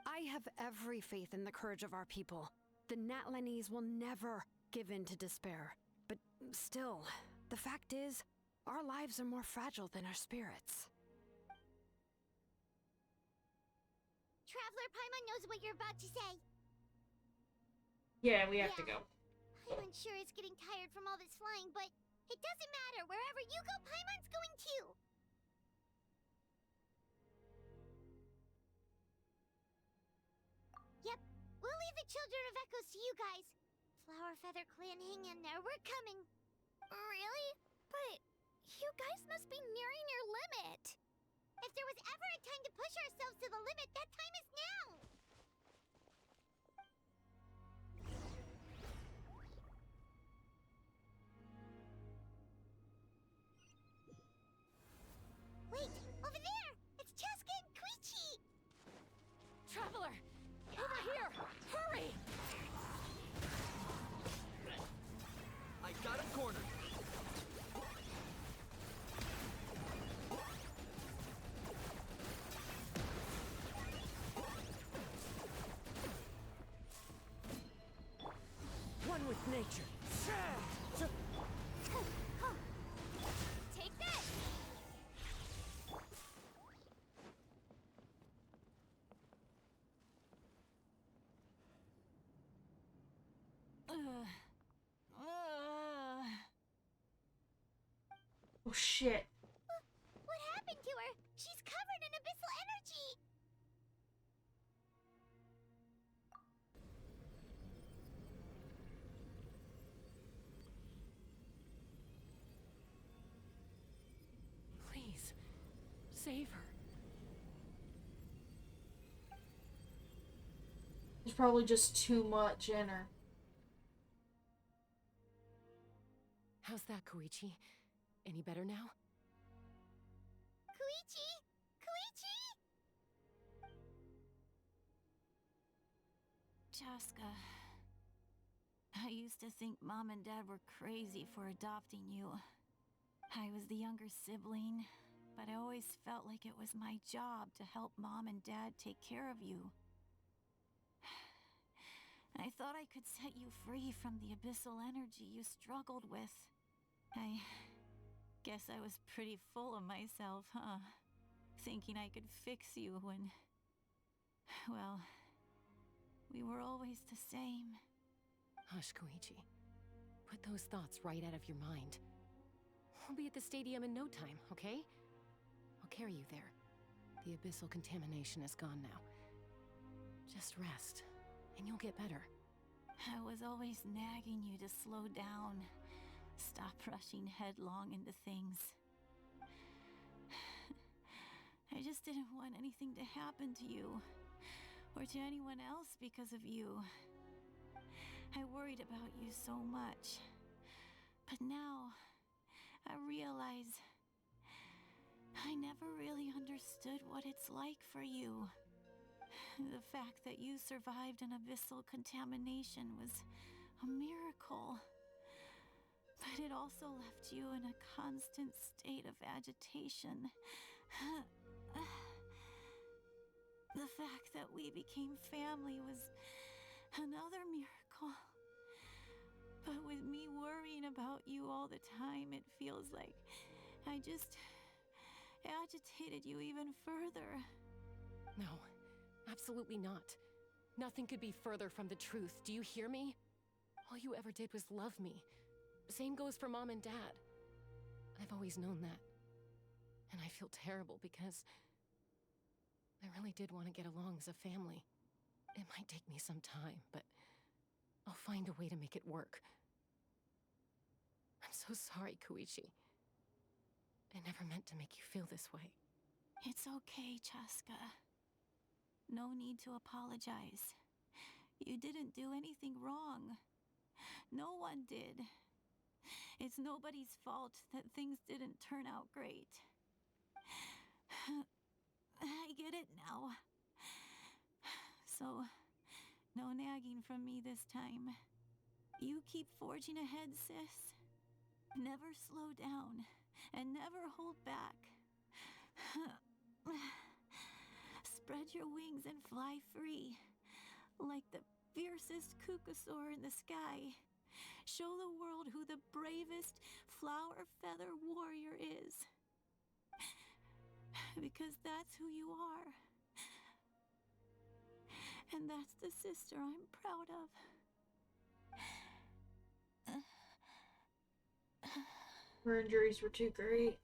I have every faith in the courage of our people. The Natlanese will never give in to despair. But still, the fact is, our lives are more fragile than our spirits. Traveler Paimon knows what you're about to say. Yeah, we have to go. Paimon's sure is getting tired from all this flying, but it doesn't matter. Wherever you go, Paimon's going too. Yep, we'll leave the Children of Echoes to you guys. Flower Feather Clan, hang in there. We're coming. Really? But you guys must be nearing your limit. If there was ever a time to push ourselves to the limit, that time is now. Wait, over there! It's Chaska and Koichi! Traveler! Over here! Hurry! I got him cornered. One with nature. Take that! Oh shit. What happened to her? She's covered in abyssal energy! Please, save her. There's probably just too much in her. How's that, Koichi? Any better now? Koichi! Koichi! Chaska, I used to think Mom and Dad were crazy for adopting you. I was the younger sibling, but I always felt like it was my job to help Mom and Dad take care of you. I thought I could set you free from the abyssal energy you struggled with. I guess I was pretty full of myself, huh? Thinking I could fix you when... well, we were always the same. Hush, Koichi. Put those thoughts right out of your mind. We'll be at the stadium in no time, okay? I'll carry you there. The abyssal contamination is gone now. Just rest, and you'll get better. I was always nagging you to slow down. Stop rushing headlong into things. I just didn't want anything to happen to you, or to anyone else because of you. I worried about you so much. But now, I realize I never really understood what it's like for you. The fact that you survived an abyssal contamination was a miracle. But it also left you in a constant state of agitation. The fact that we became family was another miracle. But with me worrying about you all the time, it feels like I just agitated you even further. No, absolutely not. Nothing could be further from the truth. Do you hear me? All you ever did was love me. Same goes for Mom and Dad. I've always known that. And I feel terrible because I really did want to get along as a family. It might take me some time, but I'll find a way to make it work. I'm so sorry, Koichi. I never meant to make you feel this way. It's okay, Chaska. No need to apologize. You didn't do anything wrong. No one did. It's nobody's fault that things didn't turn out great. I get it now. So, no nagging from me this time. You keep forging ahead, sis. Never slow down, and never hold back. Spread your wings and fly free, like the fiercest kukasaur in the sky. Show the world who the bravest flower feather warrior is. Because that's who you are. And that's the sister I'm proud of. Her injuries were too great.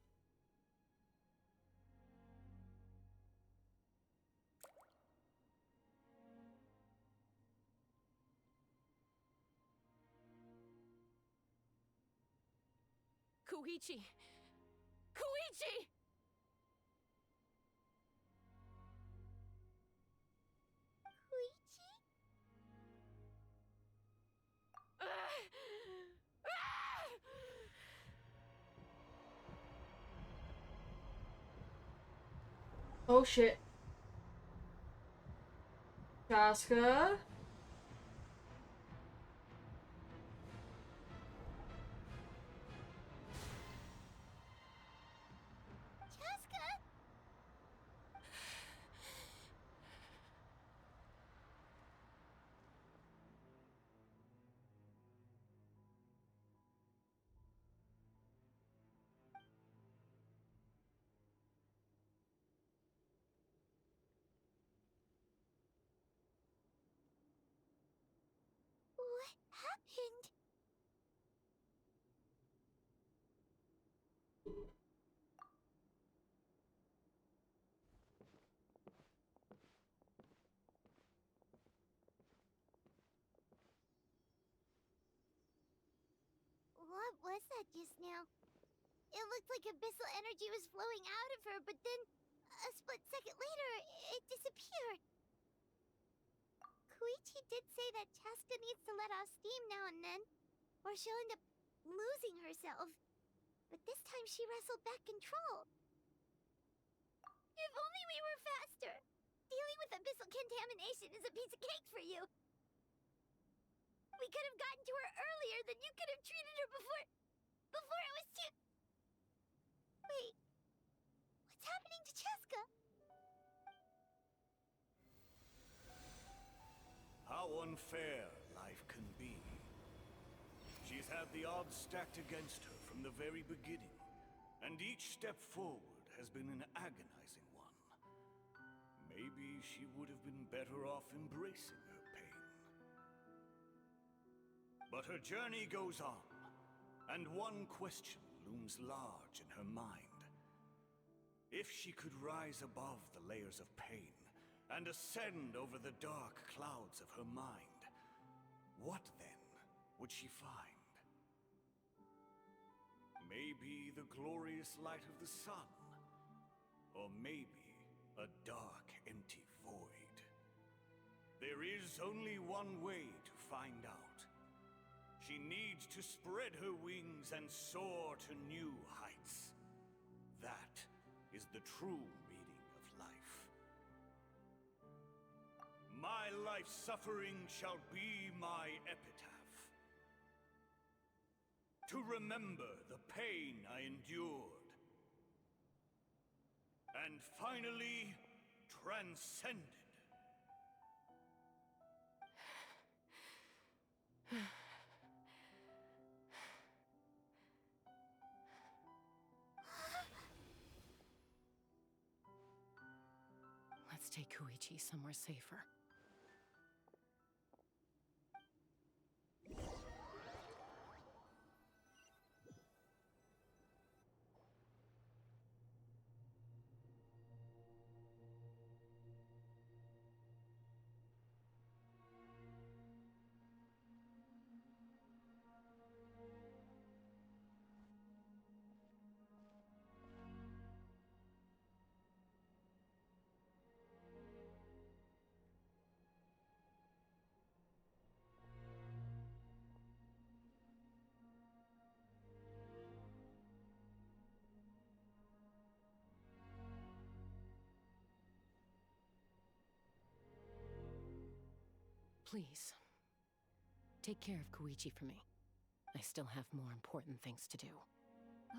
Koichi! Koichi! Oh shit. Chaska? What happened? What was that just now? It looked like abyssal energy was flowing out of her, but then, a split second later, it disappeared. Koichi did say that Chaska needs to let off steam now and then, or she'll end up losing herself. But this time she wrestled back control. If only we were faster! Dealing with abyssal contamination is a piece of cake for you! We could have gotten to her earlier, then you could have treated her before it was too... Wait, what's happening to Chaska? How unfair life can be. She's had the odds stacked against her from the very beginning, and each step forward has been an agonizing one. Maybe she would have been better off embracing her pain. But her journey goes on, and one question looms large in her mind. If she could rise above the layers of pain and ascend over the dark clouds of her mind, what then would she find? Maybe the glorious light of the sun, or maybe a dark, empty void. There is only one way to find out. She needs to spread her wings and soar to new heights. That is the true meaning of life. My life suffering shall be my epitaph. To remember the pain I endured. And finally, transcended. Let's take Koichi somewhere safer. Please, take care of Koichi for me. I still have more important things to do.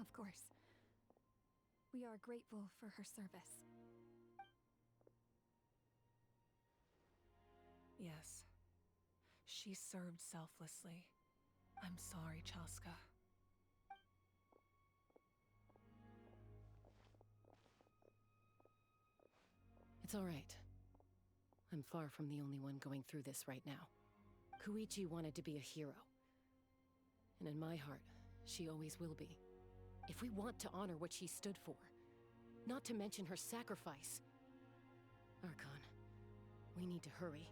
Of course. We are grateful for her service. Yes. She served selflessly. I'm sorry, Chaska. It's all right. I'm far from the only one going through this right now. Koichi wanted to be a hero. And in my heart, she always will be. If we want to honor what she stood for, not to mention her sacrifice. Archon, we need to hurry.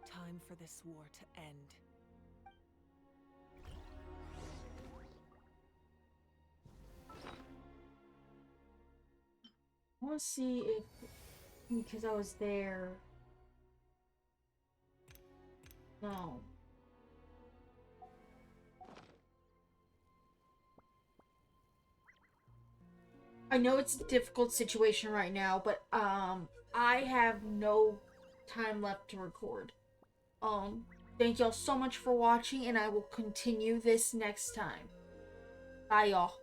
Time for this war to end. I want to see if, because I was there. No. I know it's a difficult situation right now, but I have no time left to record. Thank y'all so much for watching, and I will continue this next time. Bye, y'all.